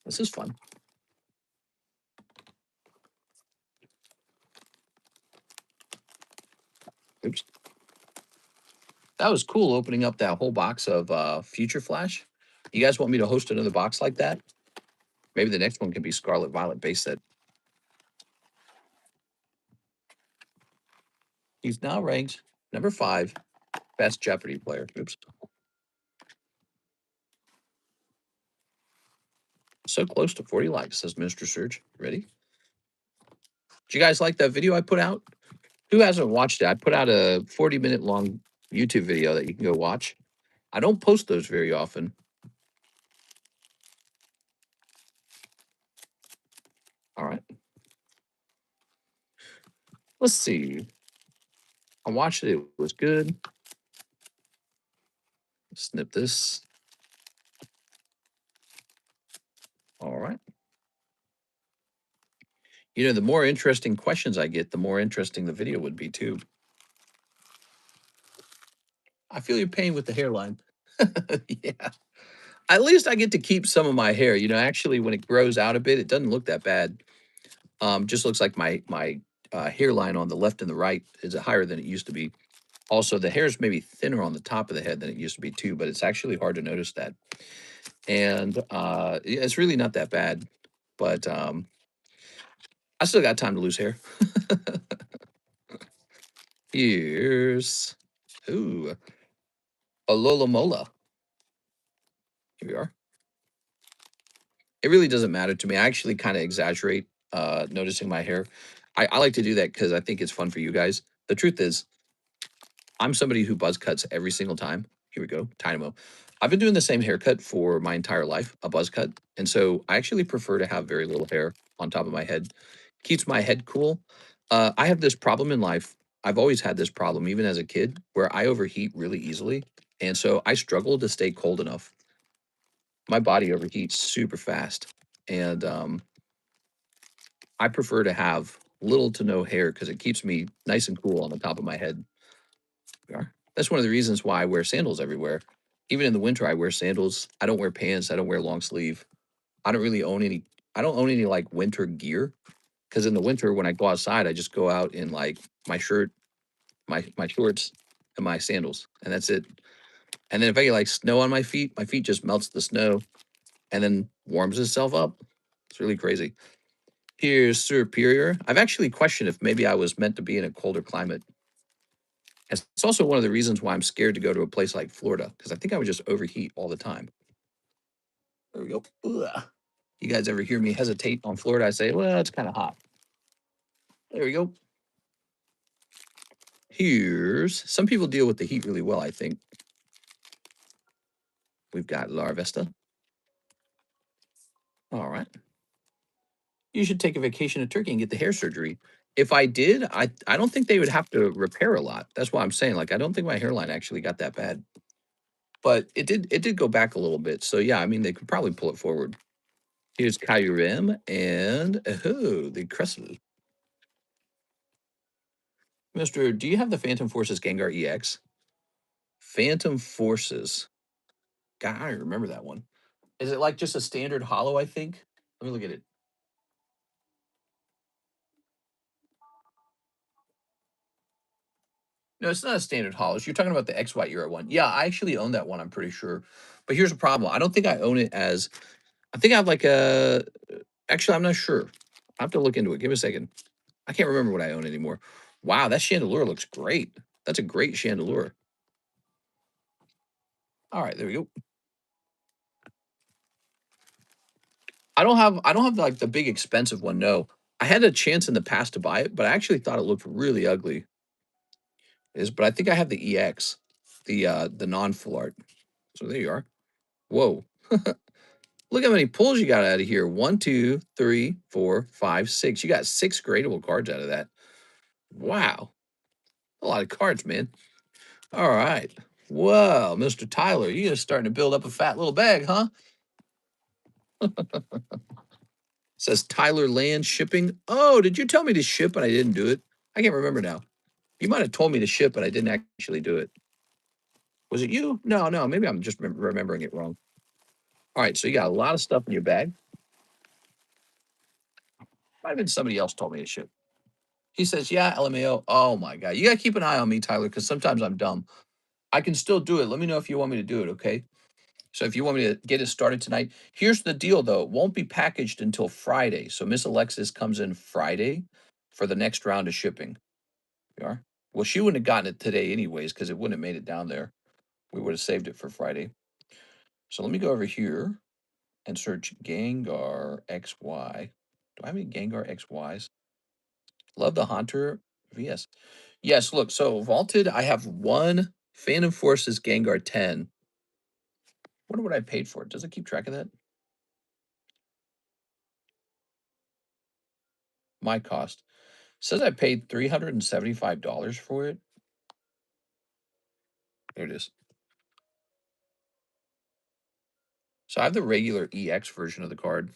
This is fun. Oops. That was cool opening up that whole box of Future Flash. You guys want me to host another box like that? Maybe the next one can be Scarlet Violet base set. He's now ranked number 5 best Jeopardy player. Oops. So close to 40 likes, says Mr. Surge. Ready? Did you guys like that video I put out? Who hasn't watched it? I put out a 40-minute long YouTube video that you can go watch. I don't post those very often. All right. Let's see. I watched it. It was good. Snip this. All right. You know, the more interesting questions I get, the more interesting the video would be, too. I feel your pain with the hairline. Yeah. At least I get to keep some of my hair. You know, actually, when it grows out a bit, it doesn't look that bad. Just looks like my hairline on the left and the right is higher than it used to be. Also, the hair is maybe thinner on the top of the head than it used to be, too, but it's actually hard to notice that. And it's really not that bad. But I still got time to lose hair. Here's, ooh, a Lola Mola. Here we are. It really doesn't matter to me. I actually kind of exaggerate noticing my hair. I like to do that because I think it's fun for you guys. The truth is, I'm somebody who buzz cuts every single time. Here we go, Dynamo. I've been doing the same haircut for my entire life, a buzz cut, and so I actually prefer to have very little hair on top of my head. Keeps my head cool. I have this problem in life. I've always had this problem, even as a kid, where I overheat really easily, and so I struggle to stay cold enough. My body overheats super fast, and I prefer to have little to no hair because it keeps me nice and cool on the top of my head. That's one of the reasons why I wear sandals everywhere. Even in the winter, I wear sandals. I don't wear pants. I don't wear long sleeve. I don't really own any. I don't own any like winter gear because in the winter when I go outside, I just go out in like my shirt, my shorts, and my sandals, and that's it. And then if I get like snow on my feet just melts the snow and then warms itself up. It's really crazy. Here's Superior. I've actually questioned if maybe I was meant to be in a colder climate. It's also one of the reasons why I'm scared to go to a place like Florida because I think I would just overheat all the time. There we go. Ugh. You guys ever hear me hesitate on Florida? I say, well, it's kind of hot. There we go. Here's some people deal with the heat really well, I think. We've got Larvesta. All right. You should take a vacation to Turkey and get the hair surgery. If I did, I don't think they would have to repair a lot. That's why I'm saying. Like, I don't think my hairline actually got that bad. But it did go back a little bit. So yeah, I mean they could probably pull it forward. Here's Kyurem and oh, the Crescent. Mister, do you have the Phantom Forces Gengar EX? Phantom Forces. God, I remember that one. Is it like just a standard hollow, I think? Let me look at it. No, it's not a standard hollow. You're talking about the XY era one. Yeah, I actually own that one, I'm pretty sure. But here's the problem. I don't think I own it as I think I have like a actually I'm not sure. I have to look into it. Give me a second. I can't remember what I own anymore. Wow, that chandelure looks great. That's a great chandelure. All right, there we go. I don't have like the big expensive one. No, I had a chance in the past to buy it, but I actually thought it looked really ugly. But I think I have the EX, the non full art. So there you are. Whoa, look how many pulls you got out of here. One, two, three, four, five, six. You got six gradable cards out of that. Wow, a lot of cards, man. All right. Well, Mr. Tyler, you're just starting to build up a fat little bag, huh? Says Tyler Land Shipping. Oh, did you tell me to ship and I didn't do it? I can't remember now. You might have told me to ship, but I didn't actually do it. Was it you? No, no. Maybe I'm just remembering it wrong. All right, so you got a lot of stuff in your bag. Might have been somebody else told me to ship. He says, "Yeah, LMAO." Oh my god, you gotta keep an eye on me, Tyler, because sometimes I'm dumb. I can still do it. Let me know if you want me to do it, okay? So if you want me to get it started tonight, here's the deal though. It won't be packaged until Friday. So Miss Alexis comes in Friday for the next round of shipping. You are? Well, she wouldn't have gotten it today anyways, because it wouldn't have made it down there. We would have saved it for Friday. So let me go over here and search Gengar XY. Do I have any Gengar XYs? Love the Haunter VS. Yes, look, so vaulted, I have one Phantom Forces Gengar 10. Wonder what I paid for it. Does it keep track of that? My cost. Says I paid $375 for it. There it is. So I have the regular EX version of the card.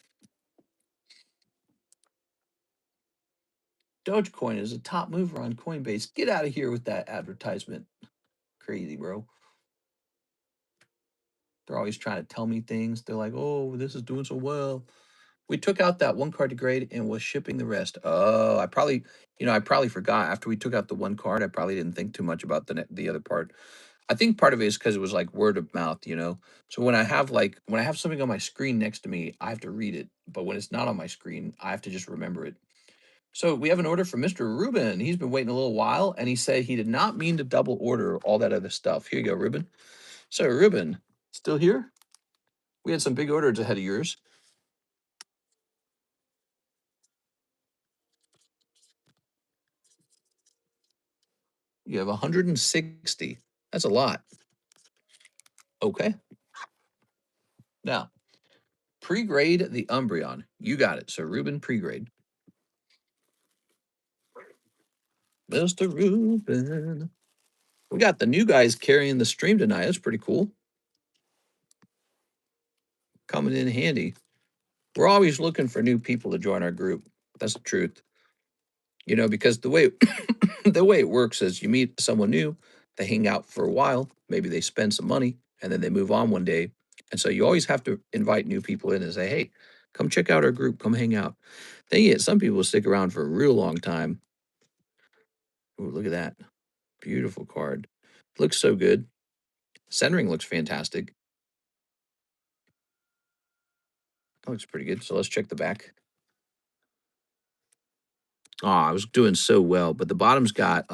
Dogecoin is a top mover on Coinbase. Get out of here with that advertisement. Crazy, bro. They're always trying to tell me things. They're like, oh, this is doing so well. We took out that one card to grade and was shipping the rest. Oh, I probably forgot. After we took out the one card, I probably didn't think too much about the other part. I think part of it is because it was like word of mouth. So when I have something on my screen next to me, I have to read it. But when it's not on my screen, I have to just remember it. So we have an order from Mr. Ruben. He's been waiting a little while, and he said he did not mean to double order all that other stuff. Here you go, Ruben. So Ruben, still here? We had some big orders ahead of yours. You have 160. That's a lot. Okay. Now, pre-grade the Umbreon. You got it. So Ruben pre-grade. Mr. Ruben. We got the new guys carrying the stream tonight. That's pretty cool. Coming in handy. We're always looking for new people to join our group. That's the truth. You know, because the way the way it works is you meet someone new, they hang out for a while, maybe they spend some money, and then they move on one day. And so you always have to invite new people in and say, hey, come check out our group, come hang out. Then you get some people stick around for a real long time. Ooh, look at that. Beautiful card. Looks so good. Centering looks fantastic. That looks pretty good. So let's check the back. Oh, I was doing so well, but the bottom's got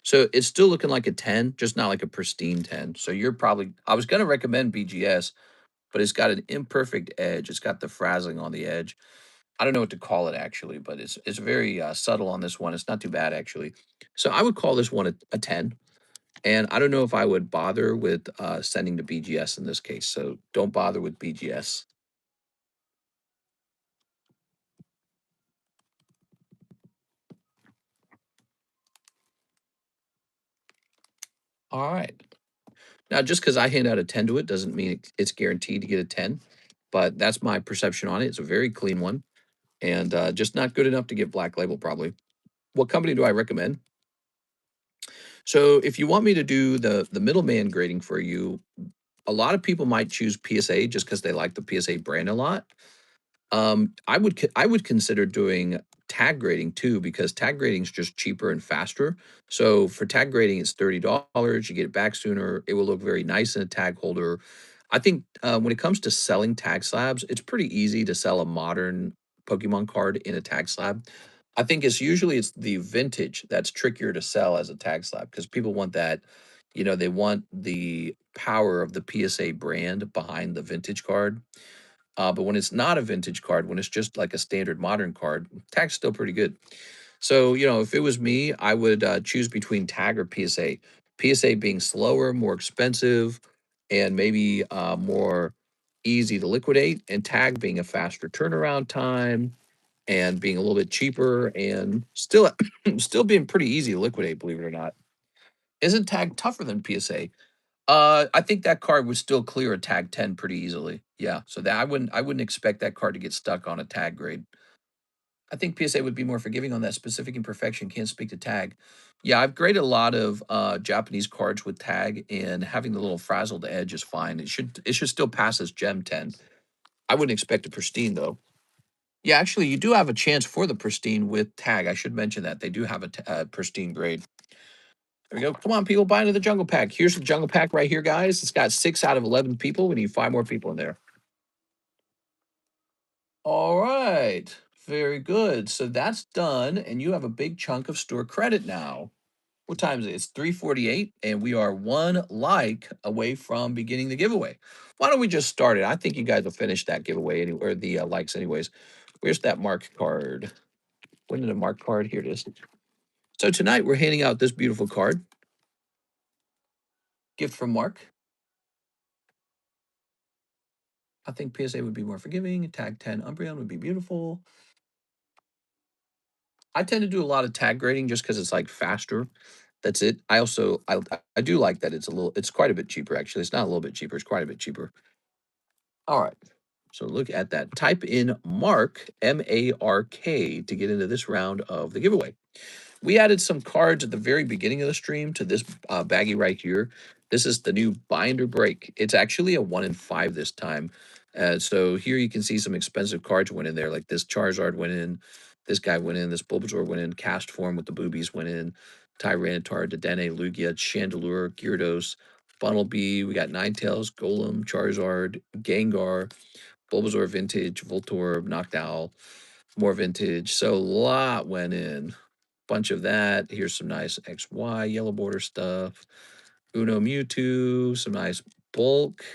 so it's still looking like a 10, just not like a pristine 10. So you're probably I was gonna recommend BGS, but it's got an imperfect edge. It's got the frazzling on the edge. I don't know what to call it actually, but it's very subtle on this one. It's not too bad actually. So I would call this one a 10. And I don't know if I would bother with sending to BGS in this case. So don't bother with BGS. All right. Now, just because I hand out a 10 to it doesn't mean it's guaranteed to get a 10, but that's my perception on it. It's a very clean one and just not good enough to get Black Label, probably. What company do I recommend? So, if you want me to do the middleman grading for you, a lot of people might choose PSA just because they like the PSA brand a lot. I would consider doing tag grading too because tag grading is just cheaper and faster. So for tag grading, it's $30. You get it back sooner. It will look very nice in a tag holder. I think when it comes to selling tag slabs, it's pretty easy to sell a modern Pokemon card in a tag slab. I think it's the vintage that's trickier to sell as a tag slab because people want that, you know, they want the power of the PSA brand behind the vintage card. But when it's not a vintage card, when it's just like a standard modern card, tag's still pretty good. So, you know, if it was me, I would choose between tag or PSA. PSA being slower, more expensive, and maybe more easy to liquidate, and tag being a faster turnaround time and being a little bit cheaper and still still being pretty easy to liquidate, believe it or not. Isn't tag tougher than PSA? I think that card would still clear a tag 10 pretty easily. Yeah, so that I wouldn't expect that card to get stuck on a tag grade. I think PSA would be more forgiving on that specific imperfection. Can't speak to tag. Yeah, I've graded a lot of Japanese cards with tag, and having the little frazzled edge is fine. It should still pass as Gem 10. I wouldn't expect a pristine though. Yeah, actually, you do have a chance for the pristine with tag. I should mention that they do have a pristine grade. There we go. Come on, people, buy into the jungle pack. Here's the jungle pack right here, guys. It's got 6 out of 11 people. We need 5 more people in there. All right. Very good. So that's done. And you have a big chunk of store credit now. What time is it? It's 3:48, and we are one like away from beginning the giveaway. Why don't we just start it? I think you guys will finish that giveaway or the likes anyways. Where's that mark card? When did a mark card? Here it is. So tonight we're handing out this beautiful card. Gift from Mark. I think PSA would be more forgiving. Tag 10 Umbreon would be beautiful. I tend to do a lot of tag grading just because it's like faster. That's it. I do like that it's quite a bit cheaper actually. It's not a little bit cheaper, it's quite a bit cheaper. All right. So look at that. Type in Mark MARK to get into this round of the giveaway. We added some cards at the very beginning of the stream to this baggie right here. This is the new binder break. It's actually a 1 in 5 this time. So here you can see some expensive cards went in there, like this Charizard went in, this guy went in, this Bulbasaur went in, cast form with the boobies went in, Tyranitar, Dedenne, Lugia, Chandelure, Gyarados, Bunnelby, we got Ninetales, Golem, Charizard, Gengar, Bulbasaur Vintage, Voltorb, Noctowl, more Vintage. So a lot went in. Bunch of that. Here's some nice XY yellow border stuff. Uno Mewtwo, some nice bulk.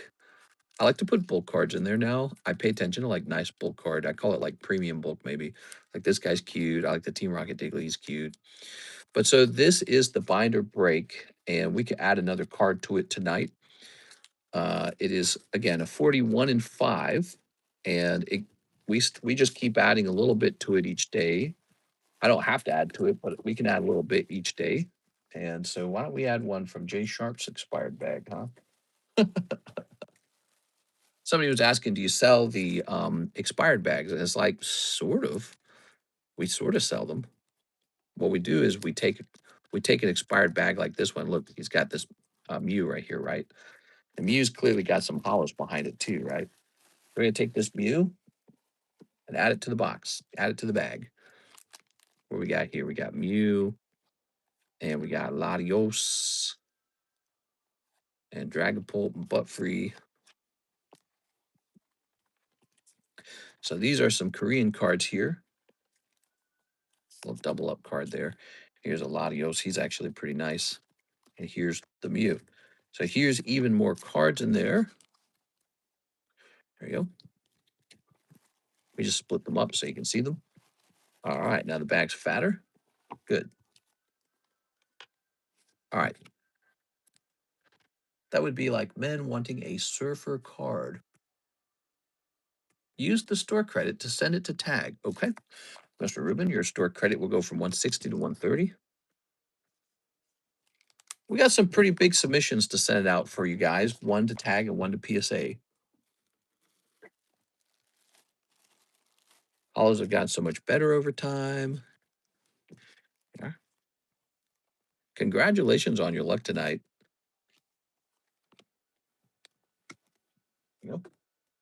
I like to put bulk cards in there now. I pay attention to like nice bulk card. I call it like premium bulk maybe. Like this guy's cute. I like the Team Rocket Digley. He's cute. But so this is the binder break, and we can add another card to it tonight. It is, again, a 41 and 5, and we just keep adding a little bit to it each day. I don't have to add to it, but we can add a little bit each day. And so why don't we add one from J Sharp's expired bag, huh? Somebody was asking, do you sell the expired bags? And it's like, sort of. We sort of sell them. What we do is we take an expired bag like this one. Look, he's got this Mew right here, right? The Mew's clearly got some hollows behind it too, right? We're gonna take this Mew and add it to the box, add it to the bag. What we got here? We got Mew, and we got Latios, and Dragapult, and Butt Free. So these are some Korean cards here. A little double up card there. Here's a Latios. He's actually pretty nice. And here's the Mew. So here's even more cards in there. There you go. We just split them up so you can see them. All right, now the bag's fatter. Good. All right. That would be like men wanting a surfer card. Use the store credit to send it to tag. Okay. Mr. Rubin, your store credit will go from 160 to 130. We got some pretty big submissions to send it out for you guys. One to tag and one to PSA. Hollows have gotten so much better over time. Yeah. Congratulations on your luck tonight. You know,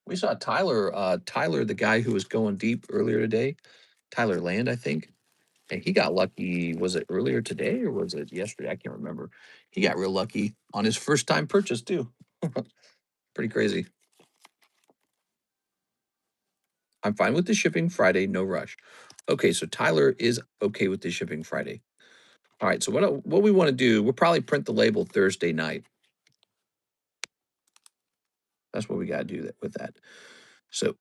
we saw Tyler, the guy who was going deep earlier today, Tyler Land, I think. And he got lucky. Was it earlier today or was it yesterday? I can't remember. He got real lucky on his first time purchase too. Pretty crazy. I'm fine with the shipping Friday, no rush. Okay, so Tyler is okay with the shipping Friday. All right, so what we want to do, we'll probably print the label Thursday night. That's what we got to do with that. So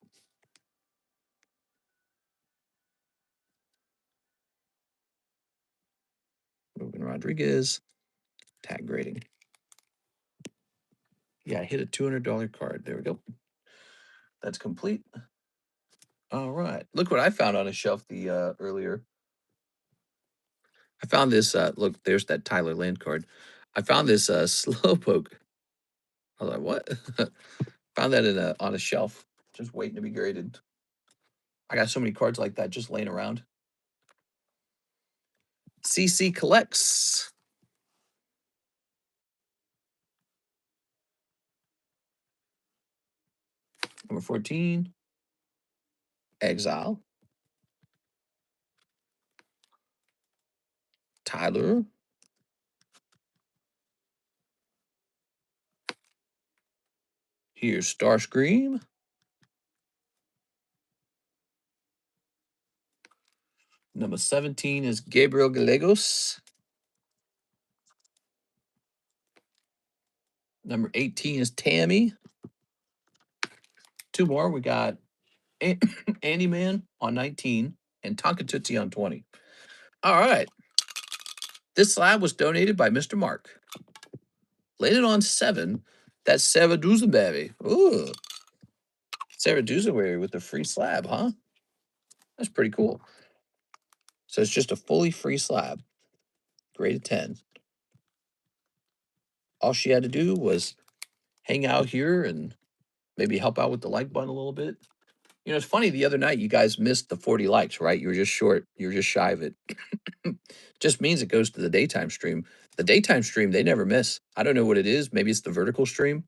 Ruben Rodriguez, tag grading. Yeah, I hit a $200 card. There we go. That's complete. All right. Look what I found on a shelf earlier. I found this, look, there's that Tyler Land card. I found this Slowpoke. I was like, what? Found that on a shelf, just waiting to be graded. I got so many cards like that just laying around. CC Collects. Number 14. Exile. Tyler. Here's Starscream. Number 17 is Gabriel Gallegos. Number 18 is Tammy. Two more. We got Andy Man on 19 and Tonka Tootsie on 20. All right. This slab was donated by Mr. Mark. Laid it on 7. That's Sarah Dusenberry. Ooh. Sarah Dusenberry with the free slab, huh? That's pretty cool. So it's just a fully free slab. Graded 10. All she had to do was hang out here and maybe help out with the like button a little bit. You know, it's funny, the other night you guys missed the 40 likes, right? You were just short. You were just shy of it. Just means it goes to the daytime stream. The daytime stream, they never miss. I don't know what it is. Maybe it's the vertical stream.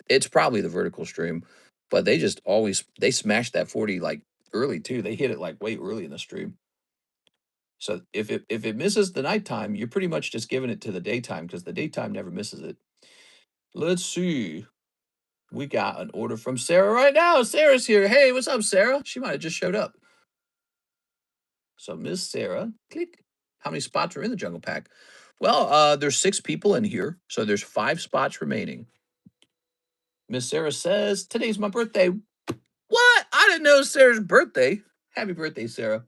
It's probably the vertical stream, but they just always, they smash that 40 like early too. They hit it like way early in the stream. So if it misses the nighttime, you're pretty much just giving it to the daytime because the daytime never misses it. Let's see. We got an order from Sarah right now. Sarah's here. Hey, what's up, Sarah? She might have just showed up. So Miss Sarah, click. How many spots are in the jungle pack? Well, there's 6 people in here, so there's 5 spots remaining. Miss Sarah says, today's my birthday. What? I didn't know Sarah's birthday. Happy birthday, Sarah.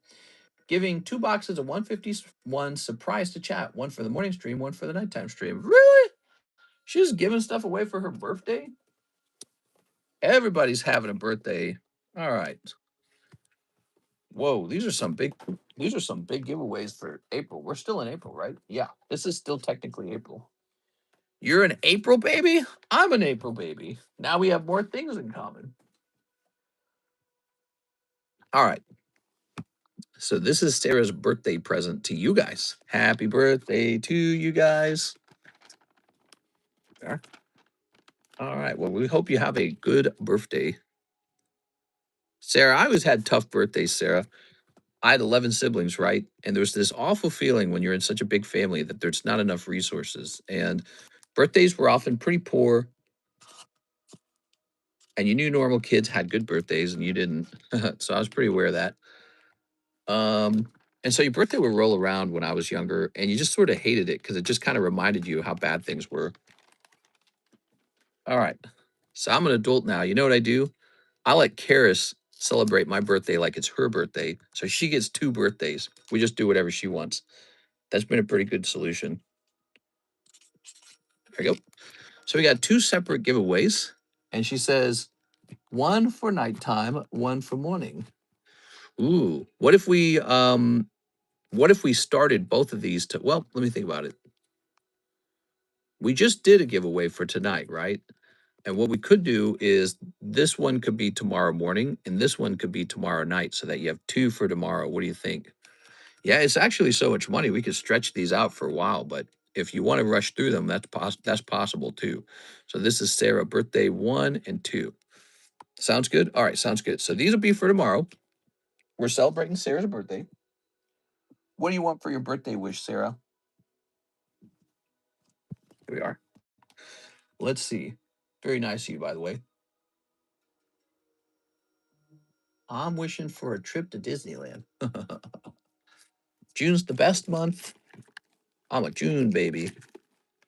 Giving 2 boxes of 151 surprise to chat. One for the morning stream, one for the nighttime stream. Really? She's giving stuff away for her birthday? Everybody's having a birthday. All right. Whoa, these are some big giveaways for April. We're still in April, right? Yeah, this is still technically April. You're an April baby? I'm an April baby. Now we have more things in common. All right. So this is Sarah's birthday present to you guys. Happy birthday to you guys. There. All right. Well, we hope you have a good birthday. Sarah, I always had tough birthdays, Sarah. I had 11 siblings, right? And there's this awful feeling when you're in such a big family that there's not enough resources. And birthdays were often pretty poor. And you knew normal kids had good birthdays and you didn't. So I was pretty aware of that. And so your birthday would roll around when I was younger and you just sort of hated it because it just kind of reminded you how bad things were. All right. So I'm an adult now. You know what I do? I let Karis celebrate my birthday like it's her birthday. So she gets 2 birthdays. We just do whatever she wants. That's been a pretty good solution. There you go. So we got 2 separate giveaways. And she says, one for nighttime, one for morning. Ooh, what if we started both of these to, well, let me think about it. We just did a giveaway for tonight, right? And what we could do is this one could be tomorrow morning and this one could be tomorrow night so that you have 2 for tomorrow. What do you think? Yeah, it's actually so much money. We could stretch these out for a while, but if you want to rush through them, that's possible too. So this is Sarah birthday 1 and 2. Sounds good? All right, sounds good. So these will be for tomorrow. We're celebrating Sarah's birthday. What do you want for your birthday wish, Sarah? Here we are. Let's see. Very nice of you, by the way. I'm wishing for a trip to Disneyland. June's the best month. I'm a June baby.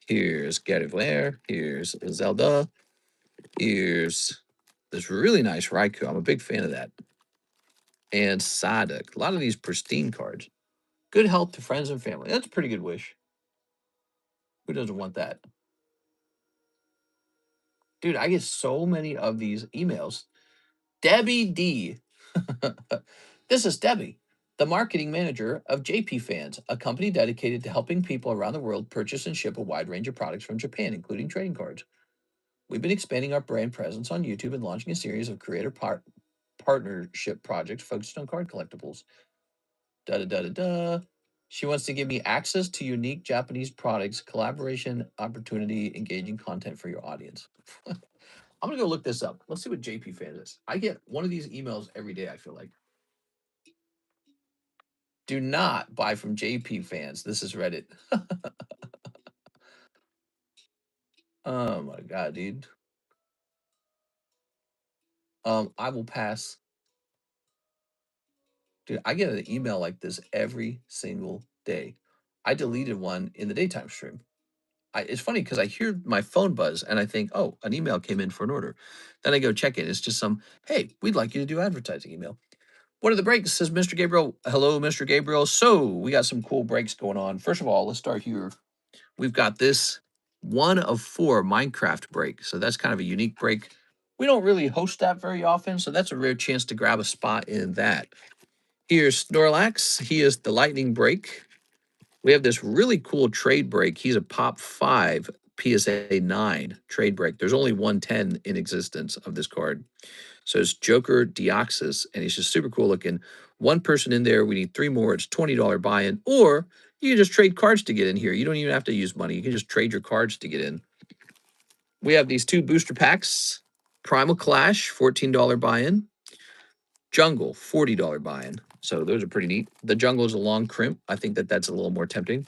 Here's Gary Blair. Here's Zelda. Here's this really nice Raikou. I'm a big fan of that. And Sadek. A lot of these pristine cards. Good health to friends and family. That's a pretty good wish. Who doesn't want that? Dude, I get so many of these emails. Debbie D. This is Debbie, the marketing manager of JP Fans, a company dedicated to helping people around the world purchase and ship a wide range of products from Japan, including trading cards. We've been expanding our brand presence on YouTube and launching a series of creator partnership projects focused on card collectibles. Da da da da da. She wants to give me access to unique Japanese products, collaboration opportunity, engaging content for your audience. I'm gonna go look this up. Let's see what JP Fan is. I get one of these emails every day, I feel like. Do not buy from JP Fans. This is Reddit. Oh my god, dude. I will pass. Dude, I get an email like this every single day. I deleted one in the daytime stream. It's funny because I hear my phone buzz and I think, oh, an email came in for an order. Then I go check it. It's just some, hey, we'd like you to do advertising email. What are the breaks? Says Mr. Gabriel. Hello, Mr. Gabriel. So we got some cool breaks going on. First of all, let's start here. We've got this 1 of 4 Minecraft break. So that's kind of a unique break. We don't really host that very often. So that's a rare chance to grab a spot in that. Here's Snorlax. He is the lightning break. We have this really cool trade break. He's a Pop 5 PSA 9 trade break. There's only 110 in existence of this card. So it's Joker Deoxys, and he's just super cool looking. 1 person in there. We need 3 more. It's $20 buy-in. Or you can just trade cards to get in here. You don't even have to use money. You can just trade your cards to get in. We have these 2 booster packs. Primal Clash, $14 buy-in. Jungle, $40 buy-in. So those are pretty neat. The Jungle is a long crimp. I think that's a little more tempting.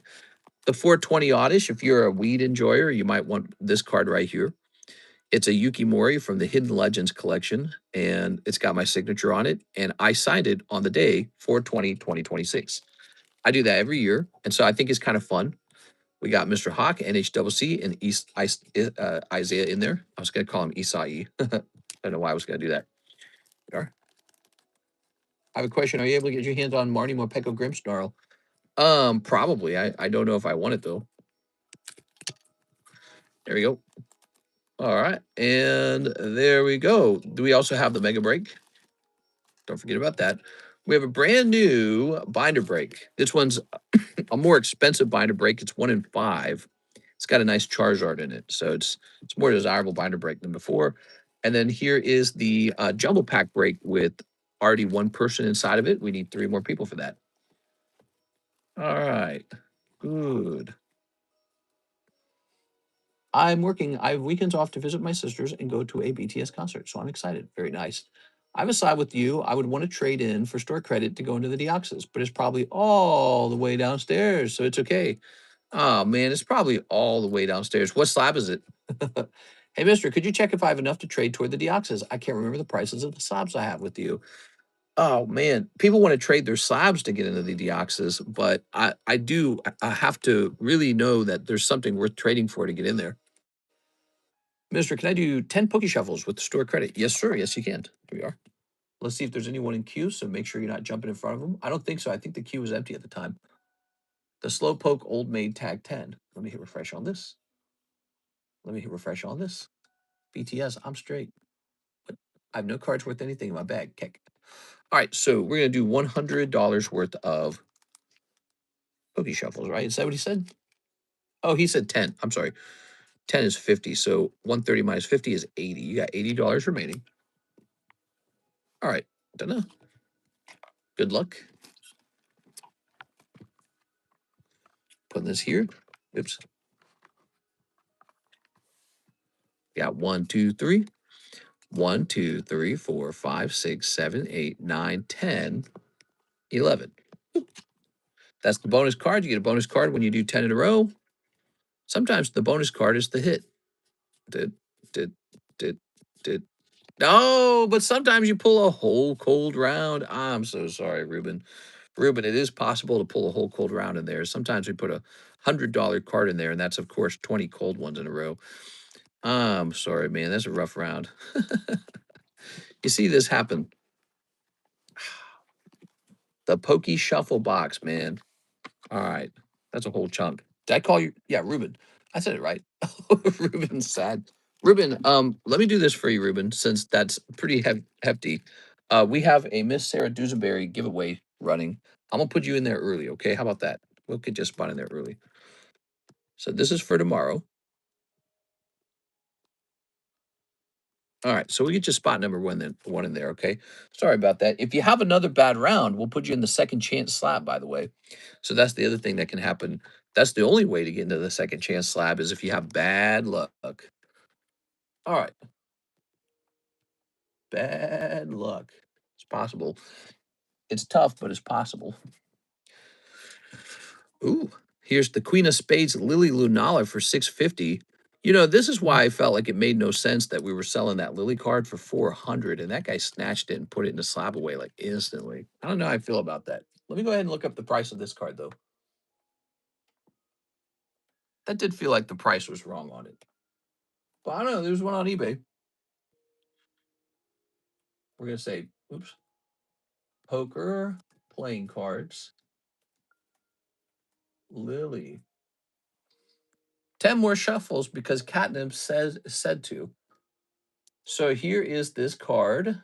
The 420 Oddish, if you're a weed enjoyer, you might want this card right here. It's a Yukimori from the Hidden Legends collection, and it's got my signature on it, and I signed it on the day 4/20/2026. I do that every year, and so I think it's kind of fun. We got Mr. Hawk, NHCC, and Isaiah in there. I was going to call him Isai. I don't know why I was going to do that. There. I have a question. Are you able to get your hands on Marty Morpeko Grimmsnarl? Probably. I don't know if I want it though. There we go. All right, and there we go. Do we also have the mega break? Don't forget about that. We have a brand new binder break. This one's a more expensive binder break. It's 1 in 5. It's got a nice Charizard in it, so it's more desirable binder break than before. And then here is the jumbo pack break with already 1 person inside of it. We need 3 more people for that. All right, good. I'm working. I have weekends off to visit my sisters and go to a BTS concert, so I'm excited. Very nice. I have a side with you. I would want to trade in for store credit to go into the Deoxys, but it's probably all the way downstairs, so it's okay. Oh man, it's probably all the way downstairs. What slab is it? Hey, mister, could you check if I have enough to trade toward the Deoxys? I can't remember the prices of the slabs I have with you. Oh man, people want to trade their slabs to get into the Deoxys, but I have to really know that there's something worth trading for to get in there. Mister, can I do 10 Poke Shuffles with the store credit? Yes, sir. Yes, you can. Here we are. Let's see if there's anyone in queue, so make sure you're not jumping in front of them. I don't think so. I think the queue was empty at the time. The Slowpoke Old Maid Tag 10. Let me hit refresh on this. Let me hit refresh on this. BTS, I'm straight. But I have no cards worth anything in my bag. Kick. All right, so we're going to do $100 worth of Poke Shuffles, right? Is that what he said? Oh, he said 10. I'm sorry. 10 is 50, so 130 minus 50 is 80. You got $80 remaining. All right, done. Good luck. Putting this here. Oops. Got 1, 2, 3. 1, 2, 3, 4, 5, 6, 7, 8, 9, 10, 11. That's the bonus card. You get a bonus card when you do 10 in a row. Sometimes the bonus card is the hit. Did, did, did. No, but sometimes you pull a whole cold round. I'm so sorry, Ruben. Ruben, it is possible to pull a whole cold round in there. Sometimes we put a $100 card in there, and that's, of course, 20 cold ones in a row. I'm sorry, man. That's a rough round. You see this happen. The Pokey Shuffle box, man. All right. That's a whole chunk. Did I call you? Yeah, Ruben. I said it right. Ruben's sad. Ruben, let me do this for you, Ruben, since that's pretty hefty. We have a Miss Sarah Dusenberry giveaway running. I'm gonna put you in there early, okay? How about that? We'll get you a spot in there early. So this is for tomorrow. All right, so we get you spot number one in there, okay? Sorry about that. If you have another bad round, we'll put you in the second chance slab, by the way. So that's the other thing that can happen. That's the only way to get into the second chance slab is if you have bad luck. All right. Bad luck. It's possible. It's tough, but it's possible. Ooh, here's the Queen of Spades, Lily Lunala for 650. You know, this is why I felt like it made no sense that we were selling that Lily card for 400, and that guy snatched it and put it in the slab away like instantly. I don't know how I feel about that. Let me go ahead and look up the price of this card, though. That did feel like the price was wrong on it. But I don't know. There's one on eBay. We're going to say, oops, poker, playing cards, Lily. 10 more shuffles because Catnip said to. So here is this card.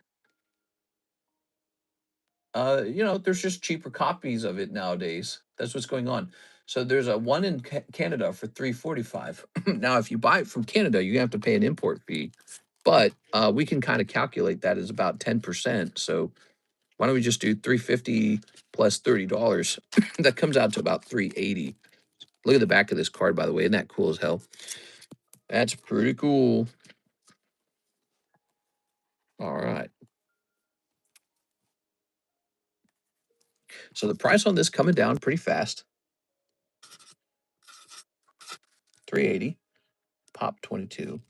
You know, there's just cheaper copies of it nowadays. That's what's going on. So there's a one in Canada for $345. Now, if you buy it from Canada, you have to pay an import fee. But we can kind of calculate that as about 10%. So why don't we just do $350 plus $30? That comes out to about $380. Look at the back of this card, by the way. Isn't that cool as hell? That's pretty cool. All right. So the price on this coming down pretty fast. 380. Pop 22.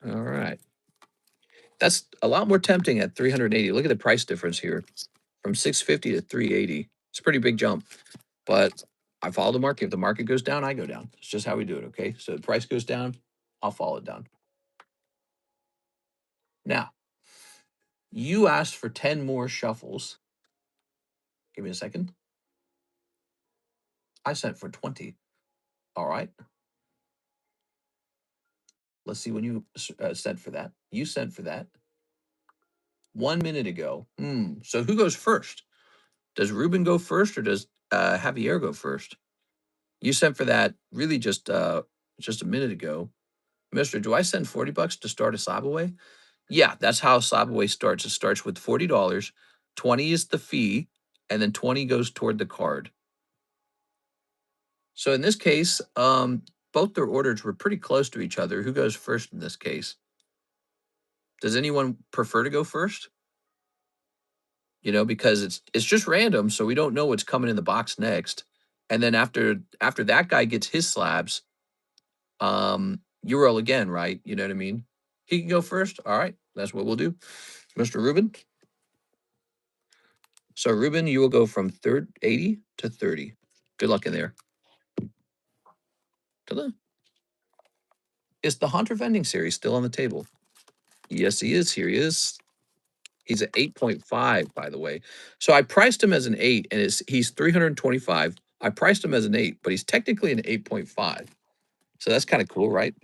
All right. That's a lot more tempting at 380. Look at the price difference here from 650 to 380. It's a pretty big jump, but I follow the market. If the market goes down, I go down. It's just how we do it, okay? So the price goes down, I'll follow it down. Now, you asked for 10 more shuffles. Give me a second. I sent for 20. All right. Let's see when you sent for that. You sent for that 1 minute ago. So who goes first? Does Ruben go first or does Javier go first? You sent for that really just a minute ago. Mister, do I send $40 to start a Slab away? Yeah, that's how Slab away starts. It starts with $40. 20 is the fee, and then 20 goes toward the card. So in this case, both their orders were pretty close to each other. Who goes first in this case? Does anyone prefer to go first? You know, because it's just random, so we don't know what's coming in the box next. And then after that guy gets his slabs, you roll again, right? You know what I mean? He can go first. All right, that's what we'll do. Mr. Ruben. So Ruben, you will go from 80 to 30. Good luck in there. Ta-da. Is the Haunter vending series still on the table? Yes, he is. Here he is. He's at 8.5, by the way. So I priced him as an 8, and he's 325. I priced him as an 8, but he's technically an 8.5. So that's kind of cool, right?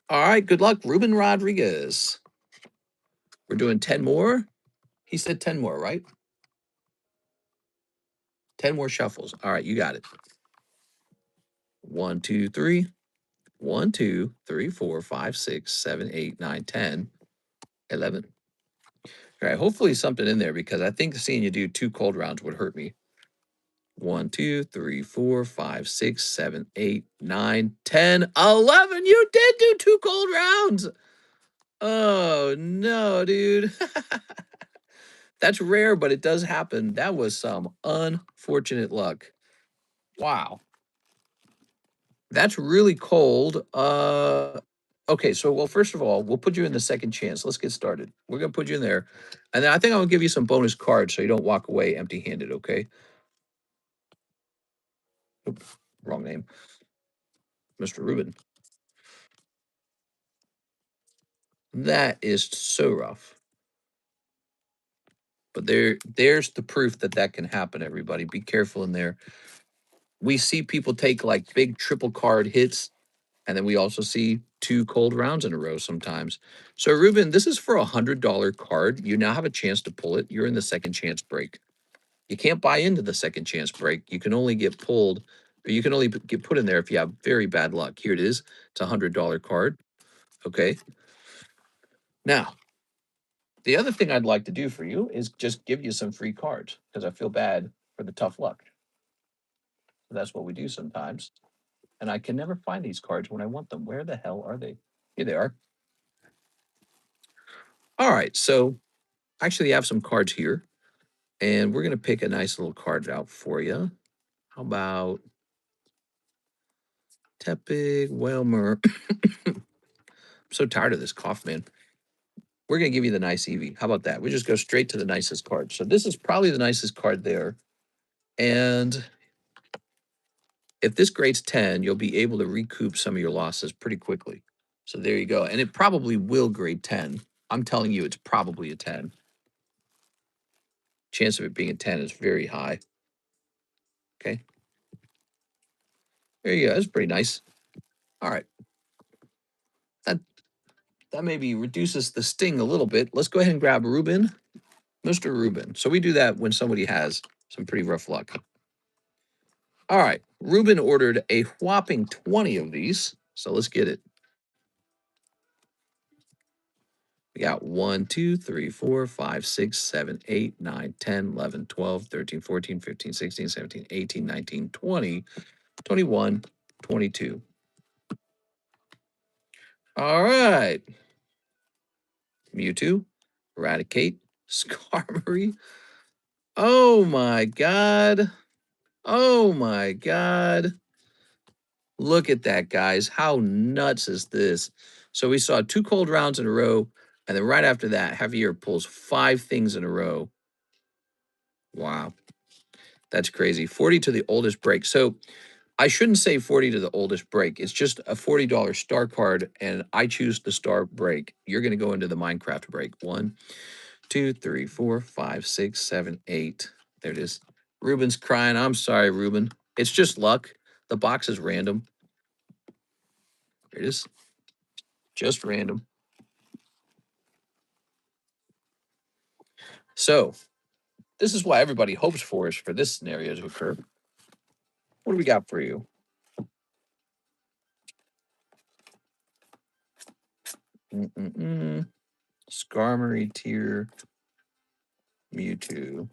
All right, good luck, Ruben Rodriguez. We're doing 10 more. He said 10 more, right? 10 more shuffles. All right, you got it. 1, 2, 3. 1, 2, 3, 4, 5, 6, 7, 8, 9, 10, 11. All right, hopefully something in there because I think seeing you do 2 cold rounds would hurt me. 1, 2, 3, 4, 5, 6, 7, 8, 9, 10, 11. You did do 2 cold rounds. Oh, no, dude. That's rare, but it does happen. That was some unfortunate luck. Wow. That's really cold. Okay, so well, first of all, we'll put you in the second chance. Let's get started. We're gonna put you in there, and then I think I'm gonna give you some bonus cards so you don't walk away empty-handed. Okay. Oops, wrong name, Mr. Ruben. That is so rough. But there's the proof that that can happen. Everybody, be careful in there. We see people take like big triple card hits. And then we also see 2 cold rounds in a row sometimes. So, Ruben, this is for a $100 card. You now have a chance to pull it. You're in the second chance break. You can't buy into the second chance break. You can only get pulled, or you can only get put in there if you have very bad luck. Here it is. It's a $100 card. Okay. Now, the other thing I'd like to do for you is just give you some free cards because I feel bad for the tough luck. So that's what we do sometimes. And I can never find these cards when I want them. Where the hell are they? Here they are. All right, so actually I have some cards here, and we're gonna pick a nice little card out for you. How about Tepig Whalmer? I'm so tired of this cough, man. We're gonna give you the nice Eevee. How about that? We just go straight to the nicest card. So this is probably the nicest card there. And if this grades 10, you'll be able to recoup some of your losses pretty quickly. So there you go. And it probably will grade 10. I'm telling you, it's probably a 10. Chance of it being a 10 is very high. Okay. There you go. That's pretty nice. All right. That maybe reduces the sting a little bit. Let's go ahead and grab Ruben, Mr. Ruben. So we do that when somebody has some pretty rough luck. All right. Ruben ordered a whopping 20 of these. So let's get it. We got 1, 2, 3, 4, 5, 6, 7, 8, 9, 10, 11, 12, 13, 14, 15, 16, 17, 18, 19, 20, 21, 22. All right. Mewtwo, Eradicate, Skarmory. Oh my God. Oh my God. Look at that, guys. How nuts is this? So we saw 2 cold rounds in a row, and then right after that, Javier pulls 5 things in a row. Wow. That's crazy. 40 to the oldest break. So I shouldn't say 40 to the oldest break. It's just a $40 star card, and I choose the star break. You're going to go into the Minecraft break. 1, 2, 3, 4, 5, 6, 7, 8. There it is. Ruben's crying. I'm sorry, Ruben. It's just luck. The box is random. There it is. Just random. So this is what everybody hopes for, is for this scenario to occur. What do we got for you? Skarmory tier Mewtwo.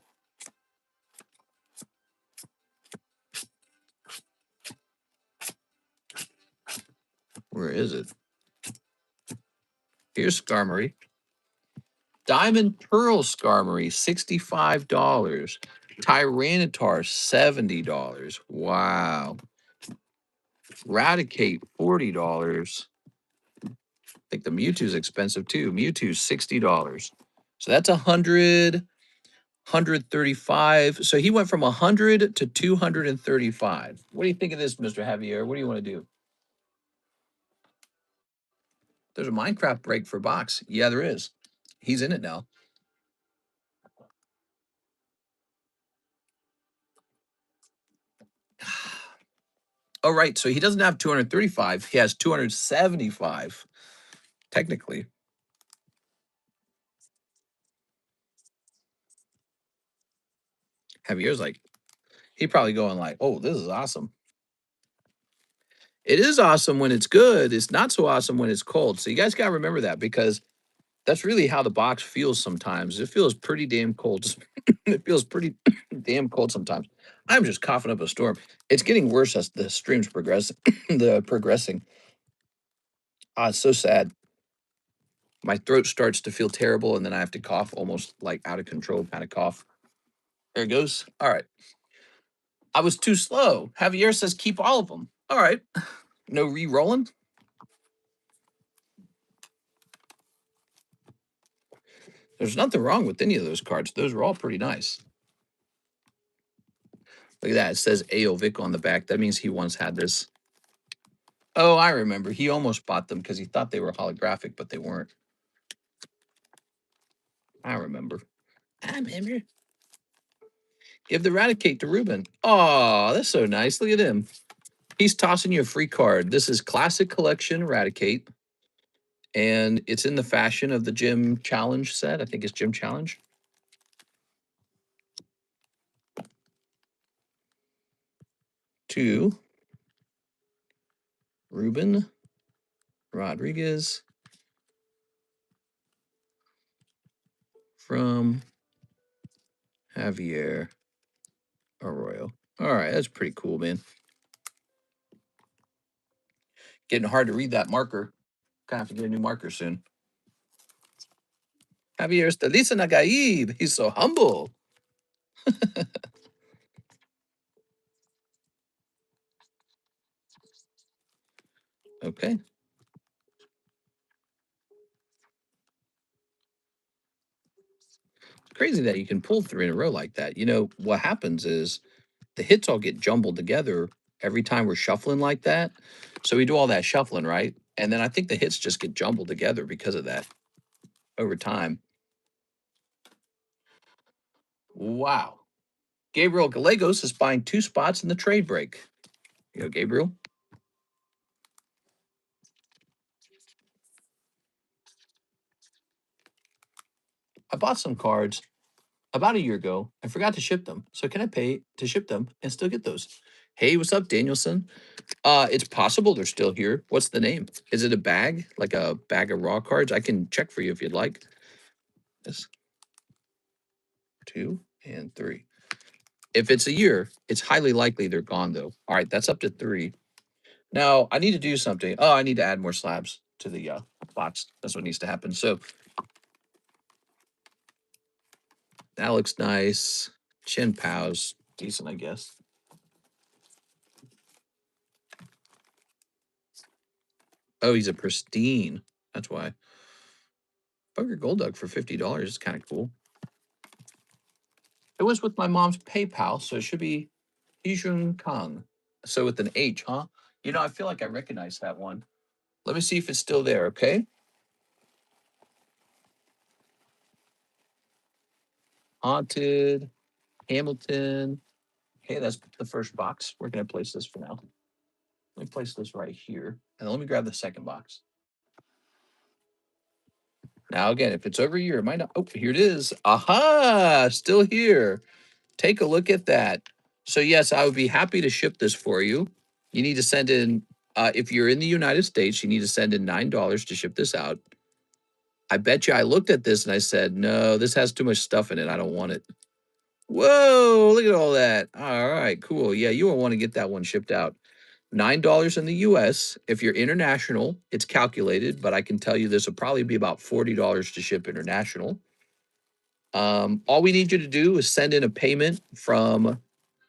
Where is it? Here's Skarmory. Diamond Pearl Skarmory, $65. Tyranitar, $70. Wow. Raticate, $40. I think the Mewtwo's expensive too. Mewtwo's $60. So that's 135. So he went from 100 to 235. What do you think of this, Mr. Javier? What do you want to do? There's a Minecraft break for box. Yeah, there is. He's in it now. Oh, right. So he doesn't have 235. He has 275, technically. Javier's like, he probably going like, oh, this is awesome. It is awesome when it's good. It's not so awesome when it's cold. So you guys got to remember that, because that's really how the box feels sometimes. It feels pretty damn cold. It feels pretty damn cold sometimes. I'm just coughing up a storm. It's getting worse as the stream's progressing. Progressing. Ah, it's so sad. My throat starts to feel terrible, and then I have to cough, almost like out of control kind of cough. There it goes. All right. I was too slow. Javier says keep all of them. All right. No re-rolling. There's nothing wrong with any of those cards. Those are all pretty nice. Look at that. It says Aovic on the back. That means he once had this. Oh, I remember. He almost bought them because he thought they were holographic, but they weren't. I remember. I remember. Give the Raticate to Ruben. Oh, that's so nice. Look at him. He's tossing you a free card. This is Classic Collection Raticate. And it's in the fashion of the Gym Challenge set. I think it's Gym Challenge. To Ruben Rodriguez from Javier Arroyo. All right, that's pretty cool, man. Getting hard to read that marker. Gonna have to get a new marker soon. Javier Staliza Nagaib. He's so humble. Okay. It's crazy that you can pull 3 in a row like that. You know, what happens is the hits all get jumbled together every time we're shuffling like that. So we do all that shuffling, right? And then I think the hits just get jumbled together because of that over time. Wow. Gabriel Gallegos is buying 2 spots in the trade break. You know, Gabriel. I bought some cards about a year ago. I forgot to ship them. So can I pay to ship them and still get those? Hey, what's up, Danielson? It's possible they're still here. What's the name? Is it a bag? Like a bag of raw cards? I can check for you if you'd like. This 2 and 3. If it's a year, it's highly likely they're gone though. All right, that's up to 3. Now I need to do something. Oh, I need to add more slabs to the box. That's what needs to happen. So that looks nice. Chin Pow's decent, I guess. Oh, he's a pristine. That's why. Bugger Golduck for $50 is kind of cool. It was with my mom's PayPal, so it should be Hijun Kang. So with an H, huh? You know, I feel like I recognize that one. Let me see if it's still there, okay? Haunted Hamilton. Okay, that's the first box. Where can I place this for now? Let me place this right here. And let me grab the second box. Now, again, if it's over a year, it might not. Oh, here it is. Aha, still here. Take a look at that. So, yes, I would be happy to ship this for you. You need to send in, if you're in the United States, you need to send in $9 to ship this out. I bet you I looked at this and I said, no, this has too much stuff in it. I don't want it. Whoa, look at all that. All right, cool. Yeah, you will want to get that one shipped out. $9 in the US. If you're international, it's calculated, but I can tell you this will probably be about $40 to ship international. All we need you to do is send in a payment from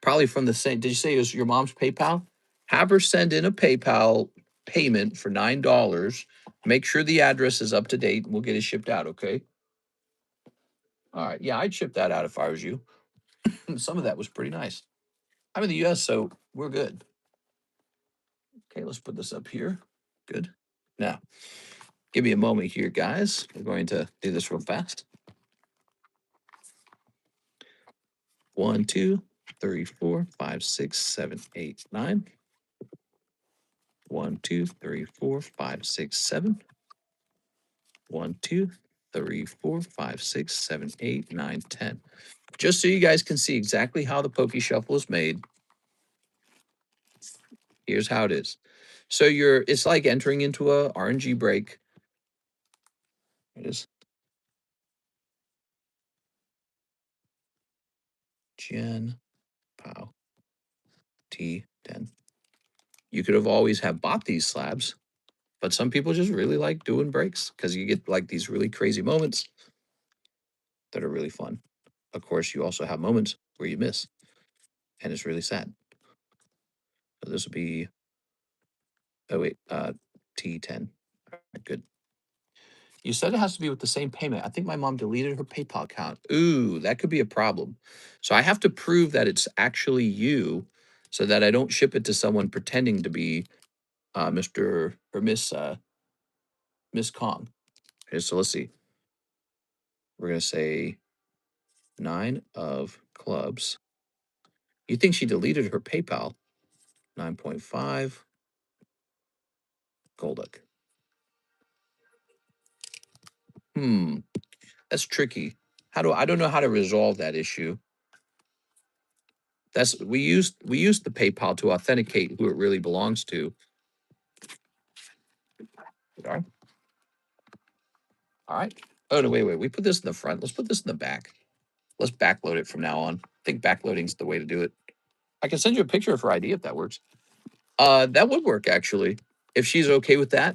probably from the same. Did you say it was your mom's PayPal? Have her send in a PayPal payment for $9. Make sure the address is up to date and we'll get it shipped out, okay? All right. Yeah, I'd ship that out if I was you. Some of that was pretty nice. I'm in the US, so we're good. Okay, let's put this up here. Good. Now, give me a moment here, guys. We're going to do this real fast. 1, 2, 3, 4, 5, 6, 7, 8, 9. 1, 2, 3, 4, 5, 6, 7. 1, 2, 3, 4, 5, 6, 7, 8, 9, 10. Just so you guys can see exactly how the Pokey Shuffle is made. Here's how it is. So it's like entering into a RNG break. It is. Gen Pow T10. You could have always have bought these slabs, but some people just really like doing breaks because you get like these really crazy moments that are really fun. Of course, you also have moments where you miss, and it's really sad. So this would be, oh wait, T10. All right, good. You said it has to be with the same payment. I think my mom deleted her PayPal account. Ooh, that could be a problem. So I have to prove that it's actually you so that I don't ship it to someone pretending to be Mr. or Miss Kong. Okay, so let's see. We're going to say 9 of clubs. You think she deleted her PayPal? 9.5 Golduck. That's tricky. I don't know how to resolve that issue. We used the PayPal to authenticate who it really belongs to. All right. All right. Oh no, wait. We put this in the front. Let's put this in the back. Let's backload it from now on. I think backloading's the way to do it. I can send you a picture of her ID if that works. That would work actually. If she's okay with that.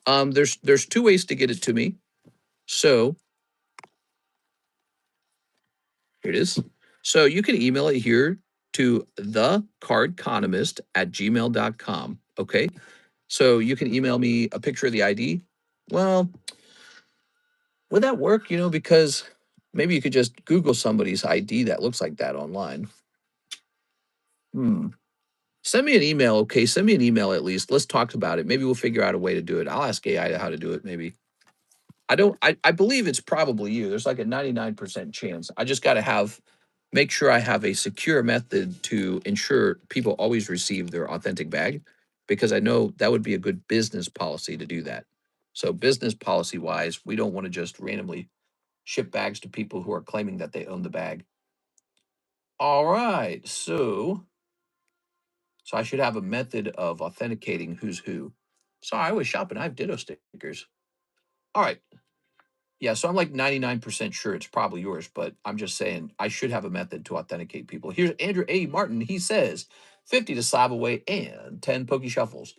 There's 2 ways to get it to me. So here it is. So you can email it here to TheCardconomist@gmail.com. Okay. So you can email me a picture of the ID. Well, would that work? Because maybe you could just Google somebody's ID that looks like that online. Send me an email, okay? Send me an email at least. Let's talk about it. Maybe we'll figure out a way to do it. I'll ask AI how to do it, maybe. I believe it's probably you. There's like a 99% chance. I just got to make sure I have a secure method to ensure people always receive their authentic bag, because I know that would be a good business policy to do that. So business policy wise, we don't want to just randomly ship bags to people who are claiming that they own the bag. All right. So I should have a method of authenticating who's who. So I was shopping. I have Ditto stickers. All right. Yeah, so I'm like 99% sure it's probably yours, but I'm just saying I should have a method to authenticate people. Here's Andrew A. Martin. He says 50 to slab away and 10 Pokey Shuffles.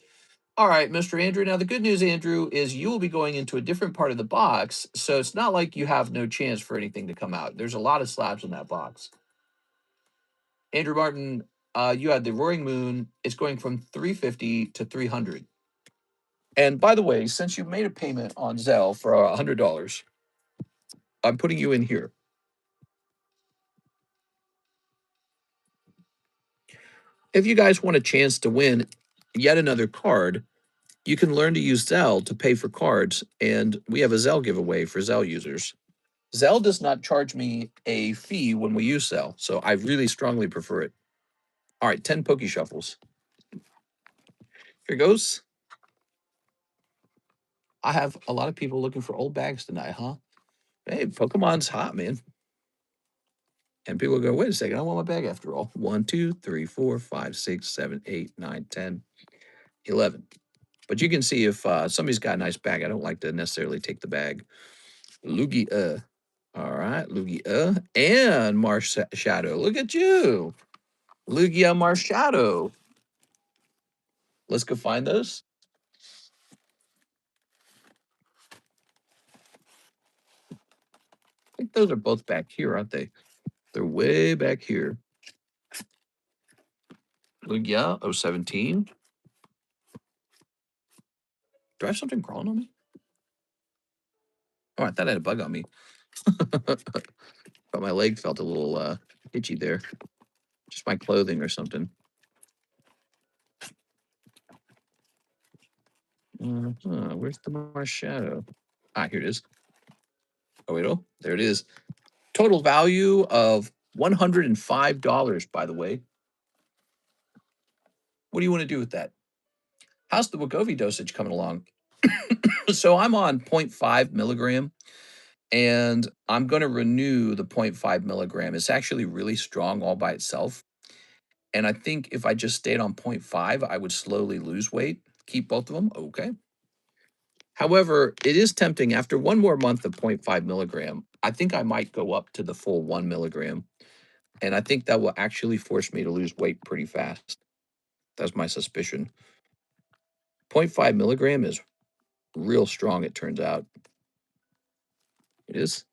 All right, Mr. Andrew. Now, the good news, Andrew, is you will be going into a different part of the box, so it's not like you have no chance for anything to come out. There's a lot of slabs in that box. Andrew Martin, you had the Roaring Moon. It's going from 350 to 300. And by the way, since you made a payment on Zelle for $100, I'm putting you in here. If you guys want a chance to win yet another card, you can learn to use Zelle to pay for cards, and we have a Zelle giveaway for Zelle users. ZELLE does not charge me a fee when we use ZELLE, so I really strongly prefer it. All right, 10 Poke Shuffles. Here goes. I have a lot of people looking for old bags tonight, huh? Hey, Pokemon's hot, man. And people go, wait a second, I want my bag after all. 1, 2, 3, 4, 5, 6, 7, 8, 9, 10, 11. But you can see if somebody's got a nice bag, I don't like to necessarily take the bag. Lugia. All right, Lugia. And Shadow. Look at you. Lugia Marshadow. Let's go find those. I think those are both back here, aren't they? They're way back here. Lugia 017. Do I have something crawling on me? Oh, I thought I had a bug on me. But my leg felt a little itchy there. Just my clothing or something. Where's the Marshadow? Ah, here it is. Oh, wait, oh, there it is. Total value of $105, by the way. What do you want to do with that? How's the Wegovy dosage coming along? So I'm on 0.5 milligram, and I'm going to renew the 0.5 milligram. It's actually really strong all by itself. And I think if I just stayed on 0.5, I would slowly lose weight. Keep both of them. Okay. However, it is tempting after one more month of 0.5 milligram. I think I might go up to the full 1 milligram. And I think that will actually force me to lose weight pretty fast. That's my suspicion. 0.5 milligram is real strong, it turns out. It is.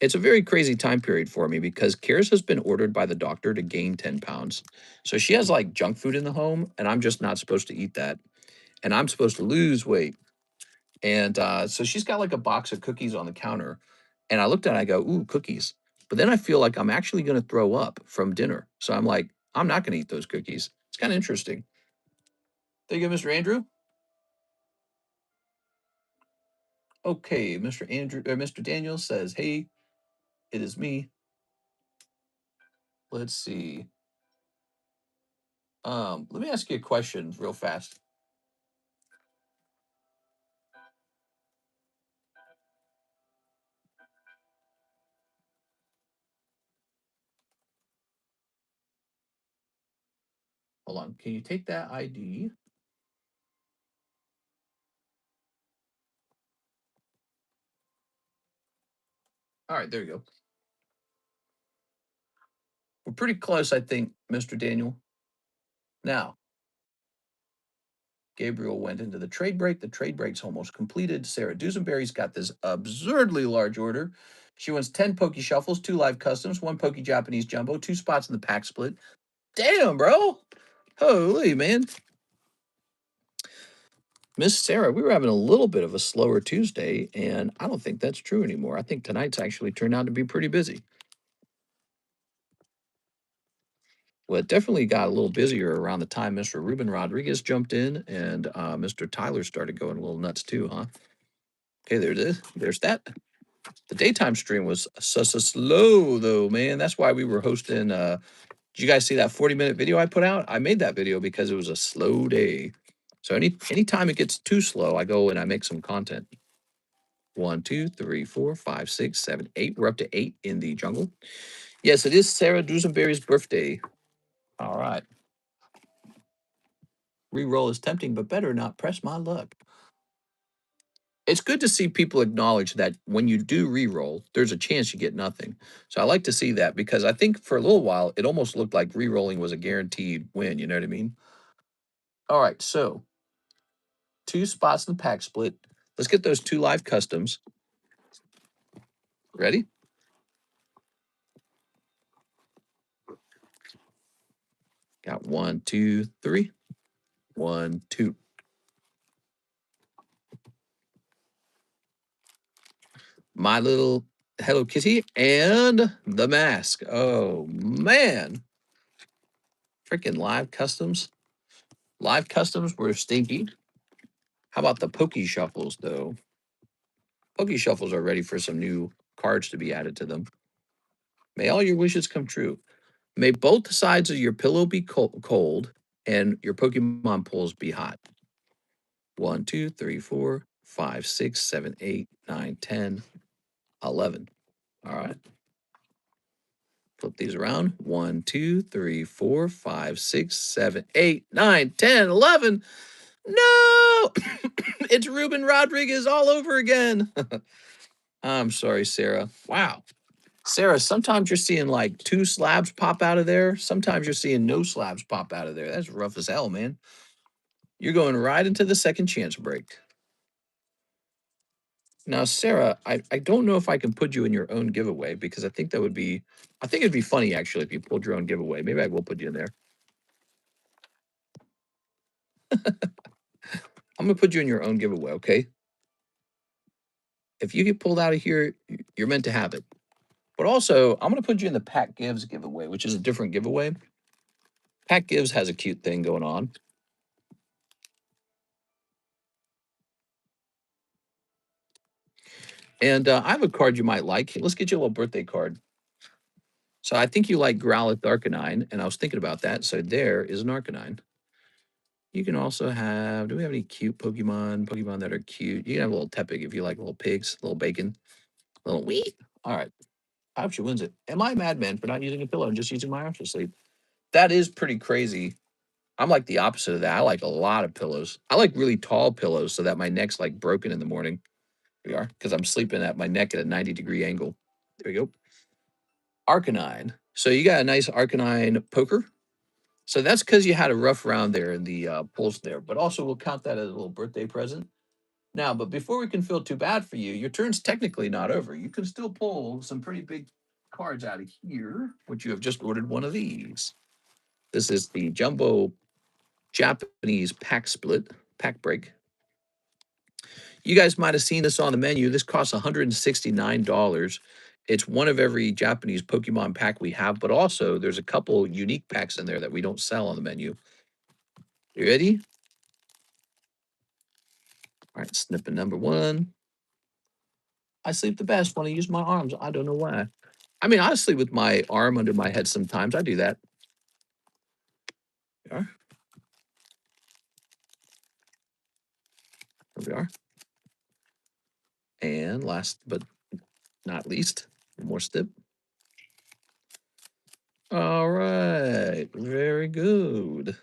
It's a very crazy time period for me because Karis has been ordered by the doctor to gain 10 pounds. So she has like junk food in the home, and I'm just not supposed to eat that. And I'm supposed to lose weight. And so she's got like a box of cookies on the counter. And I looked at it, I go, ooh, cookies. But then I feel like I'm actually going to throw up from dinner. So I'm like, I'm not going to eat those cookies. It's kind of interesting. There you go, Mr. Andrew. Okay, Mr. Daniel says, hey, it is me. Let's see. Let me ask you a question real fast. Hold on. Can you take that ID? All right, there you go. We're pretty close, I think, Mr. Daniel. Now, Gabriel went into the trade break. The trade break's almost completed. Sarah Dusenberry's got this absurdly large order. She wants 10 Poke Shuffles, 2 live customs, 1 Poke Japanese Jumbo, 2 spots in the pack split. Damn, bro. Holy, man. Miss Sarah, we were having a little bit of a slower Tuesday, and I don't think that's true anymore. I think tonight's actually turned out to be pretty busy. Well, it definitely got a little busier around the time Mr. Ruben Rodriguez jumped in and Mr. Tyler started going a little nuts too, huh? Okay, there it is. There's that. The daytime stream was so slow though, man. That's why we were hosting. Did you guys see that 40-minute video I put out? I made that video because it was a slow day. So anytime it gets too slow, I go and I make some content. 1, 2, 3, 4, 5, 6, 7, 8. We're up to 8 in the jungle. Yes, it is Sarah Dusenberry's birthday. All right. Reroll is tempting, but better not press my luck. It's good to see people acknowledge that when you do reroll, there's a chance you get nothing. So I like to see that because I think for a little while it almost looked like rerolling was a guaranteed win. You know what I mean? All right, so 2 spots in the pack split. Let's get those 2 live customs. Ready? Got 1, 2, 3. 1, 2. My little Hello Kitty and the mask. Oh man. Freaking live customs. Live customs were stinky. How about the Pokey Shuffles, though? Pokey Shuffles are ready for some new cards to be added to them. May all your wishes come true. May both sides of your pillow be cold and your Pokemon pulls be hot. 1, 2, 3, 4, 5, 6, 7, 8, 9, 10, 11. All right. Flip these around. 1, 2, 3, 4, 5, 6, 7, 8, 9, 10, 11. No! It's Ruben Rodriguez all over again. I'm sorry, Sarah. Wow. Sarah, sometimes you're seeing like 2 slabs pop out of there. Sometimes you're seeing no slabs pop out of there. That's rough as hell, man. You're going right into the second chance break. Now, Sarah, I don't know if I can put you in your own giveaway because I think it'd be funny actually if you pulled your own giveaway. Maybe I will put you in there. I'm gonna put you in your own giveaway, okay? If you get pulled out of here, you're meant to have it. But also, I'm gonna put you in the Pack Gives giveaway, which is a different giveaway. Pack Gives has a cute thing going on. And I have a card you might like. Let's get you a little birthday card. So I think you like Growlithe Arcanine, and I was thinking about that. So there is an Arcanine. You can also have, do we have any cute Pokemon that are cute? You can have a little Tepig if you like little pigs, little bacon, little wheat. All right. I hope she wins it. Am I a madman for not using a pillow and just using my arms to sleep? That is pretty crazy. I'm like the opposite of that. I like a lot of pillows. I like really tall pillows so that my neck's like broken in the morning. Here we are, because I'm sleeping at my neck at a 90-degree angle. There we go. Arcanine. So you got a nice Arcanine poker. So that's because you had a rough round there in the pulse there. But also we'll count that as a little birthday present. Now, but before we can feel too bad for you, your turn's technically not over. You can still pull some pretty big cards out of here, which you have just ordered one of these. This is the Jumbo Japanese pack break. You guys might have seen this on the menu. This costs $169. It's one of every Japanese Pokemon pack we have, but also there's a couple unique packs in there that we don't sell on the menu. You ready? All right, snippet number 1. I sleep the best when I use my arms. I don't know why. I mean, I sleep with my arm under my head sometimes. I do that. There we are. And last but not least, one more step. All right, very good.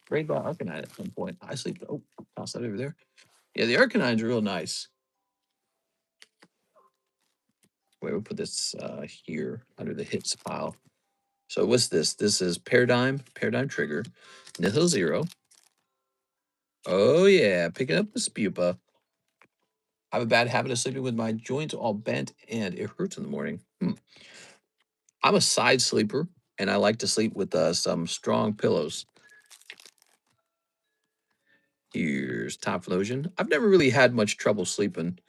Great by Arcanine at some point. I sleep. Oh, toss that over there. Yeah, the Arcanine's real nice. Wait, we'll put this here under the hits pile. So what's this? This is Paradigm Trigger, Nihil Zero. Oh yeah, picking up the Spupa. I have a bad habit of sleeping with my joints all bent and it hurts in the morning. I'm a side sleeper and I like to sleep with some strong pillows. Here's Top Flosion. I've never really had much trouble sleeping.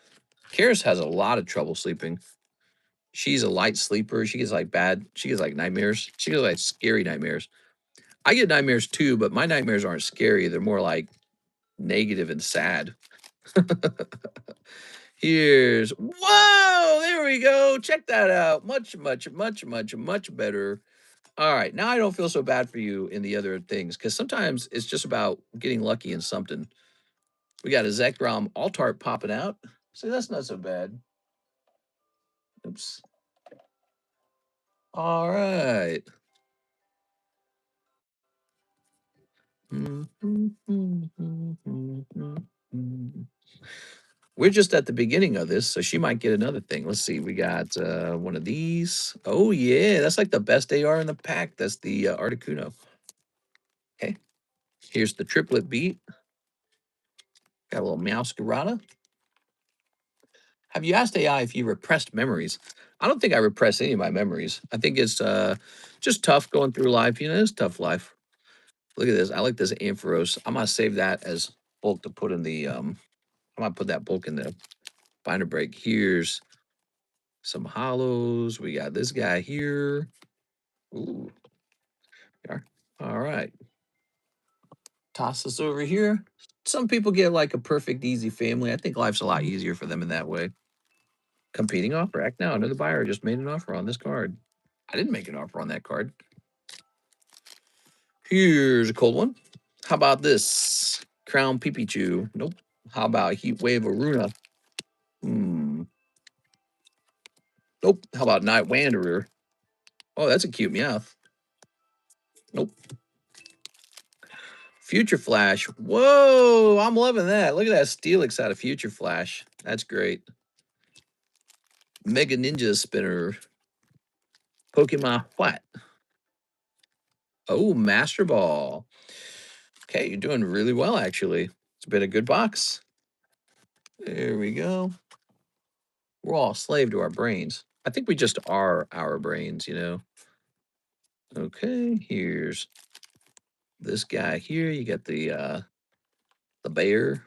Karis has a lot of trouble sleeping. She's a light sleeper. She gets like nightmares. She gets like scary nightmares. I get nightmares too, but my nightmares aren't scary. They're more like negative and sad. Here's, whoa, there we go. Check that out. Much, much, much, much, much better. All right, now I don't feel so bad for you in the other things because sometimes it's just about getting lucky in something. We got a Zekrom Altart popping out. So that's not so bad. Oops. All right. We're just at the beginning of this, so she might get another thing. Let's see. We got one of these. Oh, yeah. That's like the best AR in the pack. That's the Articuno. Okay. Here's the triplet beat. Got a little Meowscarada. Have you asked AI if you repressed memories? I don't think I repress any of my memories. I think it's just tough going through life. You know, it's tough life. Look at this. I like this Ampharos. I'm going to save that as bulk to put in the, I'm going to put that bulk in the binder break. Here's some hollows. We got this guy here. Ooh. All right. Toss this over here. Some people get like a perfect, easy family. I think life's a lot easier for them in that way. Competing offer. Act now. Another buyer just made an offer on this card. I didn't make an offer on that card. Here's a cold one. How about this? Crown Pipichu. Nope. How about Heat Wave Aruna? Nope. How about Night Wanderer? Oh, that's a cute Meowth. Nope. Future Flash. Whoa, I'm loving that. Look at that Steelix out of Future Flash. That's great. Mega Ninja Spinner. Pokemon what? Oh, Master Ball. Okay, you're doing really well, actually. It's been a good box. There we go. We're all slave to our brains. I think we just are our brains, you know. Okay, here's this guy here. You got the bear.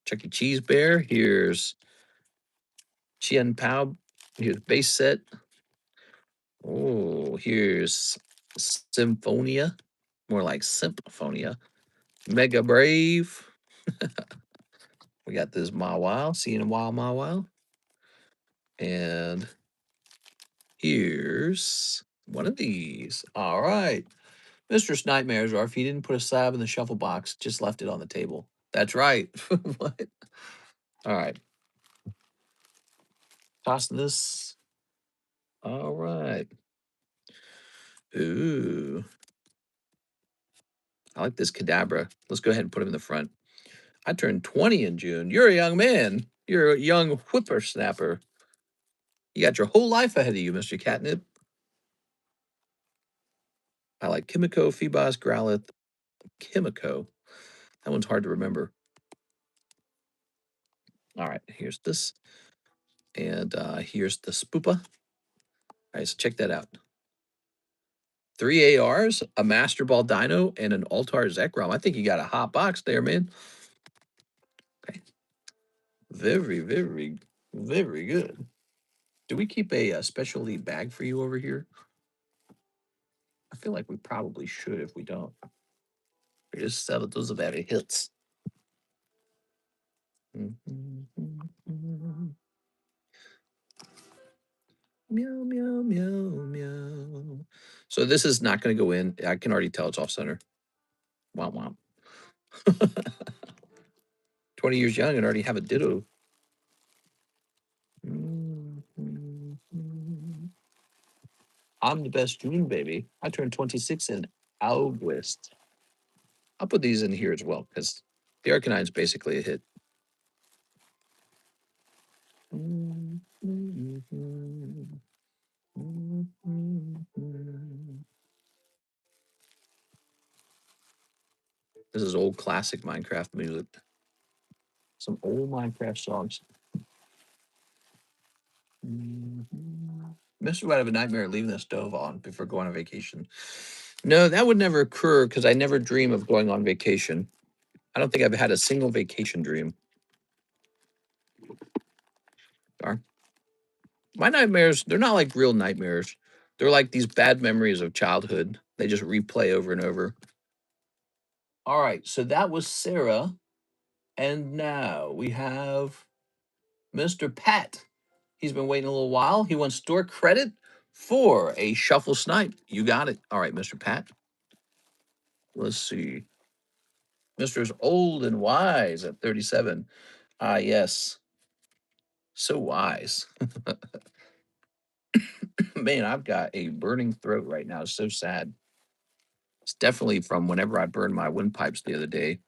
Chuck E. Cheese bear. Here's Chien Pao. Here's base set. Oh, here's Symphonia. More like Symphonia. Mega Brave. We got this Mawile. See you in a while, Mawile. And here's one of these. All right. Mistress Nightmares, or if he didn't put a slab in the shuffle box, just left it on the table. That's right. What? All right. Toss this. All right. Ooh. I like this Kadabra. Let's go ahead and put him in the front. I turned 20 in June. You're a young man. You're a young whippersnapper. You got your whole life ahead of you, Mr. Catnip. I like Kimiko, Phoebos, Growlithe, Kimiko. That one's hard to remember. All right, here's this. And here's the Spoopa. All right, so check that out. 3 ARs, a Master Ball Dino, and an Altar Zekrom. I think you got a hot box there, man. Okay. Very, very, very good. Do we keep a specialty bag for you over here? I feel like we probably should if we don't. We just sell those about hits. Meow, meow, meow, meow. So this is not going to go in. I can already tell it's off center. Womp womp. 20 years young and already have a ditto. I'm the best June baby. I turned 26 in August. I'll put these in here as well because the Arcanine's basically a hit. This is old classic Minecraft music. Some old Minecraft songs. Mr. would have a nightmare leaving the stove on before going on vacation. No, that would never occur because I never dream of going on vacation. I don't think I've had a single vacation dream. Darn. My nightmares, they're not like real nightmares. They're like these bad memories of childhood. They just replay over and over. All right, so that was Sarah. And now we have Mr. Pat. He's been waiting a little while. He wants store credit for a shuffle snipe. You got it. All right, Mr. Pat. Let's see. Mr.'s old and wise at 37. Ah, yes. So wise. Man, I've got a burning throat right now. It's so sad. It's definitely from whenever I burned my windpipes the other day.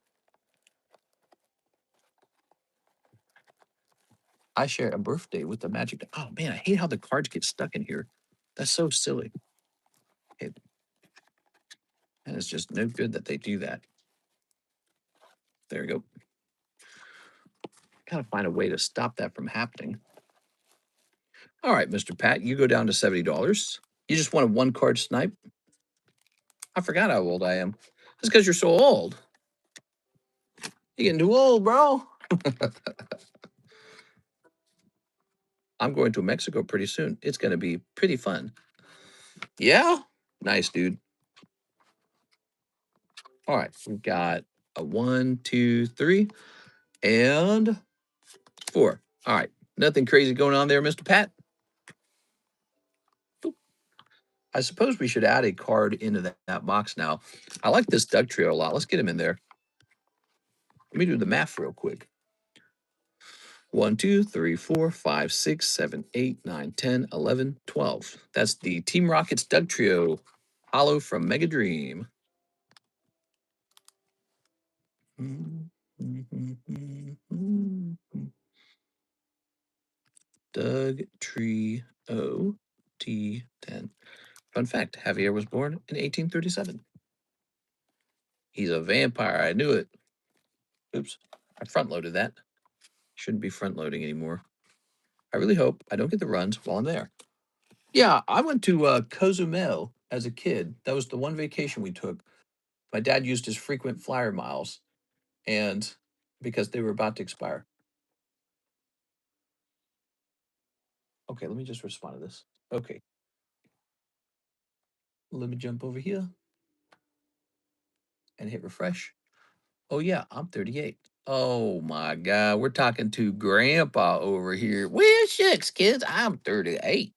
I share a birthday with the magic. Oh, man, I hate how the cards get stuck in here. That's so silly. And it's just no good that they do that. There we go. Gotta find a way to stop that from happening. All right, Mr. Pat, you go down to $70. You just want a one card snipe? I forgot how old I am. That's because you're so old. You're getting too old, bro. I'm going to Mexico pretty soon. It's going to be pretty fun. Yeah? Nice, dude. All right, we've got a 1, 2, 3, and 4. All right, nothing crazy going on there, Mr. Pat. I suppose we should add a card into that box now. I like this Doug trio a lot. Let's get him in there. Let me do the math real quick. 1, 2, 3, 4, 5, 6, 7, 8, 9, 10, 11, 12. That's the Team Rockets Doug trio. Hollow from Mega Dream. Doug Trio T10. Fun fact, Javier was born in 1837. He's a vampire. I knew it. Oops. I front-loaded that. Shouldn't be front-loading anymore. I really hope I don't get the runs while I'm there. Yeah, I went to Cozumel as a kid. That was the one vacation we took. My dad used his frequent flyer miles, and because they were about to expire. Okay, let me just respond to this. Okay. Let me jump over here and hit refresh. Oh, yeah, I'm 38. Oh, my God. We're talking to Grandpa over here. Well, shucks, kids, I'm 38.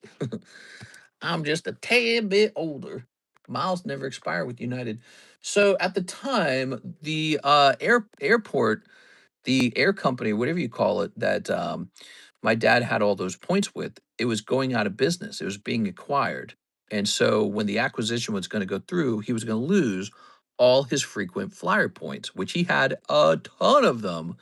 I'm just a tad bit older. Miles never expire with United. So at the time, the airport, the air company, whatever you call it, that my dad had all those points with, it was going out of business. It was being acquired. And so when the acquisition was going to go through, he was going to lose all his frequent flyer points, which he had a ton of them.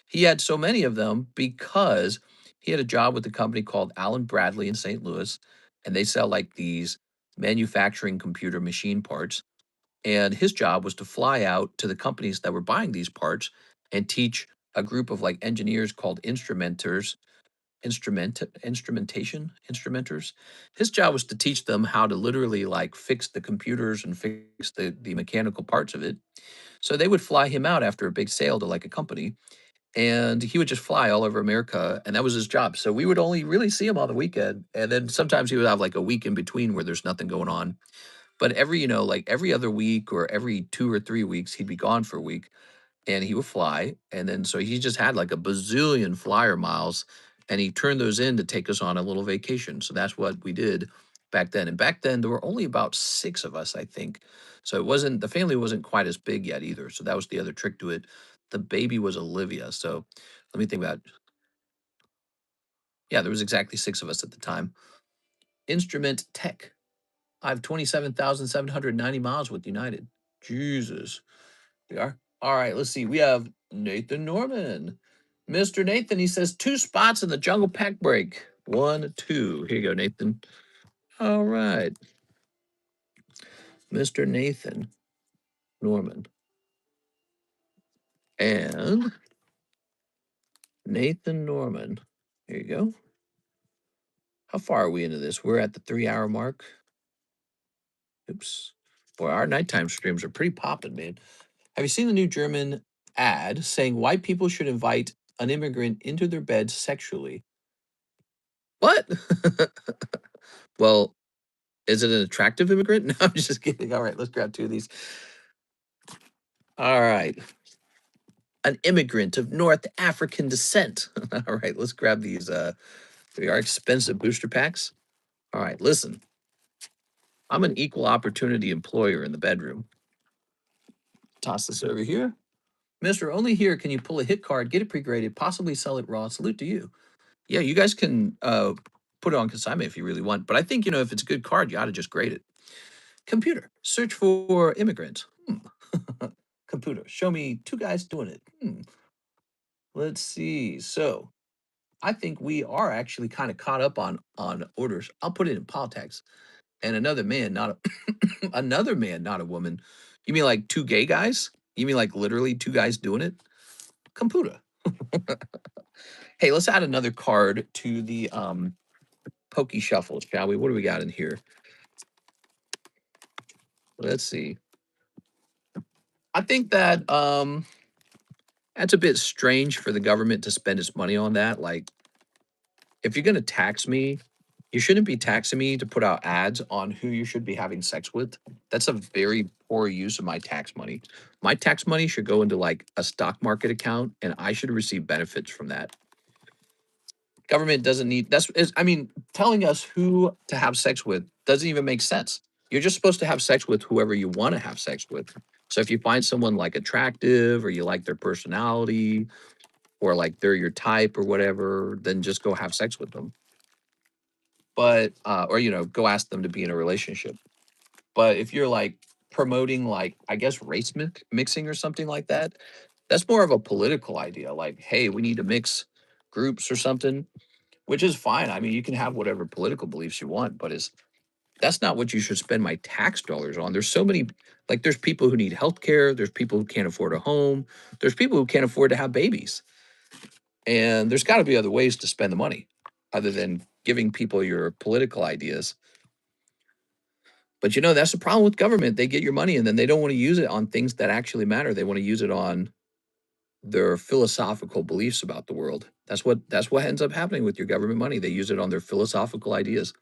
He had so many of them because he had a job with a company called Allen Bradley in St. Louis, and they sell like these manufacturing computer machine parts. And his job was to fly out to the companies that were buying these parts and teach a group of like engineers called instrumenters. His job was to teach them how to literally like fix the computers and fix the mechanical parts of it. So they would fly him out after a big sale to like a company, and he would just fly all over America, and that was his job. So we would only really see him on the weekend, and then sometimes he would have like a week in between where there's nothing going on. But every, like every other week or every 2 or 3 weeks, he'd be gone for a week, and he would fly. And then so he just had like a bazillion flyer miles, and he turned those in to take us on a little vacation. So that's what we did back then. And back then there were only about 6 of us, I think. So it wasn't, the family wasn't quite as big yet either. So that was the other trick to it. The baby was Olivia. So let me think about, yeah, there was exactly 6 of us at the time. Instrument tech. I have 27,790 miles with United. Jesus. We are. All right, let's see. We have Nathan Norman. Mr. Nathan, he says 2 spots in the Jungle Pack break. 1, 2. Here you go, Nathan. All right. Mr. Nathan Norman. And Nathan Norman. Here you go. How far are we into this? We're at the 3-hour mark. Oops. Boy, our nighttime streams are pretty popping, man. Have you seen the new German ad saying white people should invite an immigrant into their beds sexually? What? Well, is it an attractive immigrant? No, I'm just kidding. All right, let's grab 2 of these. All right. An immigrant of North African descent. All right, let's grab these. They are expensive booster packs. All right, listen. I'm an equal opportunity employer in the bedroom. Toss this over here. Mister, only here can you pull a hit card, get it pre-graded, possibly sell it raw. Salute to you. Yeah, you guys can put it on consignment if you really want. But I think, if it's a good card, you ought to just grade it. Computer, search for immigrant. Computer, show me 2 guys doing it. Let's see. So I think we are actually kind of caught up on orders. I'll put it in politics. And another man, not a another man, not a woman. You mean like 2 gay guys? You mean like literally 2 guys doing it? Computer. Hey, let's add another card to the Pokey Shuffle, shall we? What do we got in here? Let's see. I think that that's a bit strange for the government to spend its money on that. Like, if you're going to tax me, You shouldn't be taxing me to put out ads on who you should be having sex with. That's a very poor use of my tax money. My tax money should go into like a stock market account and I should receive benefits from that. Government doesn't need I mean, telling us who to have sex with doesn't even make sense. You're just supposed to have sex with whoever you want to have sex with. So if you find someone like attractive or you like their personality or like they're your type or whatever, then just go have sex with them. But or go ask them to be in a relationship. But if you're like promoting like I guess mixing or something like that, that's more of a political idea. Like, hey, we need to mix groups or something, which is fine. I mean, you can have whatever political beliefs you want, but that's not what you should spend my tax dollars on. There's so many, like, there's people who need health care. There's people who can't afford a home. There's people who can't afford to have babies. And there's got to be other ways to spend the money other than giving people your political ideas. But that's the problem with government. They get your money and then they don't want to use it on things that actually matter. They want to use it on their philosophical beliefs about the world. That's what ends up happening with your government money. They use it on their philosophical ideas.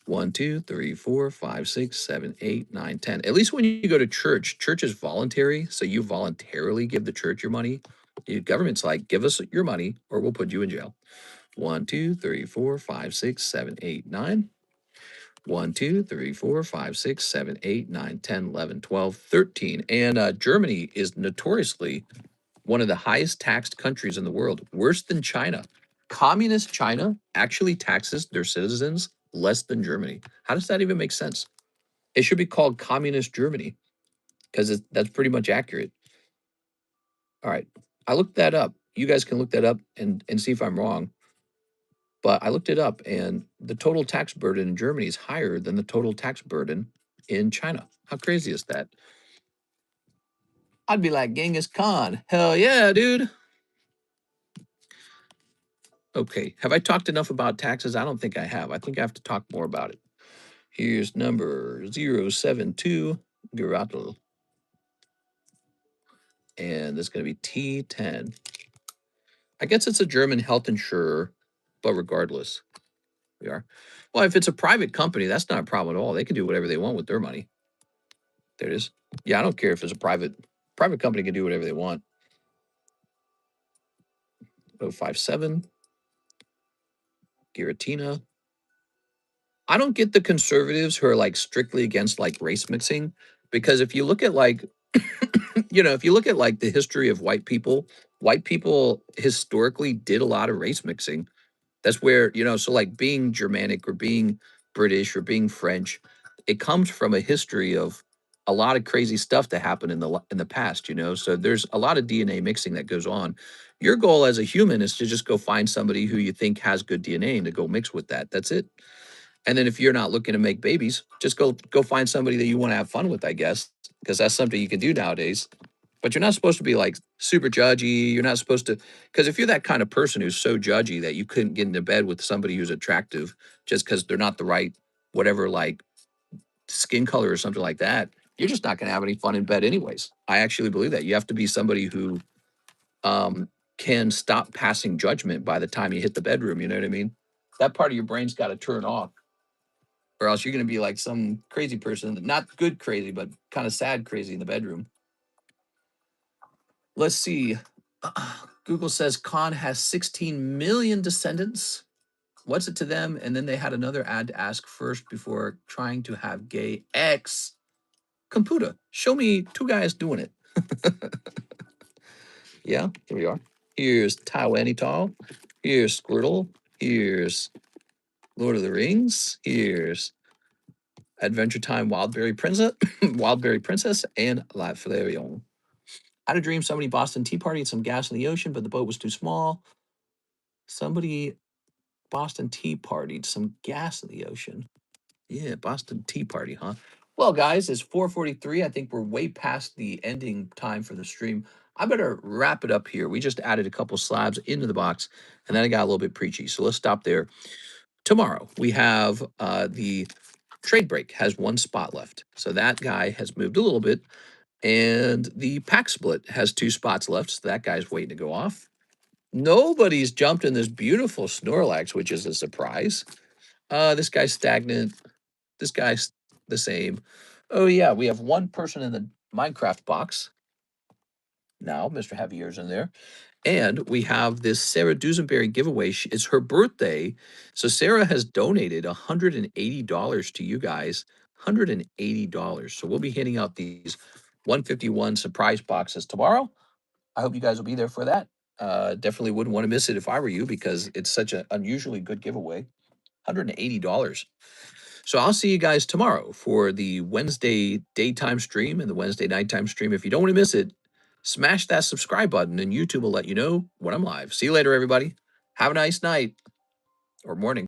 1, 2, 3, 4, 5, 6, 7, 8, 9, 10. At least when you go to church, church is voluntary. So you voluntarily give the church your money. The government's like, give us your money or we'll put you in jail. 1, 2, 3, 4, 5, 6, 7, 8, 9. 1, 2, 3, 4, 5, 6, 7, 8, 9, 10, 11, 12, 13. And Germany is notoriously one of the highest taxed countries in the world, worse than China. Communist China actually taxes their citizens less than Germany. How does that even make sense? It should be called Communist Germany because that's pretty much accurate. All right. I looked that up. You guys can look that up and see if I'm wrong. But I looked it up, and the total tax burden in Germany is higher than the total tax burden in China. How crazy is that? I'd be like Genghis Khan. Hell yeah, dude. Okay. Have I talked enough about taxes? I don't think I have. I think I have to talk more about it. Here's number 072, Geratel. And it's going to be T10. I guess it's a German health insurer, but regardless, we are. Well, if it's a private company, that's not a problem at all. They can do whatever they want with their money. There it is. Yeah, I don't care if it's a private company can do whatever they want. 057, Giratina. I don't get the conservatives who are like strictly against like race mixing because if you look at like if you look at like the history of white people historically did a lot of race mixing. That's where, so like being Germanic or being British or being French, it comes from a history of a lot of crazy stuff that happened in the past, So there's a lot of DNA mixing that goes on. Your goal as a human is to just go find somebody who you think has good DNA and to go mix with that. That's it. And then if you're not looking to make babies, just go find somebody that you want to have fun with, I guess, because that's something you can do nowadays. But you're not supposed to be like super judgy. You're not supposed to, because if you're that kind of person who's so judgy that you couldn't get into bed with somebody who's attractive just because they're not the right, whatever, like skin color or something like that, you're just not going to have any fun in bed, anyways. I actually believe that you have to be somebody who can stop passing judgment by the time you hit the bedroom. You know what I mean? That part of your brain's got to turn off, or else you're going to be like some crazy person, not good crazy, but kind of sad crazy in the bedroom. Let's see. Google says Khan has 16 million descendants. What's it to them? And then they had another ad to ask first before trying to have gay ex. Computer, show me two guys doing it. Yeah, here we are. Here's Taiwan Tall. Here's Squirtle. Here's Lord of the Rings. Here's Adventure Time Wildberry Princess, Wildberry Princess, and La Flareon. I had a dream somebody Boston Tea Party and some gas in the ocean, but the boat was too small. Somebody Boston Tea Party, some gas in the ocean. Yeah, Boston Tea Party, huh? Well, guys, it's 4:43. I think we're way past the ending time for the stream. I better wrap it up here. We just added a couple slabs into the box, and then I got a little bit preachy. So let's stop there. Tomorrow, we have the trade break has one spot left. So that guy has moved a little bit. And the pack split has 2 spots left. So that guy's waiting to go off. Nobody's jumped in this beautiful Snorlax, which is a surprise. This guy's stagnant. This guy's the same. Oh yeah, we have one person in the Minecraft box now. Mr. Javier's in there. And we have this Sarah Dusenberry giveaway. It's her birthday. So Sarah has donated $180 to you guys. $180. So we'll be handing out these 151 surprise boxes tomorrow. I hope you guys will be there for that. Definitely wouldn't want to miss it if I were you because it's such an unusually good giveaway. $180. So I'll see you guys tomorrow for the Wednesday daytime stream and the Wednesday nighttime stream. If you don't want to miss it, smash that subscribe button and YouTube will let you know when I'm live. See you later, everybody. Have a nice night or morning.